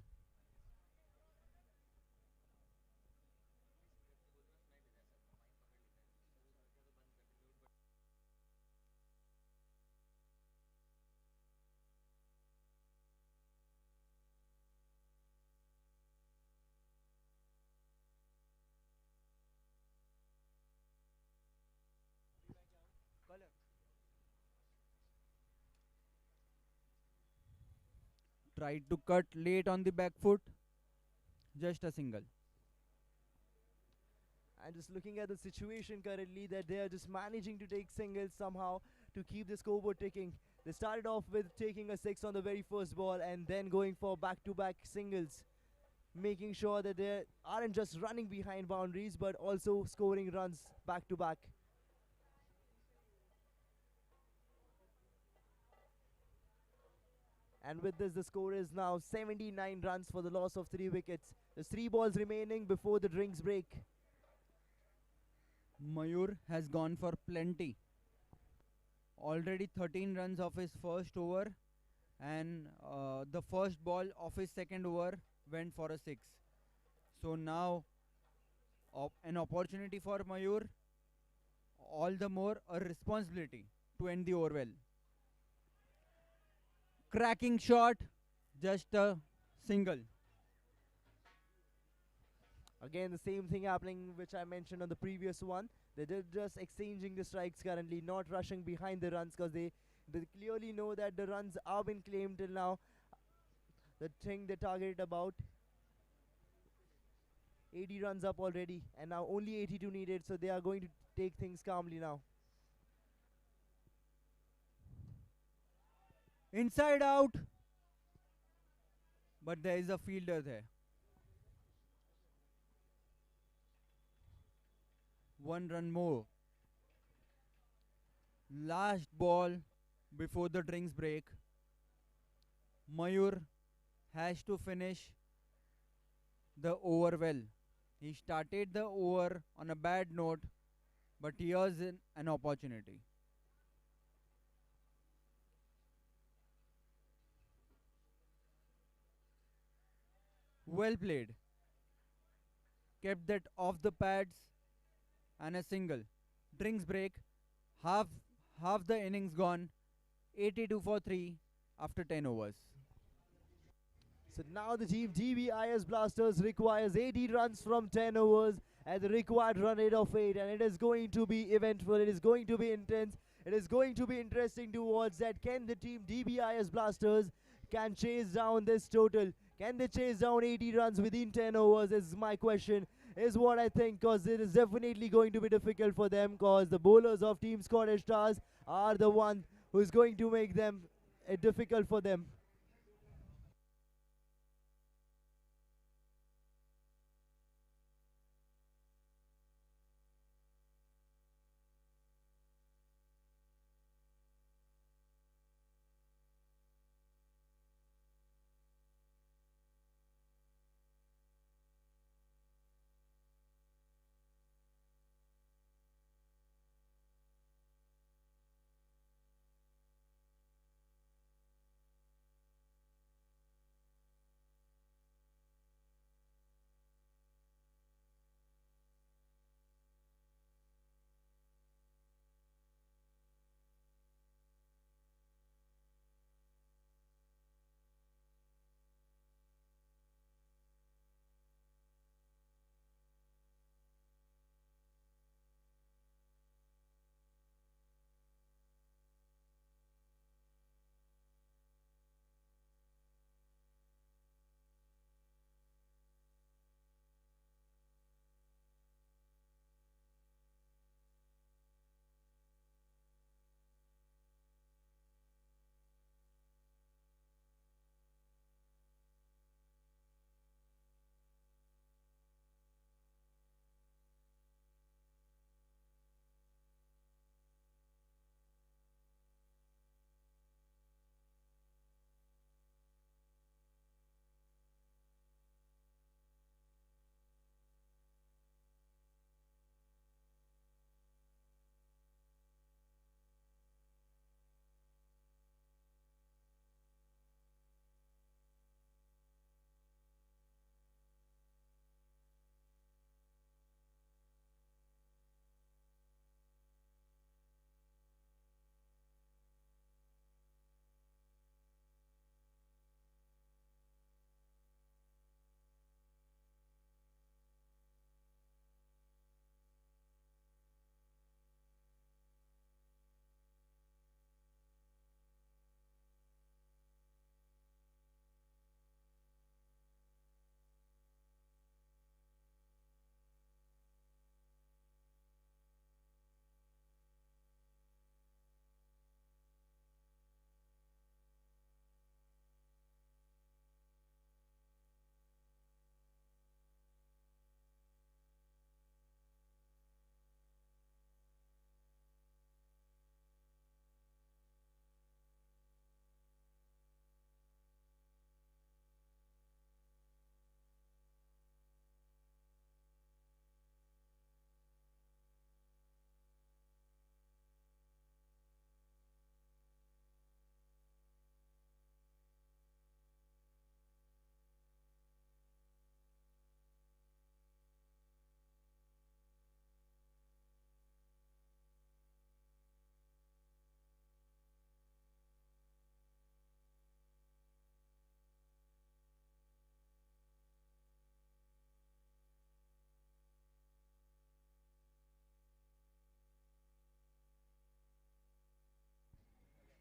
Tried to cut late on the back foot, just a single. And just looking at the situation currently, that they are just managing to take singles somehow to keep the scoreboard ticking. They started off with taking a 6 on the very first ball and then going for back-to-back singles, making sure that they aren't just running behind boundaries but also scoring runs back-to-back. And with this, the score is now 79 runs for the loss of 3 wickets. There's 3 balls remaining before the drinks break. Mayur has gone for plenty. Already 13 runs of his first over, and the first ball of his second over went for a 6. So now an opportunity for Mayur, all the more a responsibility to end the over well. Cracking shot, just a single. Again, the same thing happening which I mentioned on the previous one. They're just exchanging the strikes currently, not rushing behind the runs, because they clearly know that the runs are been claimed till now. The thing they targeted about 80 runs up already, and now only 82 needed, so they are going to take things calmly now. Inside out, but there is a fielder there. 1 run more. Last ball before the drinks break. Mayur has to finish the over well. He started the over on a bad note, but here's an opportunity. Well played. Kept that off the pads and a single. Drinks break. Half the innings gone. 82 for 3 after 10 overs. So now the team DBIS Blasters requires 80 runs from 10 overs at the required run rate of 8, and it is going to be eventful, it is going to be intense, it is going to be interesting to watch that. Can the team DBIS Blasters can chase down this total? Can they chase down 80 runs within 10 overs is my question, is what I think, because it is definitely going to be difficult for them, because the bowlers of Team Scottish Stars are the one who is going to make them difficult for them.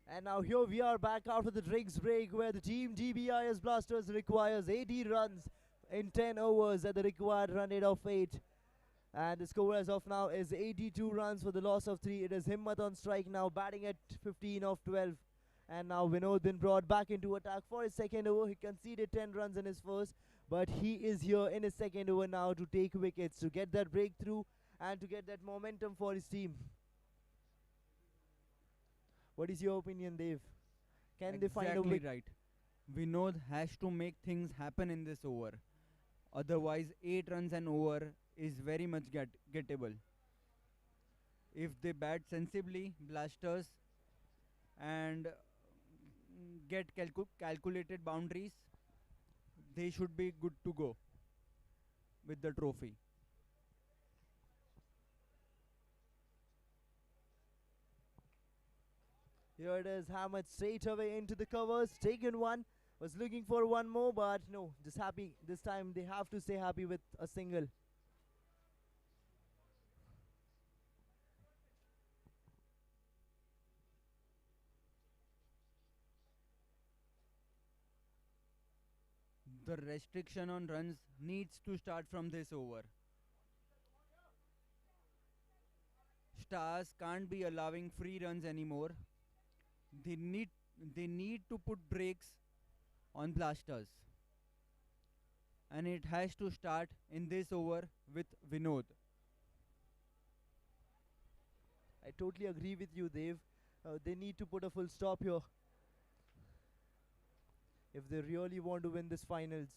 And now here we are back after the drinks break, where the team DBIS Blasters requires 80 runs in 10 overs at the required run rate of 8. And the score as of now is 82 runs for the loss of 3. It is Himmat on strike now, batting at 15 of 12. And now Vinod been brought back into attack for his second over. He conceded 10 runs in his first, but he is here in his second over now to take wickets, to get that breakthrough and to get that momentum for his team. What is your opinion, Dave? Can they find a Exactly wicket? right. Vinod has to make things happen in this over. Otherwise, 8 runs an over is very much gettable. If they bat sensibly, Blasters, and get calculated boundaries, they should be good to go with the trophy. Here it is, hammered straight away into the covers, taken one, was looking for one more, but no, just happy. This time they have to stay happy with a single. The restriction on runs needs to start from this over. Stars can't be allowing free runs anymore. They need to put brakes on Blasters. And it has to start in this over with Vinod. I totally agree with you, Dave. They need to put a full stop here if they really want to win this finals.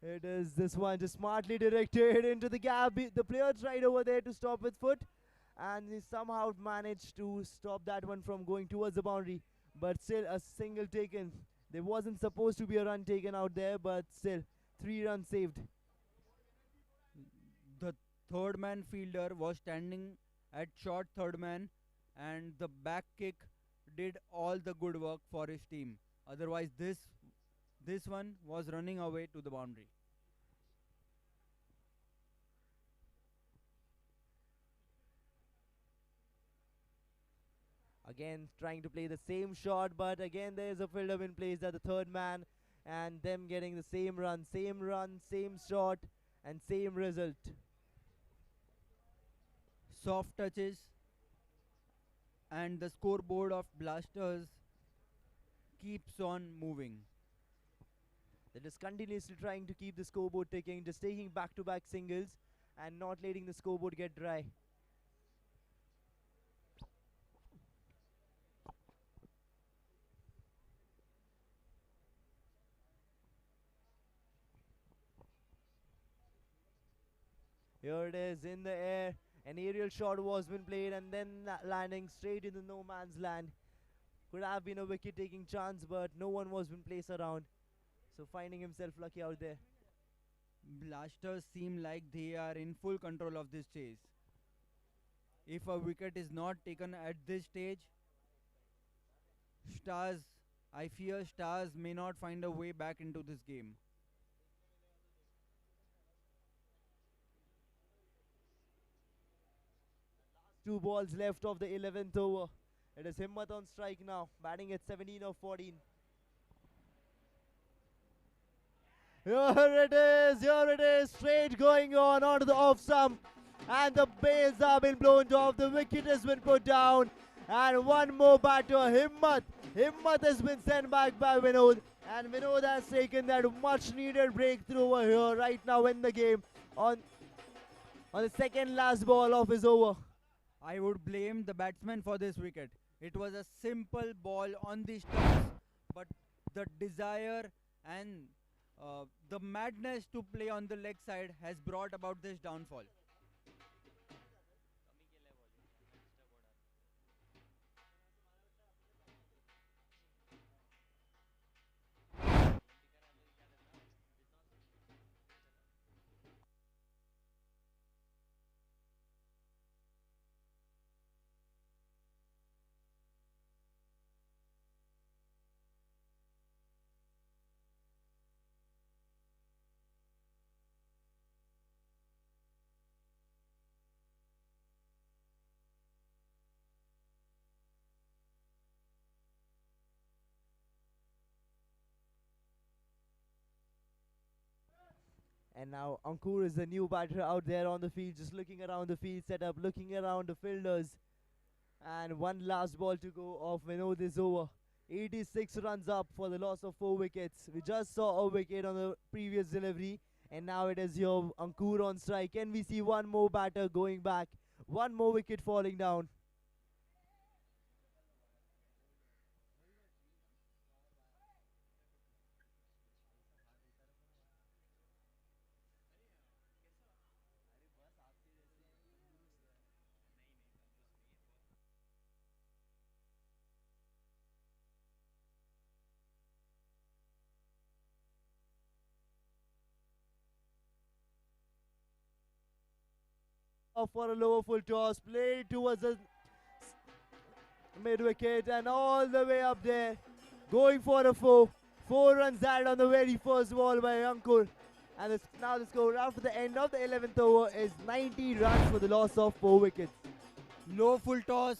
It is this one just smartly directed into the gap. The player tried over there to stop with foot, and he somehow managed to stop that one from going towards the boundary. But still a single taken. There wasn't supposed to be a run taken out there, but still 3 runs saved. The third man fielder was standing at short third man, and the back kick did all the good work for his team. Otherwise this one was running away to the boundary. Again trying to play the same shot, but again there is a fielder in place at the third man, and them getting the same run, same shot, and same result. Soft touches, and the scoreboard of Blasters keeps on moving. They're just continuously trying to keep the scoreboard ticking, just taking back-to-back singles and not letting the scoreboard get dry. Here it is in the air. An aerial shot was been played and then landing straight into no man's land. Could have been a wicket-taking chance, but no one was been placed around. So finding himself lucky out there. Blasters seem like they are in full control of this chase. If a wicket is not taken at this stage, I fear Stars may not find a way back into this game. Two balls left of the 11th over. It is Himmat on strike now, batting at 17 of 14. Here it is, straight going on onto the off stump, and the bails have been blown off. The wicket has been put down, and one more batter, Himmat. Himmat has been sent back by Vinod, and Vinod has taken that much needed breakthrough over here right now in the game on the second last ball of his over. I would blame the batsman for this wicket. It was a simple ball on the stumps, but the desire and the madness to play on the leg side has brought about this downfall. And now Ankur is the new batter out there on the field, just looking around the field setup, looking around the fielders. And one last ball to go of Vinod is over. 86 runs up for the loss of 4 wickets. We just saw a wicket on the previous delivery, and now it is your Ankur on strike. Can we see one more batter going back? One more wicket falling down. For a lower full toss, played towards the mid wicket and all the way up there, going for a 4 runs added on the very first ball by Ankur. And now the score after the end of the 11th over is 90 runs for the loss of 4 wickets. Low full toss,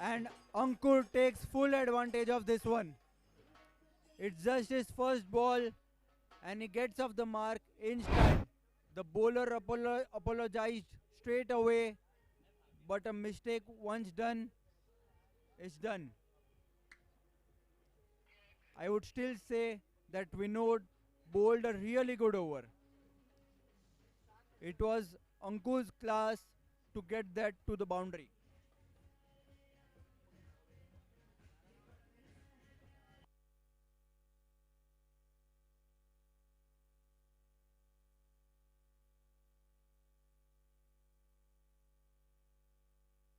and Ankur takes full advantage of this one. It's just his first ball, and he gets off the mark in style. The bowler apologized straight away, but a mistake once done is done. I would still say that Vinod bowled a really good over. It was Ankur's class to get that to the boundary.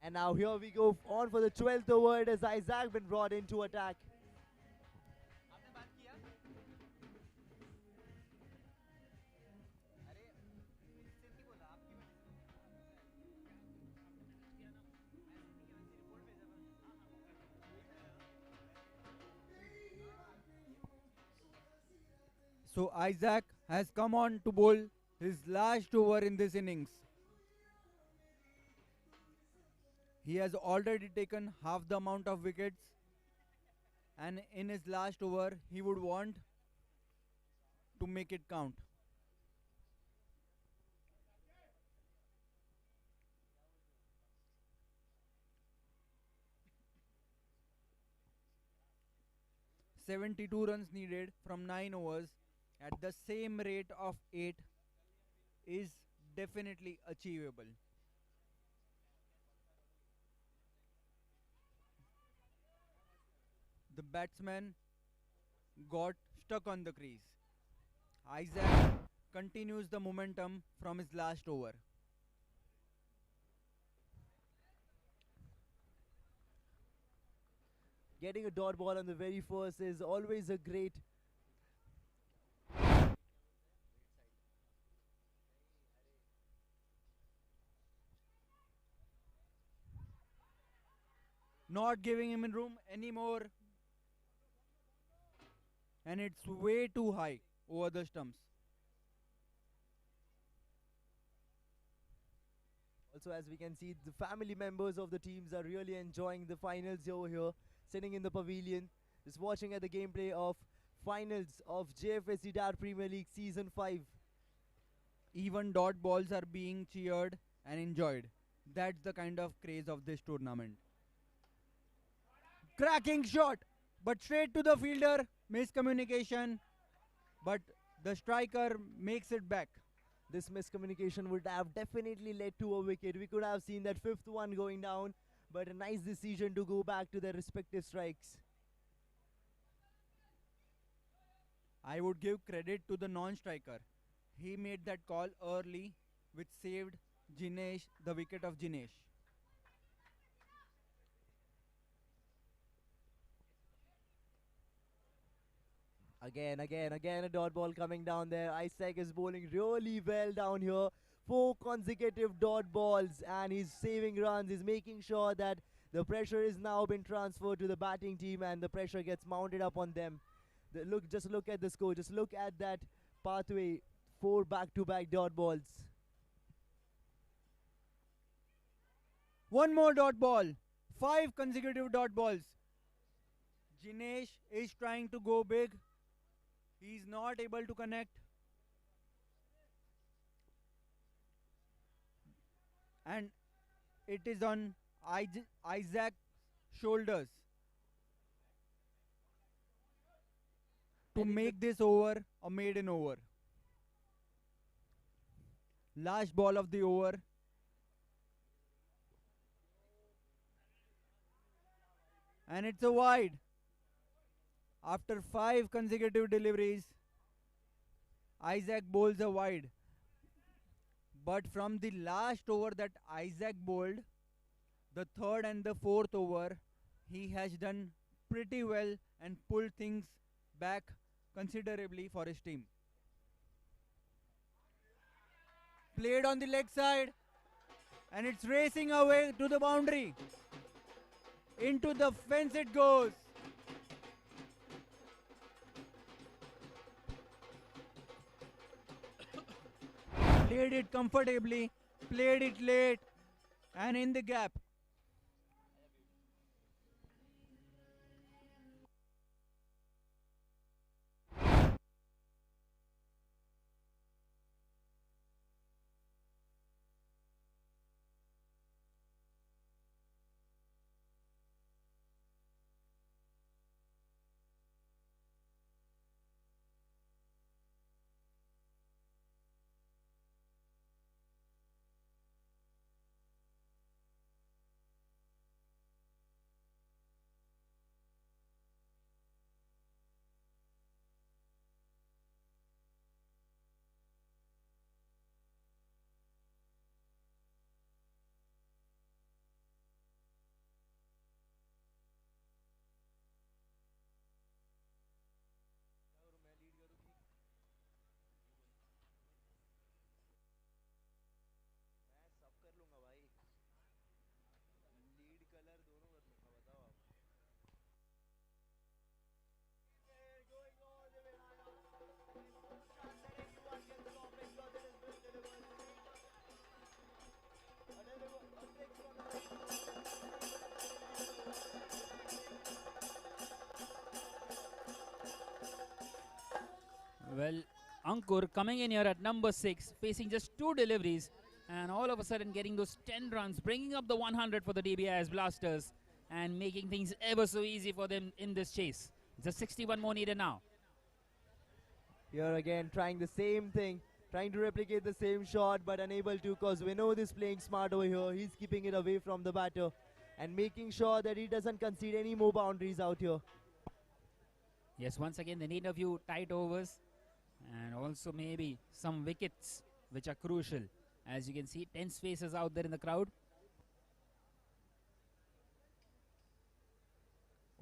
And now here we go on for the 12th over. It is Isaac been brought in to attack. So Isaac has come on to bowl his last over in this innings. He has already taken half the amount of wickets, and in his last over he would want to make it count. "72 runs needed from 9 overs at the same rate of 8 is definitely achievable." The batsman got stuck on the crease. Isaac continues the momentum from his last over. Getting a dot ball on the very first is always a great Not giving him room anymore, and it's way too high over the stumps. Also, as we can see, the family members of the teams are really enjoying the finals over here, sitting in the pavilion, just watching at the gameplay of finals of JFSC DAD Premier League Season 5. Even dot balls are being cheered and enjoyed. That's the kind of craze of this tournament. Cracking shot, but straight to the fielder. Miscommunication, but the striker makes it back. This miscommunication would have definitely led to a wicket. We could have seen that 5th one going down, but a nice decision to go back to their respective strikes. I would give credit to the non-striker. He made that call early, which saved Jinesh, the wicket of Jinesh. Again a dot ball coming down there. Isaac is bowling really well down here. 4 consecutive dot balls, and he's saving runs. He's making sure that the pressure is now been transferred to the batting team, and the pressure gets mounted up on them. Just look at the score. Just look at that pathway. 4 back-to-back dot balls. One more dot ball. 5 consecutive dot balls. Jinesh is trying to go big. He's not able to connect. and it is on Isaac's shoulders to make this over a maiden over. Last ball of the over. And it's a wide. After 5 consecutive deliveries, Isaac bowls a wide. But from the last over that Isaac bowled, the third and the fourth over, he has done pretty well and pulled things back considerably for his team. Played on the leg side, and it's racing away to the boundary. Into the fence it goes. Played it comfortably, played it late, and in the gap. Well, Ankur coming in here at number 6, facing just 2 deliveries, and all of a sudden getting those 10 runs, bringing up the 100 for the DBIS Blasters, and making things ever so easy for them in this chase. Just 61 more needed now. Here again, trying the same thing, trying to replicate the same shot, but unable to, because Vinod is playing smart over here. He's keeping it away from the batter and making sure that he doesn't concede any more boundaries out here. Yes, once again, they need a few tight overs and also maybe some wickets, which are crucial. As you can see, tense faces out there in the crowd.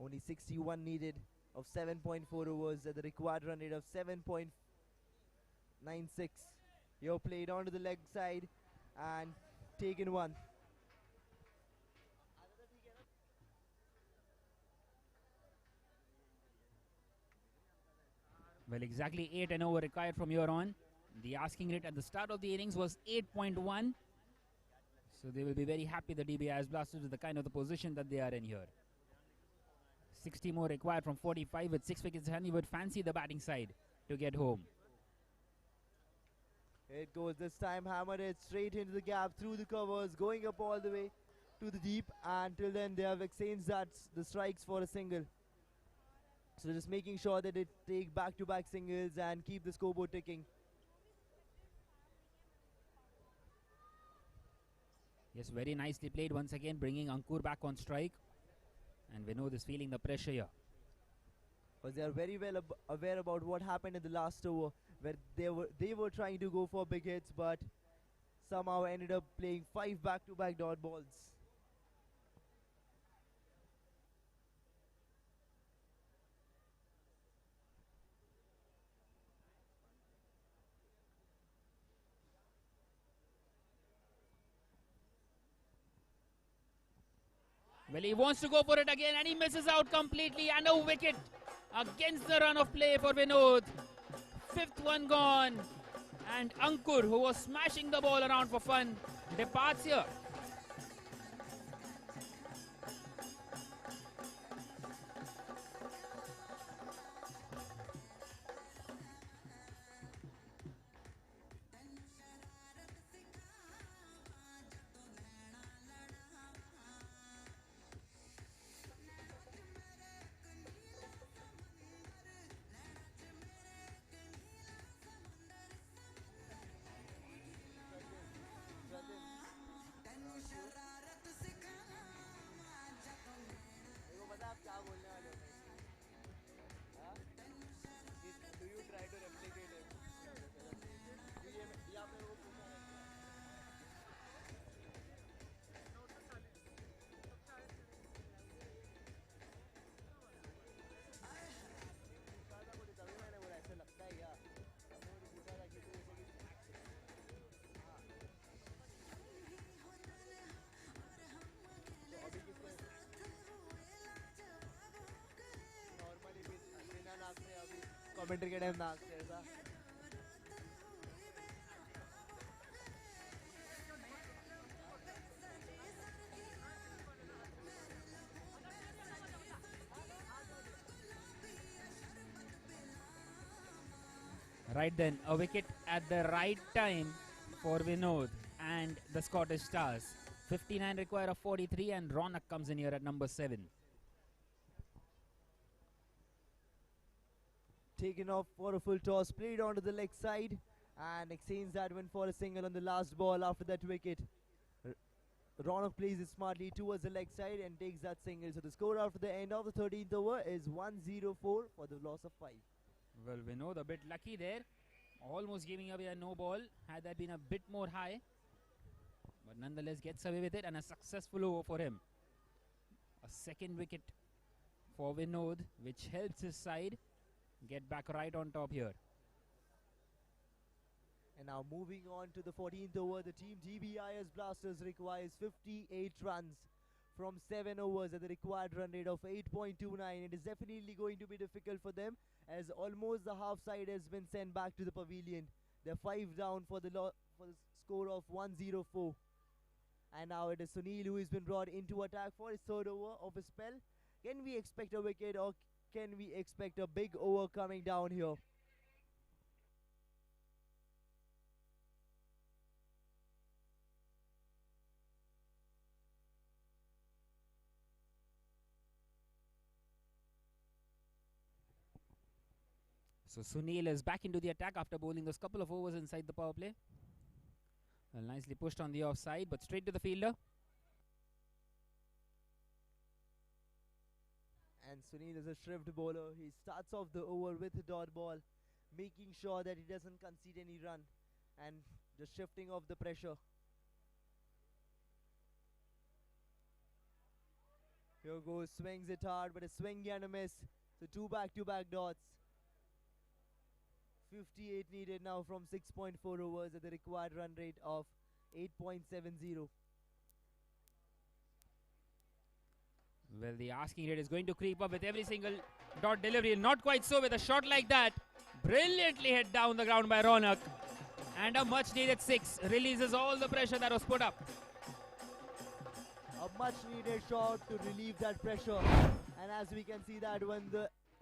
Only 61 needed of 7.4 overs at the required run rate of 7.96. Here played onto the leg side and taken one. Well, exactly 8 and over required from here on. The asking rate at the start of the innings was 8.1. So they will be very happy, the DBIS Blasters, with the kind of the position that they are in here. 60 more required from 45 with 6 wickets, and he would fancy the batting side to get home. It goes this time, hammered it straight into the gap, through the covers, going up all the way to the deep, and till then they have exchanged the strikes for a single. So just making sure that they take back-to-back singles and keep the scoreboard ticking. Yes, very nicely played once again, bringing Ankur back on strike. And Vinod is feeling the pressure here. Because they are very well aware about what happened in the last over, where they were trying to go for big hits, but somehow ended up playing 5 back-to-back dot balls. Well, he wants to go for it again, and he misses out completely, and a wicket against the run of play for Vinod. 5th one gone, and Ankur, who was smashing the ball around for fun, departs here. commentary के time नाक से ऐसा. Right then, a wicket at the right time for Vinod and the Scottish Stars. 59 require of 43 and Ronak comes in here at number 7. Taken off for a full toss, played onto the leg side and exchanges that win for a single on the last ball after that wicket. Ronak plays it smartly towards the leg side and takes that single. So the score after the end of the 13th over is 104 for the loss of 5. Well, Vinod a bit lucky there. Almost giving away a no ball. Had that been a bit more high. But nonetheless gets away with it and a successful over for him. A second wicket for Vinod, which helps his side get back right on top here. And now moving on to the 14th over, the team DBIS Blasters requires 58 runs from 7 overs at the required run rate of 8.29. It is definitely going to be difficult for them as almost the half side has been sent back to the pavilion. They're 5 down for the score of 104. And now it is Sunil who has been brought into attack for his third over of his spell. Can we expect a wicket or can we expect a big over coming down here? So Sunil is back into the attack after bowling those couple of overs inside the power play. Well, nicely pushed on the offside, but straight to the fielder. And Sunil is a shrift bowler. He starts off the over with a dot ball, making sure that he doesn't concede any run and just shifting off the pressure. Here goes, swings it hard, but a swing and a miss. So 2 back-to-back dots. 58 needed now from 6.4 overs at the required run rate of 8.70. Well, the asking rate is going to creep up with every single dot delivery. Not quite so with a shot like that. Brilliantly hit down the ground by Ronak. And a much needed 6 releases all the pressure that was put up. A much needed shot to relieve that pressure. And as we can see that when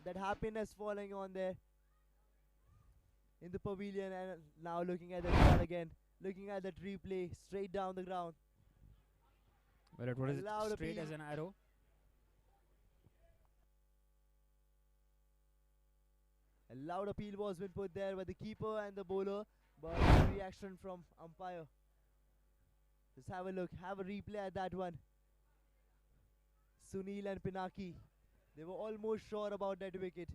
that happiness falling on there in the pavilion, and now looking at the shot again, looking at that replay straight down the ground. Well, it was Loud straight appeal. as an arrow. A loud appeal was been put there by the keeper and the bowler, but no reaction from umpire. Just have a look, have a replay at that one. Sunil and Pinaki, they were almost sure about that wicket.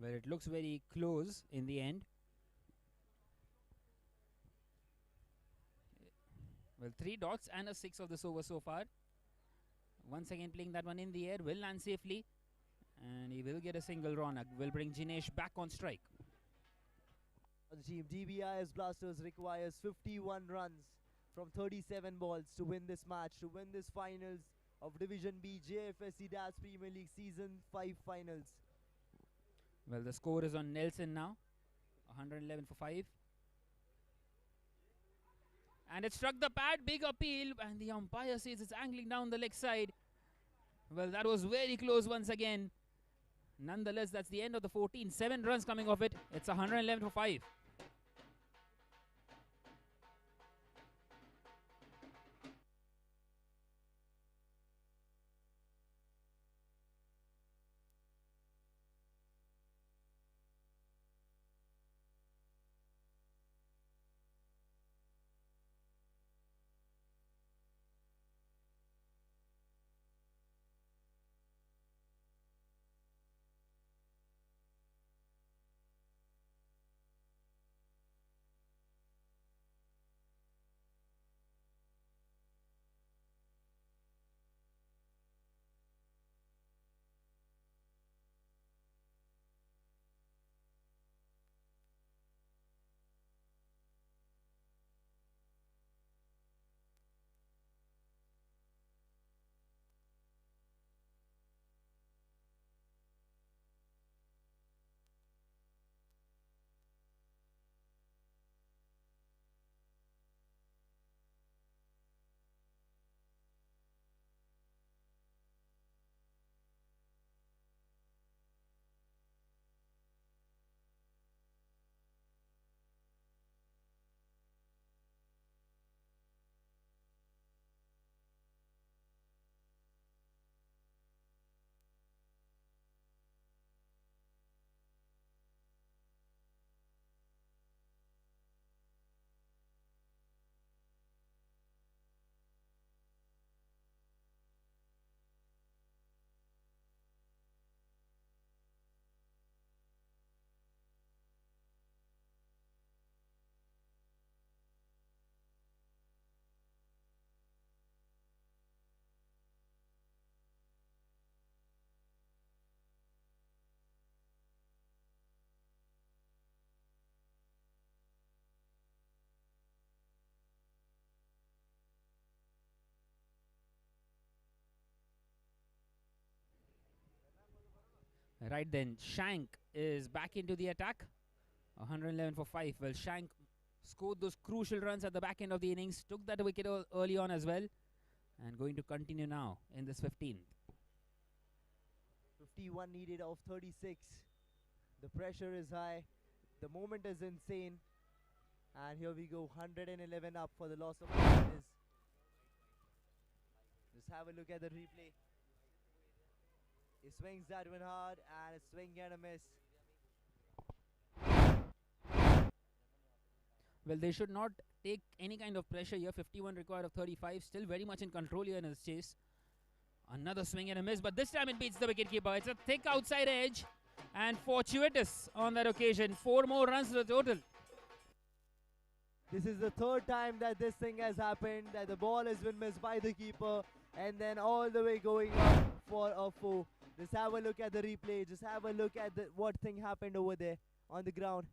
Well, it looks very close in the end. Well, 3 dots and a 6 of this over so far. Once again playing that one in the air, will land safely. And he will get a single. Ronak will bring Jinesh back on strike. The team DBIS Blasters requires 51 runs from 37 balls to win this match, to win this finals of Division B JFSC DADS Premier League Season 5 finals. Well, the score is on Nelson now. 111 for 5. And it struck the pad. Big appeal. And the umpire says it's angling down the leg side. Well, that was very close once again. Nonetheless, that's the end of the 14. 7 runs coming off it. It's 111 for 5. Right then, Shank is back into the attack. 111 for 5. Well, Shank scored those crucial runs at the back end of the innings, took that wicket early on as well, and going to continue now in this 15th. 51 needed of 36. The pressure is high. The moment is insane. And here we go, 111 up for the loss of wickets. Just have a look at the replay. He swings that one hard and a swing and a miss. Well, they should not take any kind of pressure here. 51 required of 35. Still very much in control here in his chase. Another swing and a miss, but this time it beats the wicketkeeper. It's a thick outside edge and fortuitous on that occasion. 4 more runs to the total. This is the third time that this thing has happened, that the ball has been missed by the keeper and then all the way going up for a 4. Just have a look at the replay. Just have a look at what thing happened over there on the ground.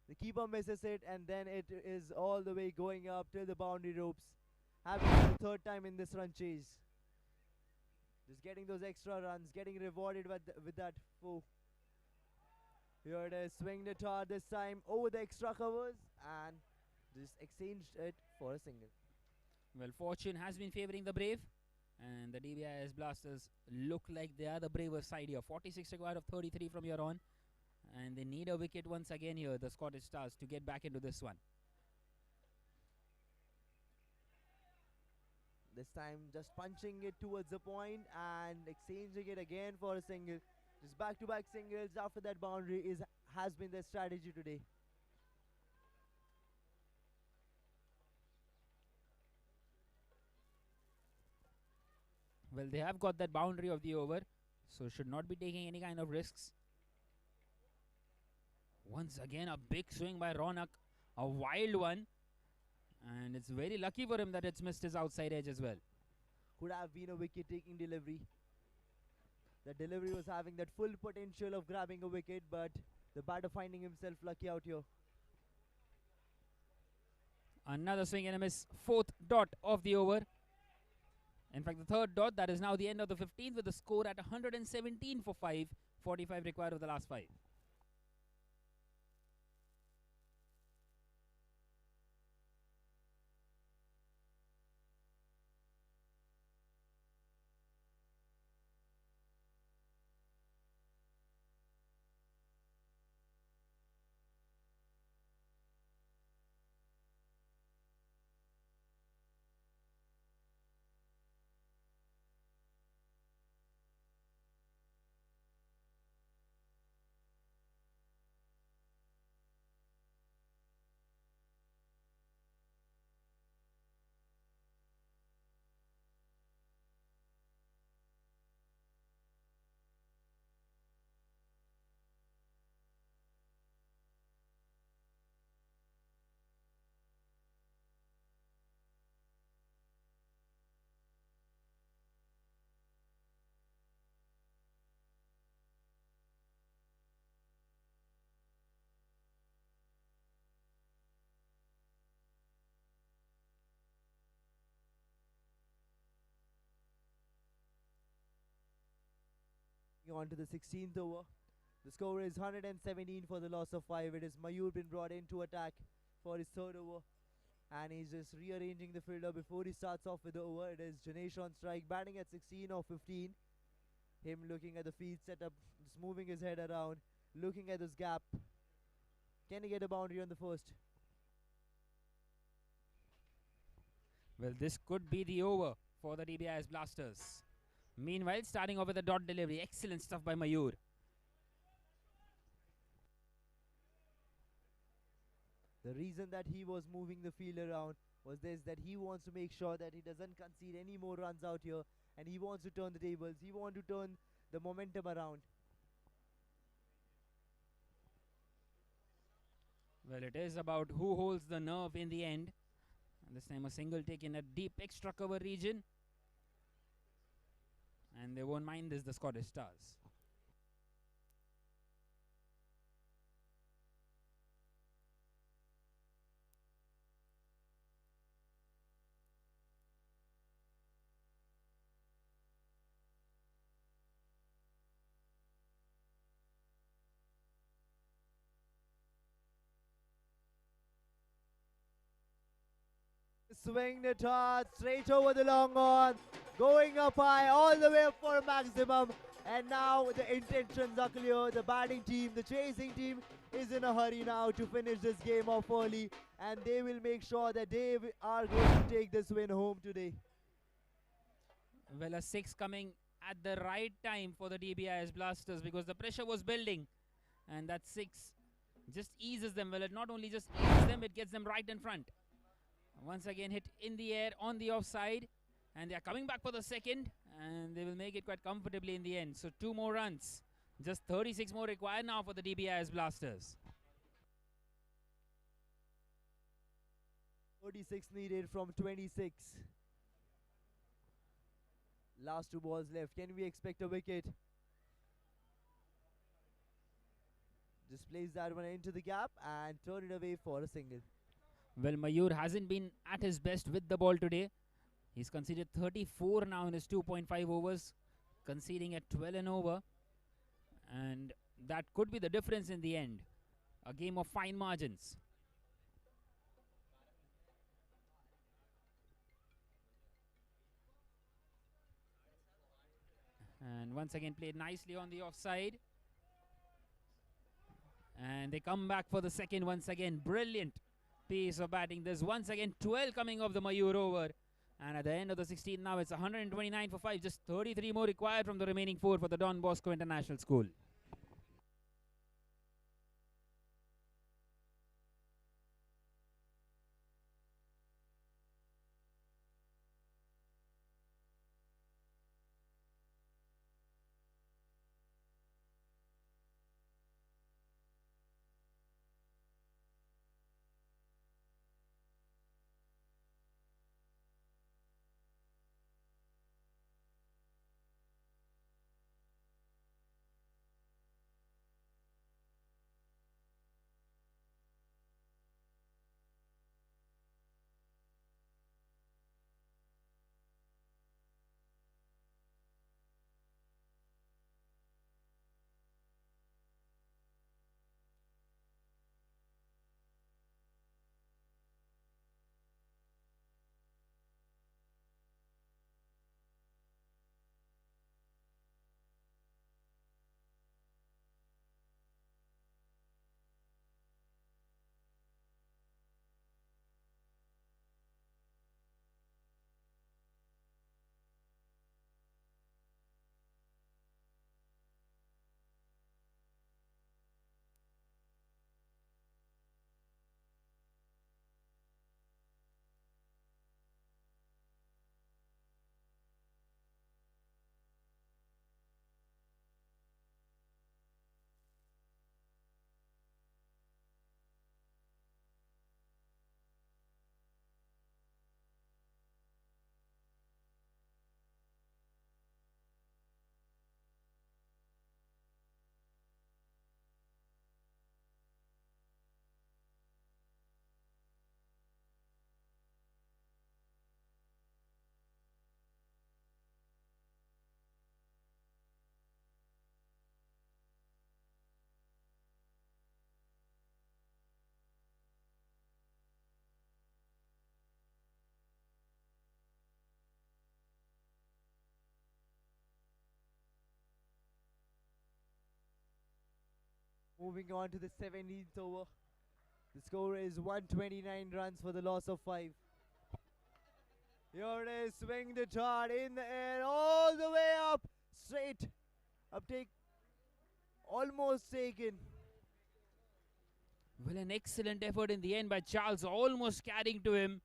The keeper misses it and then it is all the way going up till the boundary ropes. Happening the third time in this run chase. Just getting those extra runs, getting rewarded with that 4. Here it is, swinged it hard this time over the extra covers and just exchanged it for a single. Well, fortune has been favouring the Brave, and the DBIS Blasters look like they are the braver side here. 46 required of 33 from here on, and they need a wicket once again here, the Scottish Stars, to get back into this one. This time just punching it towards the point and exchanging it again for a single. Just back-to-back singles after that boundary has been their strategy today. Well, they have got that boundary of the over, so should not be taking any kind of risks. Once again, a big swing by Ronak, a wild one, and it's very lucky for him that it's missed his outside edge as well. Could have been a wicket-taking delivery. The delivery was having that full potential of grabbing a wicket, but the batter finding himself lucky out here. Another swing and a miss, 4th dot of the over. In fact, the 3rd dot, that is now the end of the 15th with the score at 117 for 5, 45 required of the last 5. On to the 16th over. The score is 117 for the loss of 5. It is Mayur been brought in to attack for his 3rd over. And he's just rearranging the fielder before he starts off with the over. It is Janesh on strike, batting at 16 or 15. Him looking at the field setup, just moving his head around, looking at this gap. Can he get a boundary on the first? Well, this could be the over for the DBIS Blasters. Meanwhile, starting off with a dot delivery. Excellent stuff by Mayur. The reason that he was moving the field around was this, that he wants to make sure that he doesn't concede any more runs out here, and he wants to turn the tables. He wants to turn the momentum around. Well, it is about who holds the nerve in the end. And this time a single taken at deep extra cover region. And they won't mind this, the Scottish Stars. swinging it hard, straight over the long on, going up high, all the way up for maximum. And now the intentions are clear. The batting team, the chasing team is in a hurry now to finish this game off early, and they will make sure that they are going to take this win home today. Well, a 6 coming at the right time for the DBIS Blasters, because the pressure was building, and that 6 just eases them. Well, it not only just eases them, it gets them right in front. Once again hit in the air on the offside, and they are coming back for the second, and they will make it quite comfortably in the end. So 2 more runs, just 36 more required now for the DBIS Blasters. 36 needed from 26. Last 2 balls left. Can we expect a wicket? Just place that one into the gap and turn it away for a single. Well, Mayur hasn't been at his best with the ball today. He's conceded 34 now in his 2.5 overs, conceding at 12 and over. And that could be the difference in the end. A game of fine margins. And once again played nicely on the offside. And they come back for the second once again. Brilliant piece of batting. There's once again 12 coming off the Mayur over. And at the end of the 16 now, it's 129 for 5. Just 33 more required from the remaining 4 for the Don Bosco International School. Moving on to the 17th over. The score is 129 runs for the loss of 5. Here it is, swing the dart in the air, all the way up, straight. Uptake almost taken. Well, an excellent effort in the end by Charles, almost carrying to him.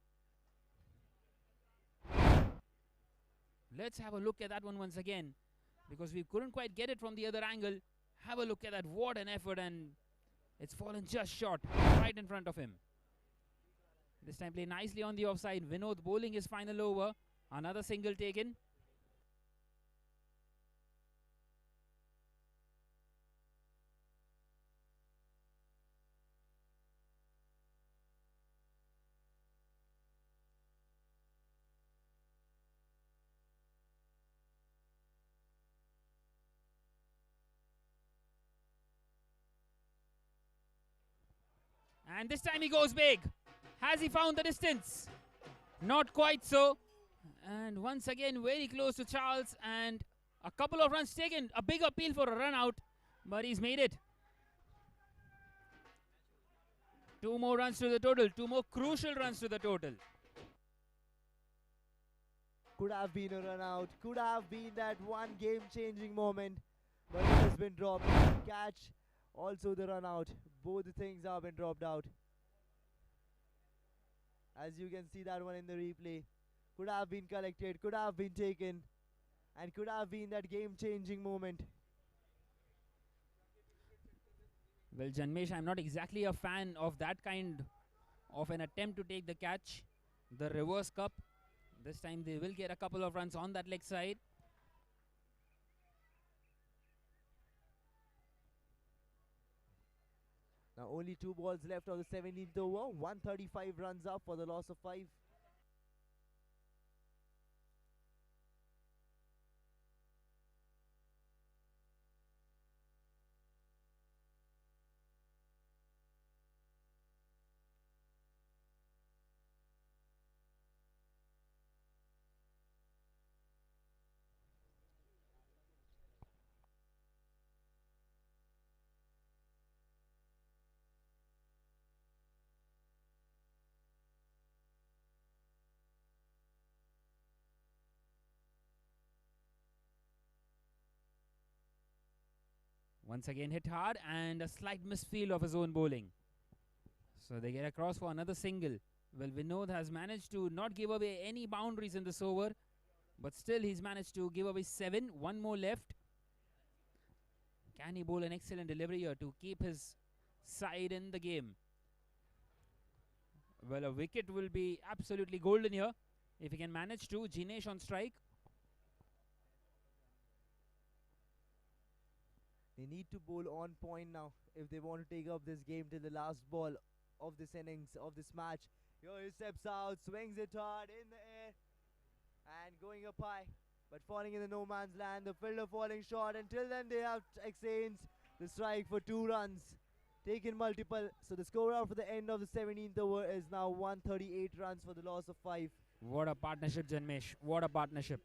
Let's have a look at that one once again, because we couldn't quite get it from the other angle. Have a look at that, what an effort, and it's fallen just short, right in front of him. This time play nicely on the offside. Vinod bowling his final over. Another single taken. And this time he goes big. Has he found the distance? Not quite so. And once again, very close to Charles, and a couple of runs taken. A big appeal for a run out, but he's made it. 2 more runs to the total. 2 more crucial runs to the total. Could have been a run out. Could have been that one game-changing moment. But it has been dropped. Catch, also the run out. Both the things have been dropped out. As you can see that one in the replay. Could have been collected. Could have been taken. And could have been that game-changing moment. Well, Janmesh, I'm not exactly a fan of that kind of an attempt to take the catch. The reverse cup. This time they will get a couple of runs on that leg side. Now only 2 balls left of the 17th over. 135 runs up for the loss of 5. Once again hit hard, and a slight misfeel of his own bowling. So they get across for another single. Well, Vinod has managed to not give away any boundaries in this over, but still he's managed to give away 7. 1 more left. Can he bowl an excellent delivery here to keep his side in the game? Well, a wicket will be absolutely golden here if he can manage to. Jinesh on strike. They need to bowl on point now if they want to take up this game till the last ball of this innings, of this match. Here he steps out, swings it hard in the air and going up high, but falling in the no man's land. The fielder falling short. Until then they have exchanged the strike for 2 runs, taken multiple. So the score out for the end of the 17th over is now 138 runs for the loss of 5. What a partnership, Janmesh. What a partnership.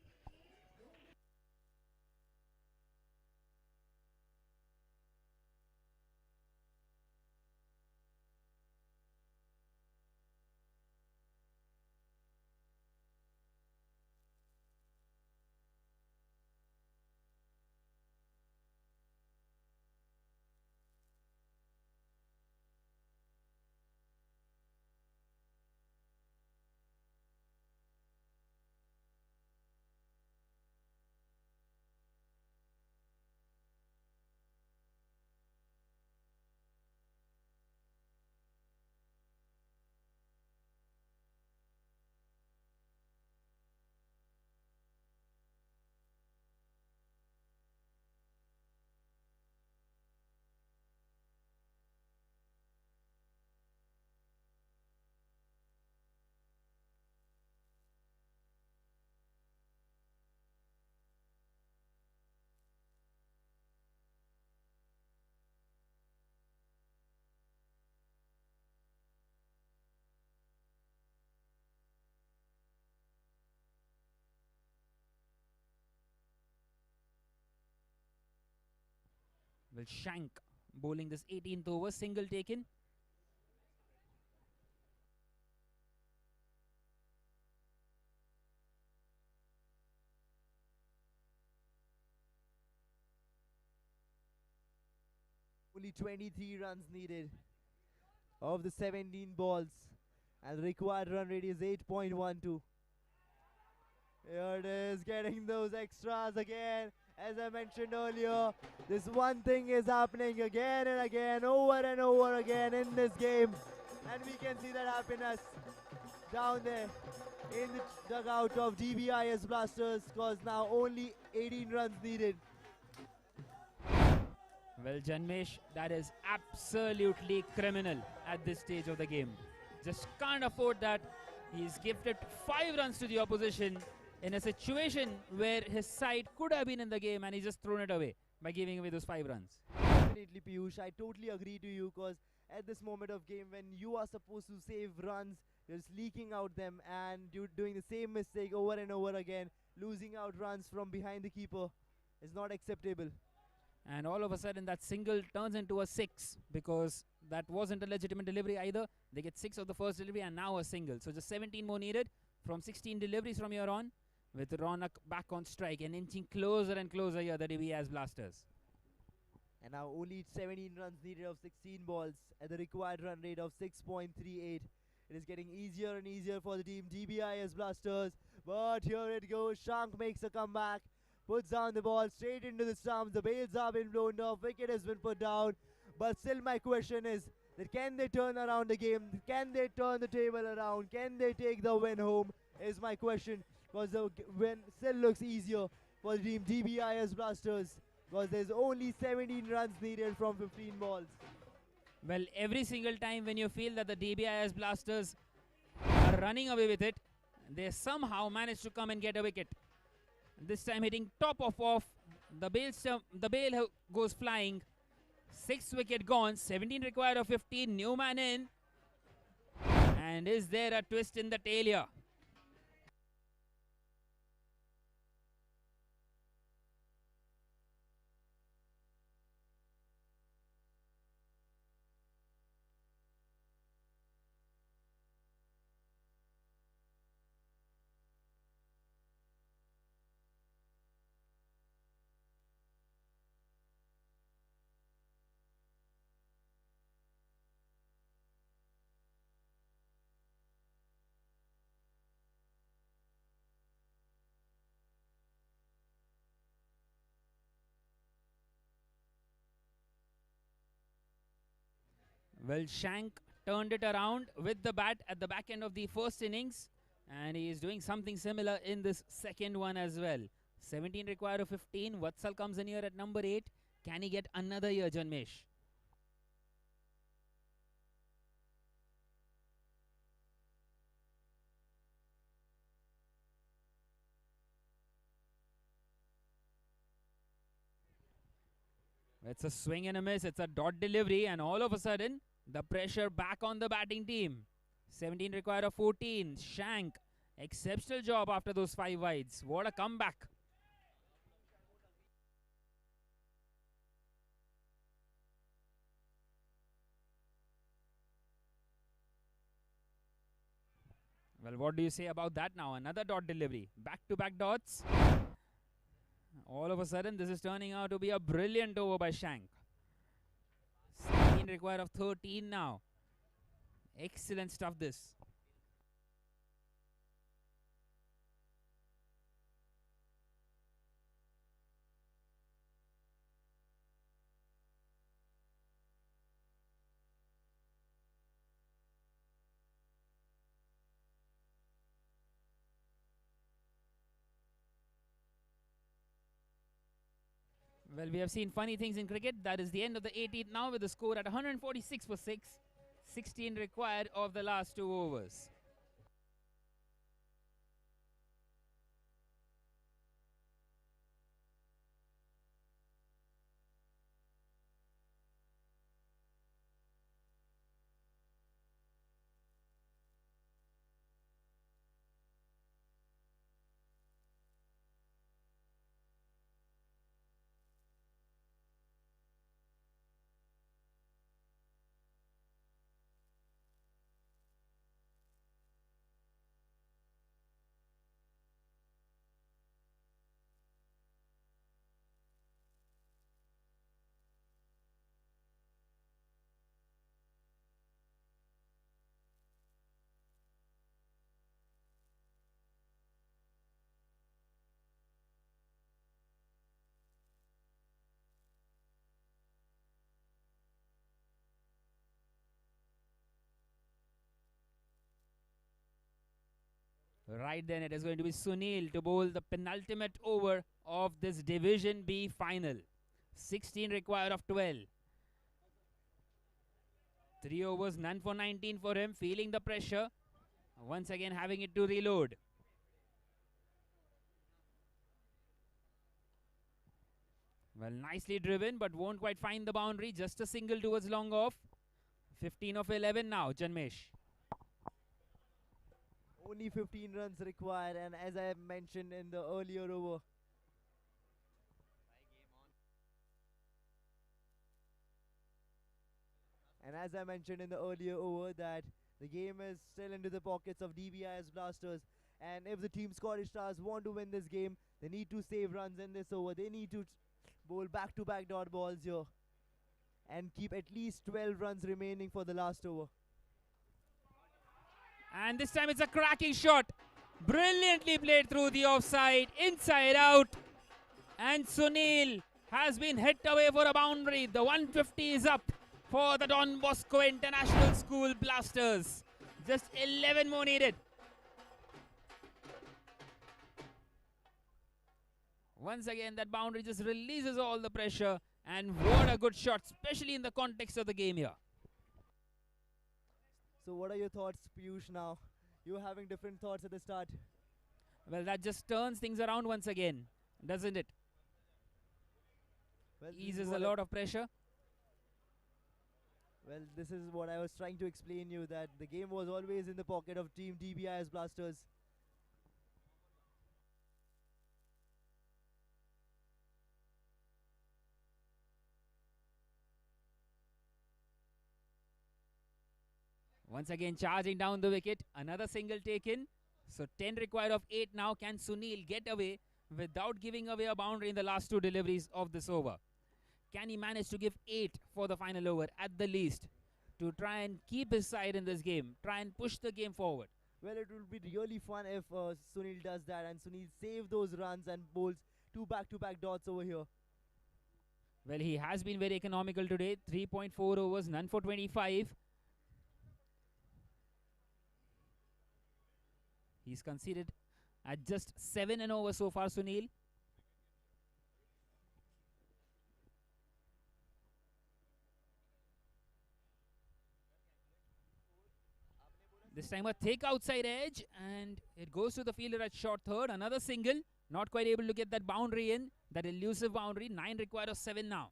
Well, Shank bowling this 18th over, single taken. Only 23 runs needed of the 17 balls, and the required run rate is 8.12. Here it is, getting those extras again. As I mentioned earlier, this one thing is happening again and again, over and over again in this game. And we can see that happiness down there in the dugout of DBIS Blasters, because now only 18 runs needed. Well, Janmesh, that is absolutely criminal at this stage of the game. Just can't afford that. He's gifted 5 runs to the opposition in a situation where his side could have been in the game, and he's just thrown it away by giving away those 5 runs. Definitely, Piyush, I totally agree to you, because at this moment of game when you are supposed to save runs, just leaking out them and doing the same mistake over and over again, losing out runs from behind the keeper is not acceptable. And all of a sudden that single turns into a 6 because that wasn't a legitimate delivery either. They get 6 of the first delivery and now a single. So just 17 more needed from 16 deliveries from here on, with Ronak back on strike and inching closer and closer here, the DBIS Blasters. And now only 17 runs needed of 16 balls at the required run rate of 6.38. It is getting easier and easier for the team DBIS Blasters. But here it goes. Shank makes a comeback. Puts down the ball straight into the stumps. The bails have been blown off. Wicket has been put down. But still my question is that can they turn around the game? Can they turn the table around? Can they take the win home? Is my question. Because the win still looks easier for the team DBIS Blasters. Because there's only 17 runs needed from 15 balls. Well, every single time when you feel that the DBIS Blasters are running away with it, they somehow manage to come and get a wicket. This time hitting top of off, the bail goes flying. 6 wicket gone, 17 required of 15, new man in. And is there a twist in the tail here? Well, Shank turned it around with the bat at the back end of the first innings, and he is doing something similar in this second one as well. 17 required of 15. Vatsal comes in here at number 8. Can he get another year, Janmesh? It's a swing and a miss. It's a dot delivery, and all of a sudden, the pressure back on the batting team. 17 required of 14. Shank, exceptional job after those 5 wides. What a comeback. Well, what do you say about that now? Another dot delivery. Back-to-back dots. All of a sudden, this is turning out to be a brilliant over by Shank. 17 required of 13 now. Excellent stuff this. Well, we have seen funny things in cricket. That is the end of the 18th now with the score at 146 for 6. 16 required of the last 2 overs. Right then, it is going to be Sunil to bowl the penultimate over of this Division B final. 16 required of 12. 3 overs, none for 19 for him, feeling the pressure. Once again having it to reload. Well, nicely driven, but won't quite find the boundary. Just a single towards long off. 15 of 11 now, Janmesh. Only 15 runs required, and as I mentioned in the earlier over, that the game is still into the pockets of DBIS Blasters, and if the team Scottish Stars want to win this game, they need to save runs in this over. They need to bowl back-to-back dot balls here and keep at least 12 runs remaining for the last over. And this time it's a cracking shot. Brilliantly played through the offside, inside out. And Sunil has been hit away for a boundary. The 150 is up for the Don Bosco International School Blasters. Just 11 more needed. Once again, that boundary just releases all the pressure. And what a good shot, especially in the context of the game here. So what are your thoughts, Piyush, now? You're having different thoughts at the start. Well, that just turns things around once again, doesn't it? Well, Eases a lot of pressure. Well, this is what I was trying to explain you, that the game was always in the pocket of Team DBIS Blasters. Once again, charging down the wicket. Another single taken. So 10 required of 8 now. Can Sunil get away without giving away a boundary in the last 2 deliveries of this over? Can he manage to give 8 for the final over at the least to try and keep his side in this game? Try and push the game forward. Well, it will be really fun if Sunil does that and Sunil save those runs and bowls 2 back-to-back dots over here. Well, he has been very economical today. 3.4 overs, none for 25. He's conceded at just 7 and over so far, Sunil. This time a thick outside edge, and it goes to the fielder at short third. Another single, not quite able to get that boundary in, that elusive boundary. 9 required of 7 now.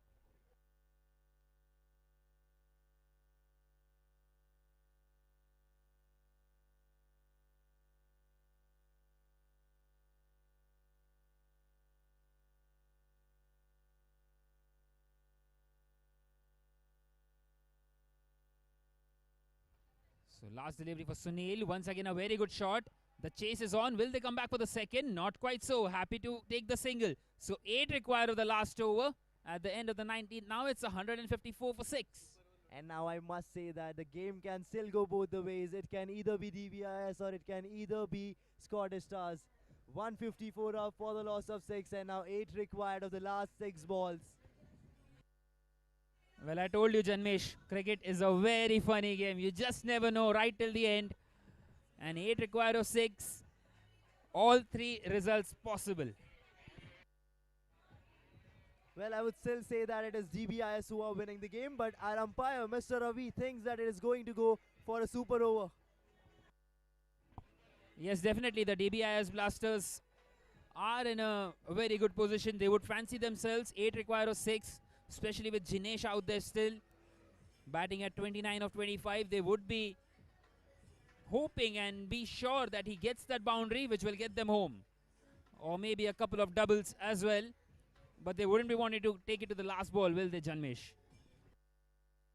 So last delivery for Sunil. Once again a very good shot. The chase is on. Will they come back for the second? Not quite so. Happy to take the single. So 8 required of the last over at the end of the 19th. Now it's 154 for 6. And now I must say that the game can still go both the ways. It can either be DBIS or it can either be Scottish Stars. 154 up for the loss of 6, and now 8 required of the last 6 balls. Well, I told you, Janmesh, cricket is a very funny game. You just never know right till the end. And 8 required of 6. All 3 results possible. Well, I would still say that it is DBIS who are winning the game, but our umpire, Mr. Ravi, thinks that it is going to go for a super over. Yes, definitely. The DBIS Blasters are in a very good position. They would fancy themselves. 8 required of 6. Especially with Jinesh out there still batting at 29 of 25. They would be hoping and be sure that he gets that boundary, which will get them home. Or maybe a couple of doubles as well. But they wouldn't be wanting to take it to the last ball, will they, Janmesh?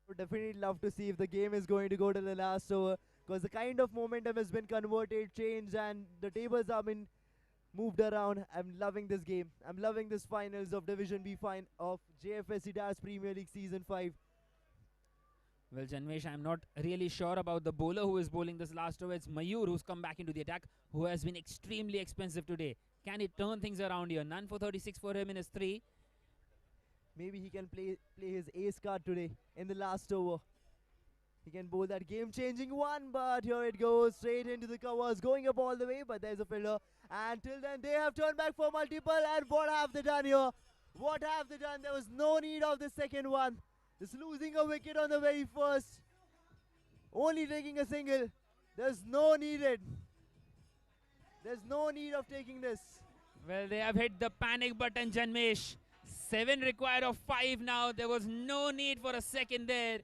Would definitely love to see if the game is going to go to the last over, because the kind of momentum has been converted, changed, and the tables have been moved around. I'm loving this game. I'm loving this finals of Division B of JFSC DADS Premier League Season 5. Well, Janmesh, I'm not really sure about the bowler who is bowling this last over. It's Mayur who's come back into the attack, who has been extremely expensive today. Can he turn things around here? None for 36 for him in his 3. Maybe he can play his ace card today in the last over. He can bowl that game-changing one, but here it goes straight into the covers, going up all the way, but there's a fielder. And till then, they have turned back for multiple, and what have they done here? What have they done? There was no need of the second one. Just losing a wicket on the very first. Only taking a single. There's no needed. There's no need of taking this. Well, they have hit the panic button, Janmesh. 7 required of 5 now. There was no need for a second there.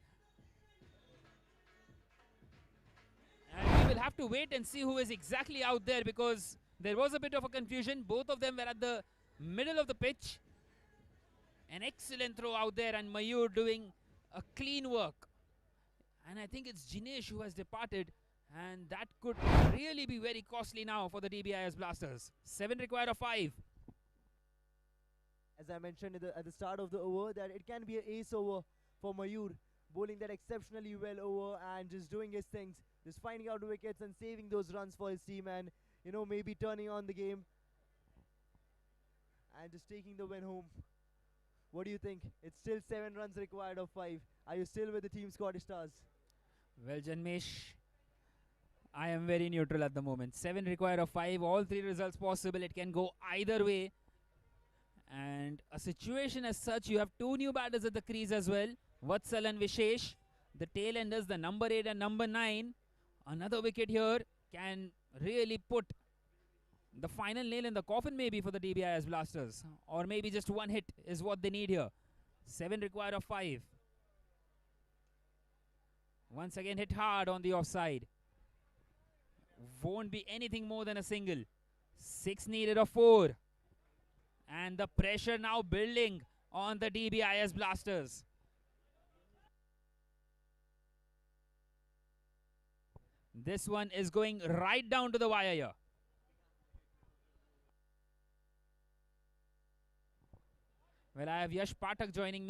And we will have to wait and see who is exactly out there, because there was a bit of a confusion. Both of them were at the middle of the pitch. An excellent throw out there, and Mayur doing a clean work. And I think it's Jinesh who has departed, and that could really be very costly now for the DBIS Blasters. 7 required of 5. As I mentioned at the start of the over, that it can be an ace over for Mayur, bowling that exceptionally well over and just doing his things, just finding out wickets and saving those runs for his team, and maybe turning on the game and just taking the win home. What do you think? It's still 7 runs required of 5. Are you still with the team Scottish Stars? Well, Janmesh, I am very neutral at the moment. 7 required of 5, all 3 results possible. It can go either way. And a situation as such, you have 2 new batters at the crease as well, Vatsal and Vishesh. The tail enders, the number 8 and number 9. Another wicket here can really put the final nail in the coffin maybe for the DBIS Blasters. Or maybe just 1 hit is what they need here. 7 required of 5. Once again hit hard on the offside. Won't be anything more than a single. 6 needed of 4. And the pressure now building on the DBIS Blasters. This one is going right down to the wire here. Well, I have Yash Pathak joining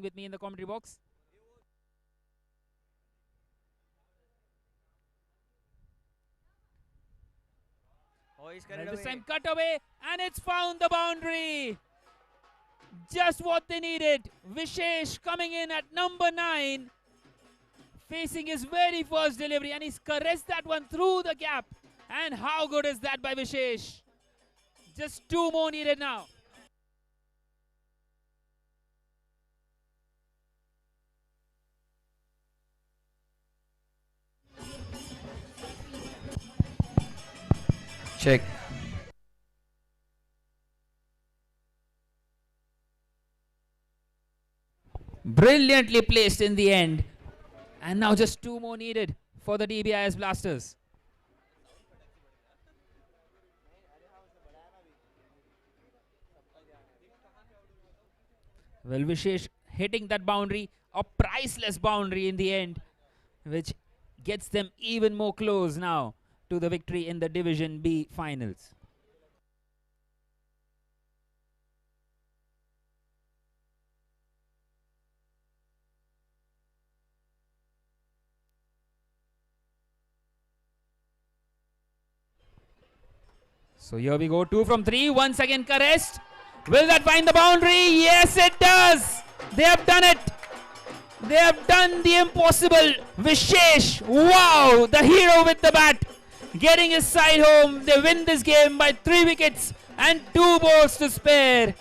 with me in the commentary box. Oh, he's Well, carried this away. time cut away, and it's found the boundary. Just what they needed. Vishesh coming in at number 9, facing his very first delivery, and he's caressed that one through the gap. And how good is that by Vishesh? Just 2 more needed now. Check. Brilliantly placed in the end. And now just 2 more needed for the DBIS Blasters. Well, Vishesh hitting that boundary, a priceless boundary in the end, which gets them even more close now to the victory in the Division B finals. So here we go, 2 from 3, once again caressed. Will that find the boundary? Yes, it does. They have done it. They have done the impossible. Vishesh, wow, the hero with the bat, getting his side home. They win this game by 3 wickets and 2 balls to spare.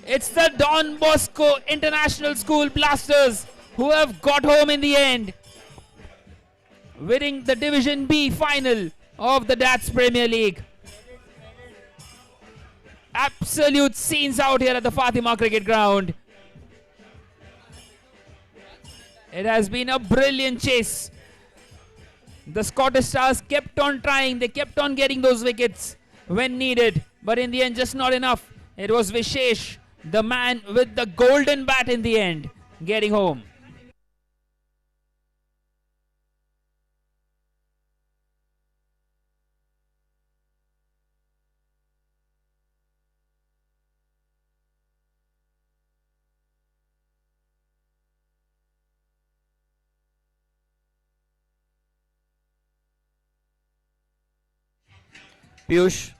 It's the Don Bosco International School Blasters who have got home in the end, winning the Division B final of the DADS Premier League. Absolute scenes out here at the Fatima Cricket Ground. It has been a brilliant chase. The Scottish Stars kept on trying. They kept on getting those wickets when needed. But in the end, just not enough. It was Vishesh, the man with the golden bat in the end, getting home. Piyush.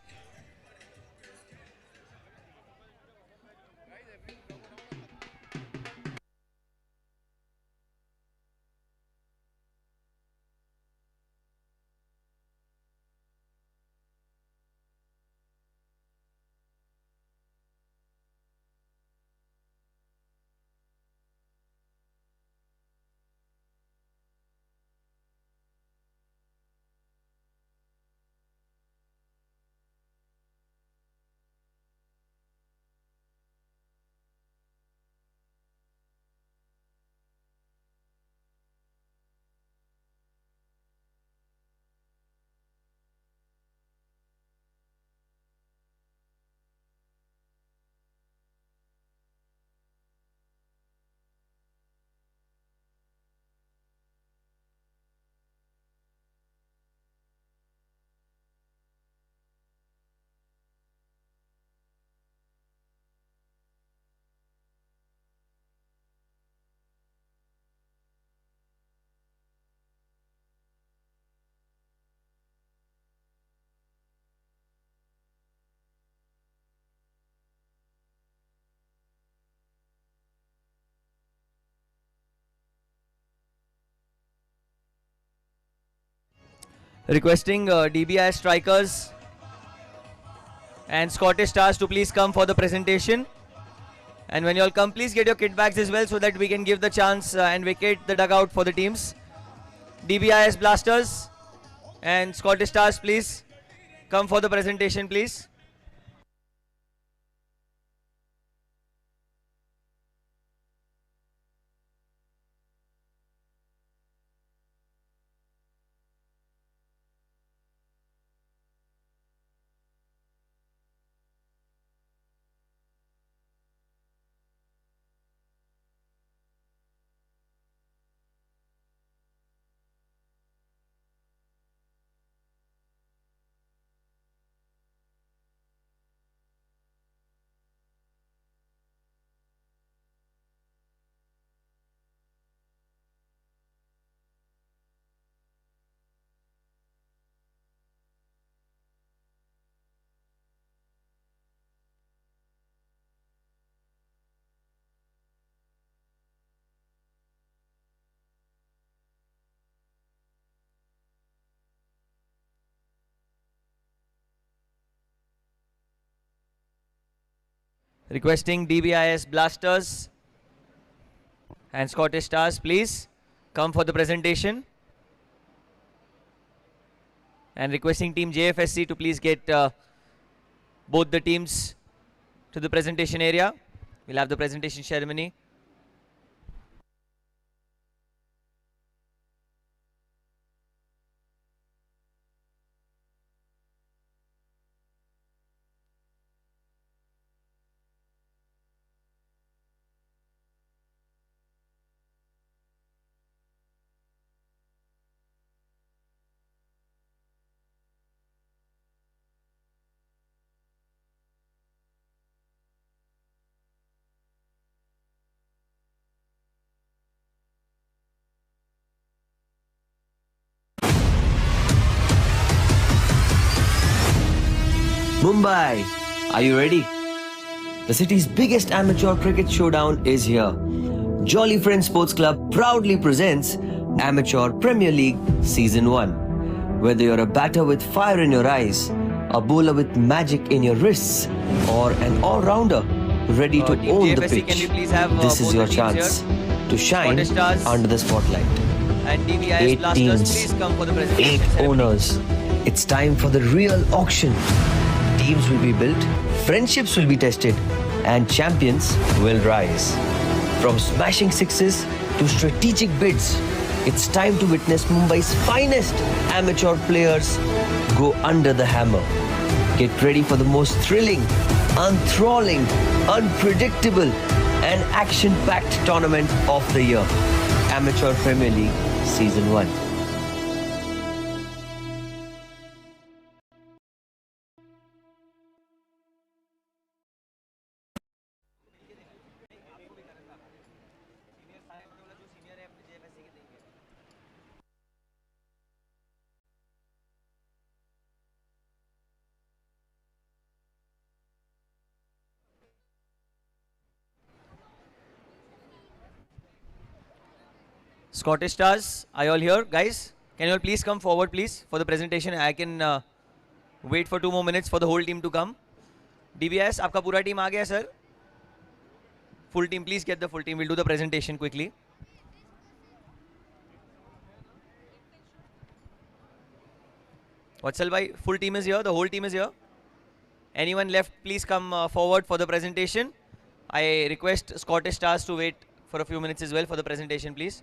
Requesting DBIS strikers and Scottish Stars to please come for the presentation. And when you all come, please get your kit bags as well so that we can give the chance and vacate the dugout for the teams. DBIS Blasters and Scottish Stars, please come for the presentation, please. Requesting DBIS Blasters and Scottish Stars, please come for the presentation. And requesting team JFSC to please get both the teams to the presentation area. We'll have the presentation ceremony. Mumbai, are you ready? The city's biggest amateur cricket showdown is here. Jolly Friends Sports Club proudly presents Amateur Premier League Season 1. Whether you're a batter with fire in your eyes, a bowler with magic in your wrists, or an all-rounder ready to own the JFSC, pitch, have, this is both your the teams chance here? to shine Scottish Stars under the spotlight. And DBIS 8 Blasters, teams, please come for the presentation 8 ceremony. owners. It's time for the real auction. Teams will be built, friendships will be tested, and champions will rise. From smashing sixes to strategic bids, it's time to witness Mumbai's finest amateur players go under the hammer. Get ready for the most thrilling, enthralling, unpredictable, and action-packed tournament of the year. Amateur Premier League Season 1. Scottish Stars, are you all here? Guys, can you all please come forward, please, for the presentation? I can wait for 2 more minutes for the whole team to come. DBS, आपका पूरा team आ गया, sir? Full team, please get the full team. We'll do the presentation quickly. Vatsal bhai, full team is here. The whole team is here. Anyone left, please come forward for the presentation. I request Scottish Stars to wait for a few minutes as well for the presentation, please.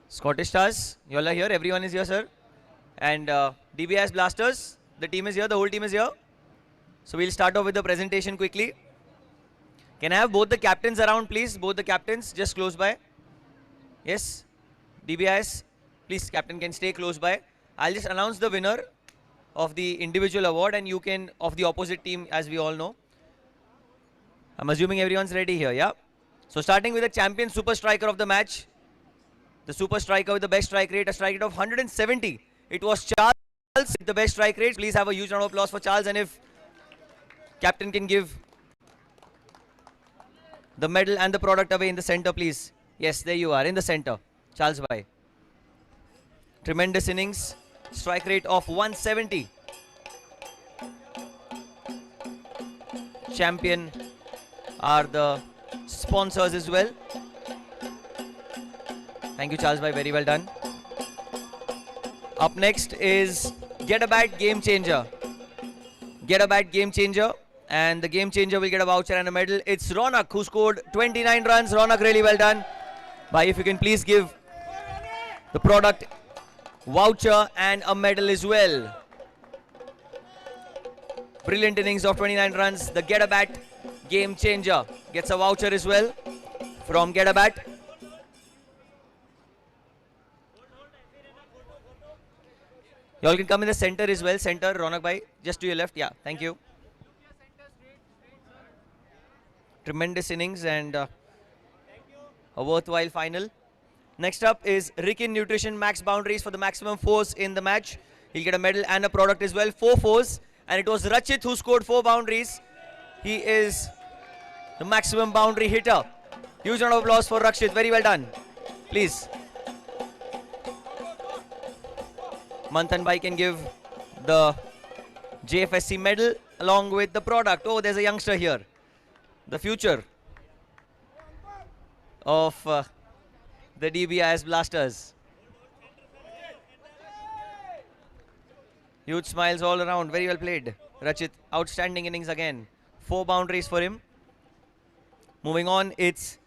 Scottish Stars, you all are here. Everyone is here, sir. And DBIS Blasters, the team is here. The whole team is here. So we'll start off with the presentation quickly. Can I have both the captains around, please? Both the captains, just close by. Yes. DBIS, please, captain can stay close by. I'll just announce the winner of the individual award, and you can, of the opposite team, as we all know. I'm assuming everyone's ready here, yeah? So starting with the champion super striker of the match. The super striker with the best strike rate, a strike rate of 170. It was Charles with the best strike rate. Please have a huge round of applause for Charles, and if captain can give the medal and the product away in the center, please. Yes, there you are, in the center. Charles bhai. Tremendous innings. Strike rate of 170. Champion are the sponsors as well. Thank you, Charles bhai. Very well done. Up next is Get a Bat Game Changer. Get a Bat Game Changer. And the Game Changer will get a voucher and a medal. It's Ronak who scored 29 runs. Ronak, really well done. Bhai, if you can please give the product, voucher and a medal as well. Brilliant innings of 29 runs. The Get a Bat Game Changer gets a voucher as well from Get a Bat. You all can come in the center as well. Center, Ronak bhai, just to your left. Yeah, thank you. Tremendous innings and a worthwhile final. Next up is Rikin Nutrition Max Boundaries for the maximum fours in the match. He'll get a medal and a product as well. 4 fours. And it was Rachit who scored 4 boundaries. He is the maximum boundary hitter. Huge round of applause for Rakshit. Very well done. Please. Manthan bhai can give the JFSC medal along with the product. Oh, there's a youngster here. The future of the DBIS Blasters. Huge smiles all around. Very well played. Rachit, outstanding innings again. 4 boundaries for him. Moving on, it's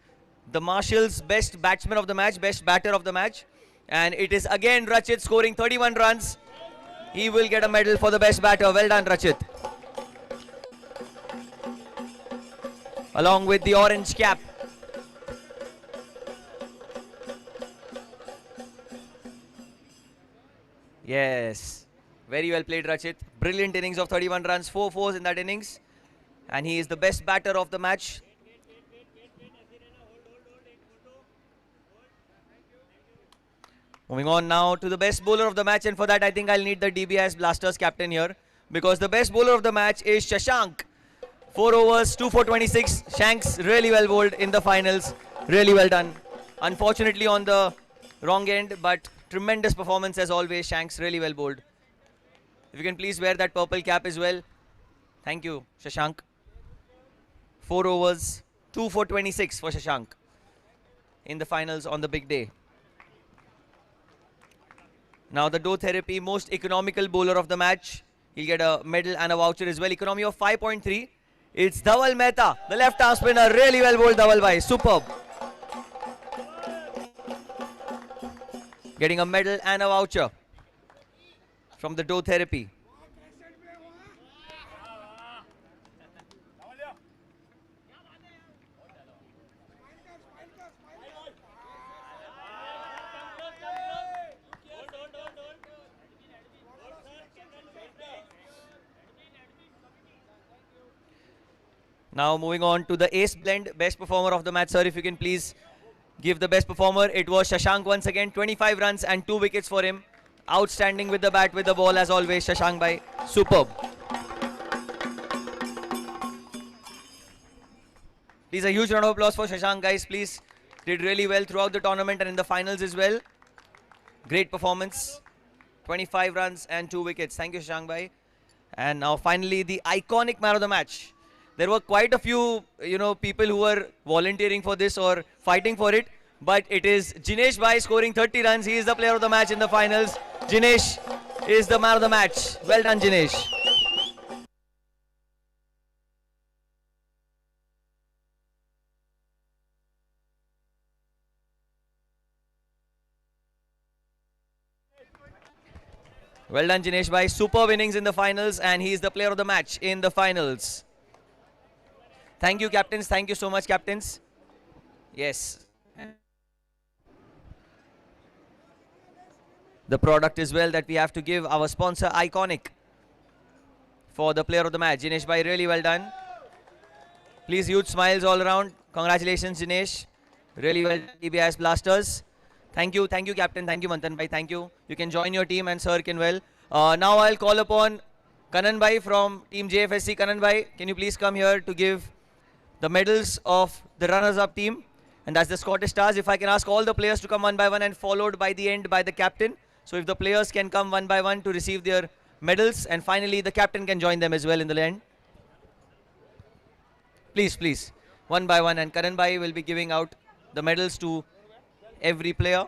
the Marshall's best batsman of the match, best batter of the match. And it is again Rachit scoring 31 runs. He will get a medal for the best batter. Well done, Rachit. Along with the orange cap. Yes. Very well played, Rachit. Brilliant innings of 31 runs, 4 fours in that innings. And he is the best batter of the match. Moving on now to the best bowler of the match, and for that I think I'll need the DBIS Blasters captain here, because the best bowler of the match is Shashank. 4 overs, 2 for 26. Shanks really well bowled in the finals. Really well done. Unfortunately on the wrong end, but tremendous performance as always. Shanks really well bowled. If you can please wear that purple cap as well. Thank you, Shashank. 4 overs, 2 for 26 for Shashank in the finals on the big day. Now the Doe Therapy most economical bowler of the match. He'll get a medal and a voucher as well. Economy of 5.3. It's Dhaval Mehta, the left arm spinner. Really well bowled, Dhaval bhai. Superb. Getting a medal and a voucher from the Doe Therapy. Now moving on to the Ace Blend best performer of the match. Sir, if you can please give the best performer. It was Shashank once again. 25 runs and 2 wickets for him. Outstanding with the bat, with the ball as always. Shashank bhai, superb. Please a huge round of applause for Shashank, guys. Please, did really well throughout the tournament and in the finals as well. Great performance. 25 runs and 2 wickets. Thank you, Shashank bhai. And now finally the iconic man of the match. There were quite a few, people who were volunteering for this or fighting for it. But it is Jinesh bhai scoring 30 runs. He is the player of the match in the finals. Jinesh is the man of the match. Well done, Jinesh. Well done, Jinesh bhai. Superb innings in the finals, and he is the player of the match in the finals. Thank you, captains. Thank you so much, captains. Yes. The product as well that we have to give our sponsor, Iconic, for the player of the match. Jinesh bhai, really well done. Please, huge smiles all around. Congratulations, Jinesh. Really well done, DBIS Blasters. Thank you, Captain. Thank you, Manthan Bhai. Thank you. You can join your team and Sir can well. Now I'll call upon Kanan Bhai from Team JFSC. Kanan Bhai, can you please come here to give the medals of the runners-up team? And that's the Scottish Stars. If I can ask all the players to come one by one and followed by the end by the captain. So if the players can come one by one to receive their medals, and finally the captain can join them as well in the end. Please, please, one by one, and Karan Bhai will be giving out the medals to every player.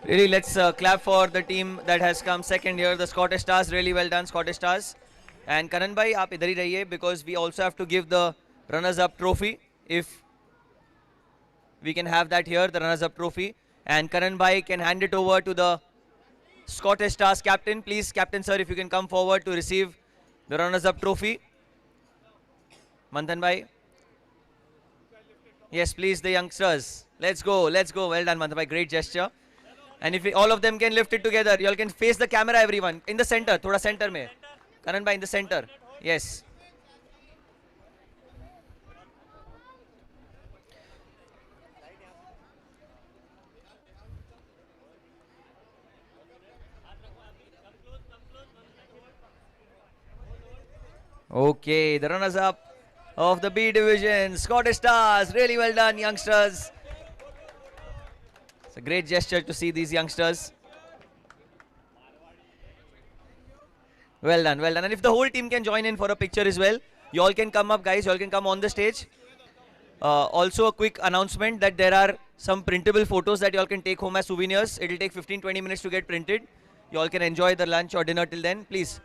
Really, let's clap for the team that has come second here, the Scottish Stars. Really well done, Scottish Stars. And Karan Bhai, aap idhar hi rahiye because we also have to give the runners-up trophy. If we can have that here, the runners-up trophy. And Karan Bhai can hand it over to the Scottish Stars captain. Please, Captain Sir, if you can come forward to receive the runners-up trophy. Manthan Bhai. Yes, please, the youngsters. Let's go, let's go. Well done, Manthan Bhai. Great gesture. And if all of them can lift it together, you all can face the camera, everyone. In the center, thoda center mein. Karan Bhai, in the center. Yes. Okay, the runners-up of the B division, Scottish Stars. Really well done, youngsters. It's a great gesture to see these youngsters. Well done, well done. And if the whole team can join in for a picture as well, you all can come up, guys. You all can come on the stage. Also, a quick announcement that there are some printable photos that you all can take home as souvenirs. It will take 15-20 minutes to get printed. You all can enjoy the lunch or dinner till then, please.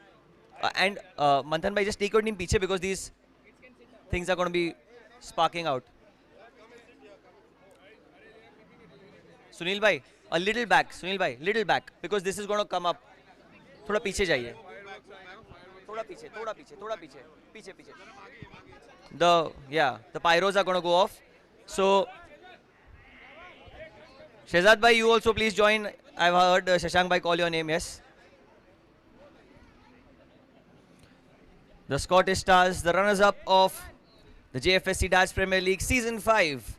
And Manthan Bhai, just take your team piche because these things are going to be sparking out. Sunil Bhai, a little back. Sunil Bhai, little back, because this is going to come up. Thoda piche jaiye. Thoda piche, thoda piche, thoda piche. Piche, piche. The pyros are going to go off. So, Shehzad Bhai, you also please join. I've heard Shashank Bhai call your name, yes. The Scottish Stars, the runners-up of the JFSC DADS Premier League Season 5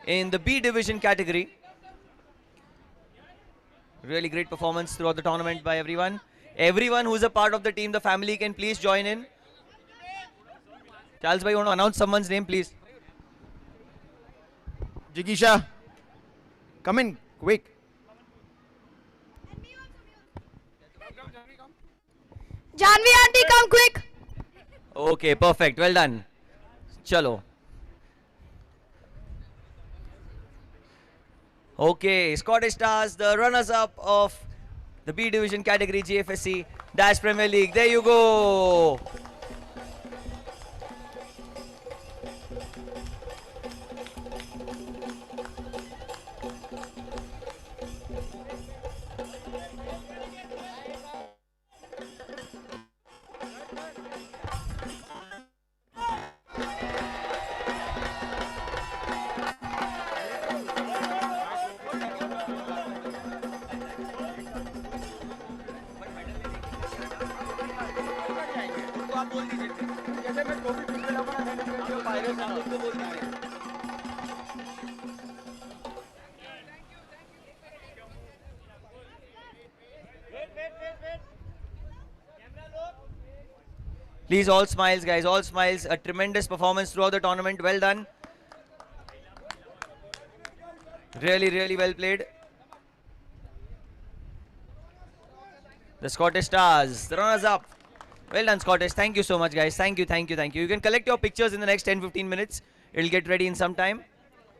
in the B Division category. Really great performance throughout the tournament by everyone. Everyone who's a part of the team, the family, can please join in. Charles Bhai, you want to announce someone's name, please? Jigisha, come in, quick. Janvi auntie, come quick. Okay, perfect. Well done. Chalo. Okay, Scottish Stars, the runners-up of the B Division category JFSC DADS Premier League. There you go. Please, all smiles, guys, all smiles. A tremendous performance throughout the tournament. Well done. Really, really well played. The Scottish Stars, the runners up. Well done, Scottish. Thank you so much, guys. Thank you, thank you, thank you. You can collect your pictures in the next 10-15 minutes. It'll get ready in some time.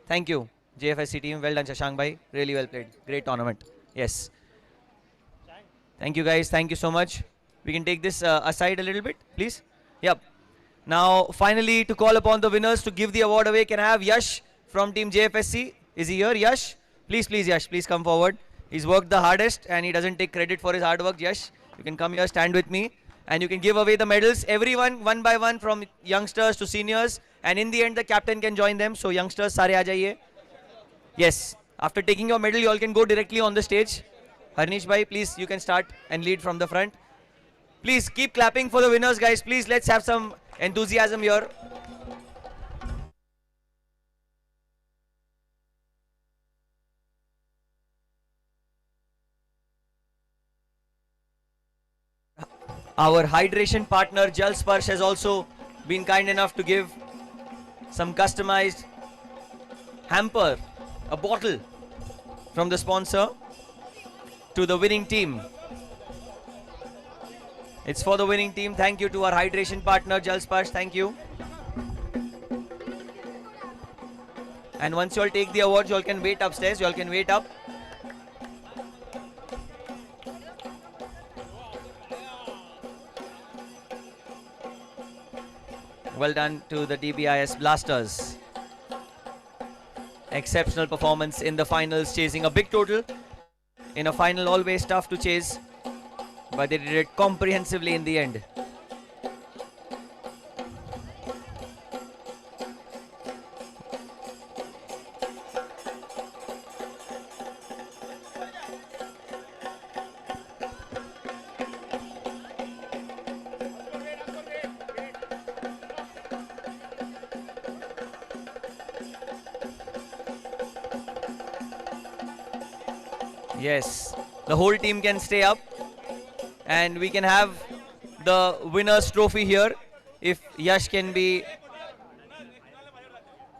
Thank you, JFSC team. Well done, Shashank bhai. Really well played. Great tournament. Yes. Thank you, guys. Thank you so much. We can take this aside a little bit, please. Yep. Now, finally, to call upon the winners to give the award away, can I have Yash from team JFSC? Is he here, Yash? Please, please, Yash, please come forward. He's worked the hardest and he doesn't take credit for his hard work. Yash, you can come here, stand with me, and you can give away the medals. Everyone, one by one, from youngsters to seniors, and in the end, the captain can join them. So, youngsters, sare aa jaiye. Yes. After taking your medal, you all can go directly on the stage. Harnish bhai, please, you can start and lead from the front. Please keep clapping for the winners, guys. Please, let's have some enthusiasm here. Our hydration partner Jal Sparsh has also been kind enough to give some customized hamper, a bottle from the sponsor to the winning team. It's for the winning team. Thank you to our hydration partner Jal Sparsh. Thank you. And once you all take the awards, you all can wait upstairs. You all can wait up. Well done to the DBIS Blasters. Exceptional performance in the finals, chasing a big total. In a final, always tough to chase, but they did it comprehensively in the end. Yes, the whole team can stay up and we can have the winner's trophy here if Yash can be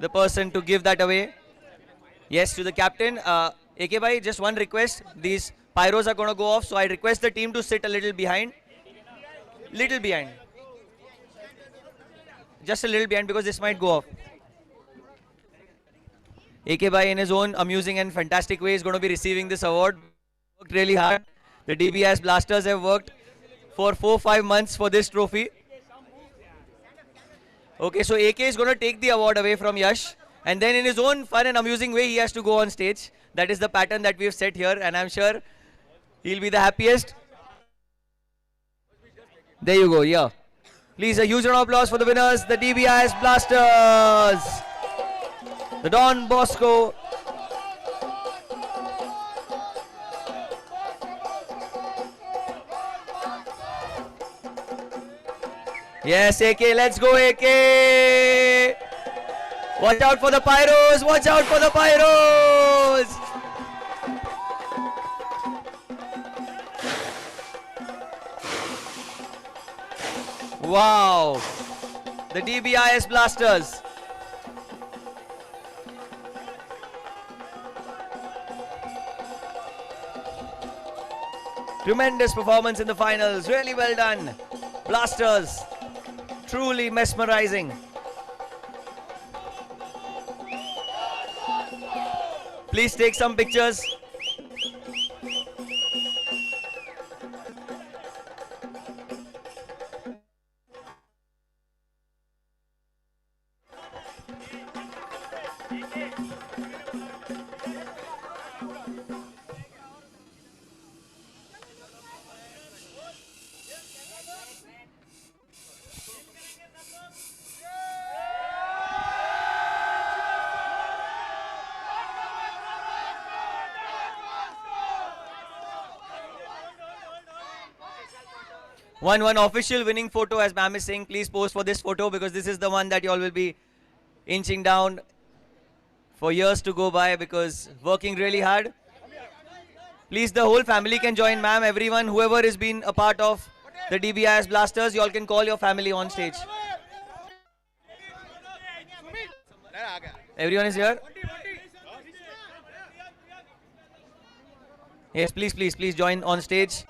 the person to give that away. Yes, to the captain. AK bhai, just one request. These pyros are going to go off, so I request the team to sit a little behind. Little behind. Just a little behind because this might go off. AK bhai, in his own amusing and fantastic way, is going to be receiving this award. Worked really hard. The DBIS Blasters have worked for 4-5 months for this trophy. Okay, so AK is going to take the award away from Yash, and then in his own fun and amusing way, he has to go on stage. That is the pattern that we have set here, and I'm sure he'll be the happiest. There you go, yeah. Please, a huge round of applause for the winners, the DBIS Blasters. The Don Bosco. Yes, AK, let's go, AK. Watch out for the pyros, watch out for the pyros. Wow, the DBIS Blasters. Tremendous performance in the finals. Really well done. Blasters. Truly mesmerizing. Please take some pictures. One official winning photo, as ma'am is saying. Please post for this photo because this is the one that you all will be inching down for years to go by because working really hard. Please, the whole family can join, ma'am. Everyone, whoever has been a part of the DBIS Blasters, you all can call your family on stage. Everyone is here? Yes, please, please, please join on stage.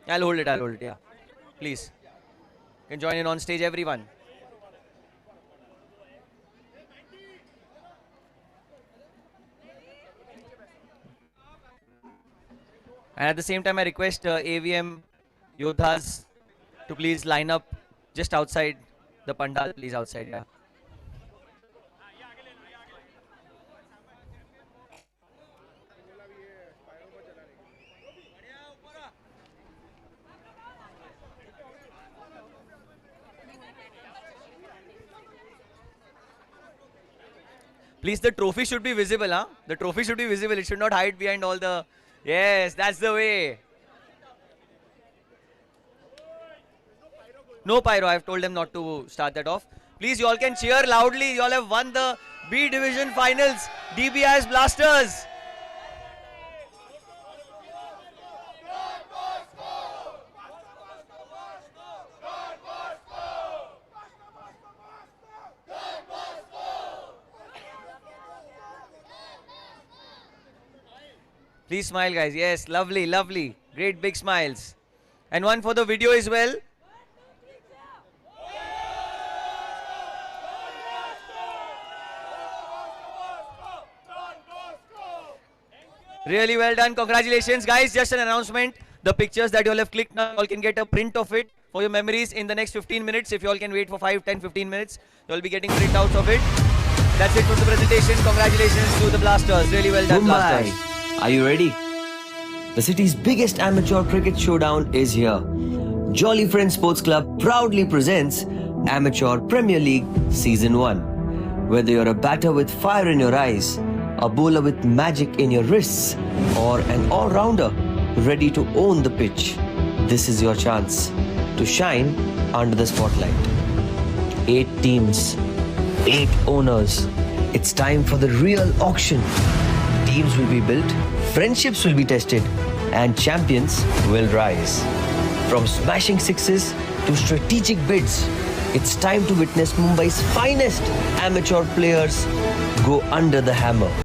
I'll hold it, yeah. Please. You can join in on stage, everyone. And at the same time, I request AVM Yodhas to please line up just outside the pandal, please, outside, yeah. Please, the trophy should be visible, huh? The trophy should be visible. It should not hide behind all the... Yes, that's the way. No pyro. I've told them not to start that off. Please, you all can cheer loudly. You all have won the B Division Finals. DBIS Blasters. Please smile, guys. Yes, lovely, lovely. Great big smiles. And one for the video as well. Really well done. Congratulations, guys. Just an announcement. The pictures that you all have clicked now, you all can get a print of it for your memories in the next 15 minutes. If you all can wait for 5, 10, 15 minutes, you will be getting printouts of it. That's it for the presentation. Congratulations to the Blasters. Really well done, Blasters. Are you ready? The city's biggest amateur cricket showdown is here. Jolly Friends Sports Club proudly presents Amateur Premier League Season 1. Whether you're a batter with fire in your eyes, a bowler with magic in your wrists, or an all-rounder ready to own the pitch, this is your chance to shine under the spotlight. 8 teams, 8 owners. It's time for the real auction. Teams will be built, friendships will be tested, and champions will rise. From smashing sixes to strategic bids, it's time to witness Mumbai's finest amateur players go under the hammer.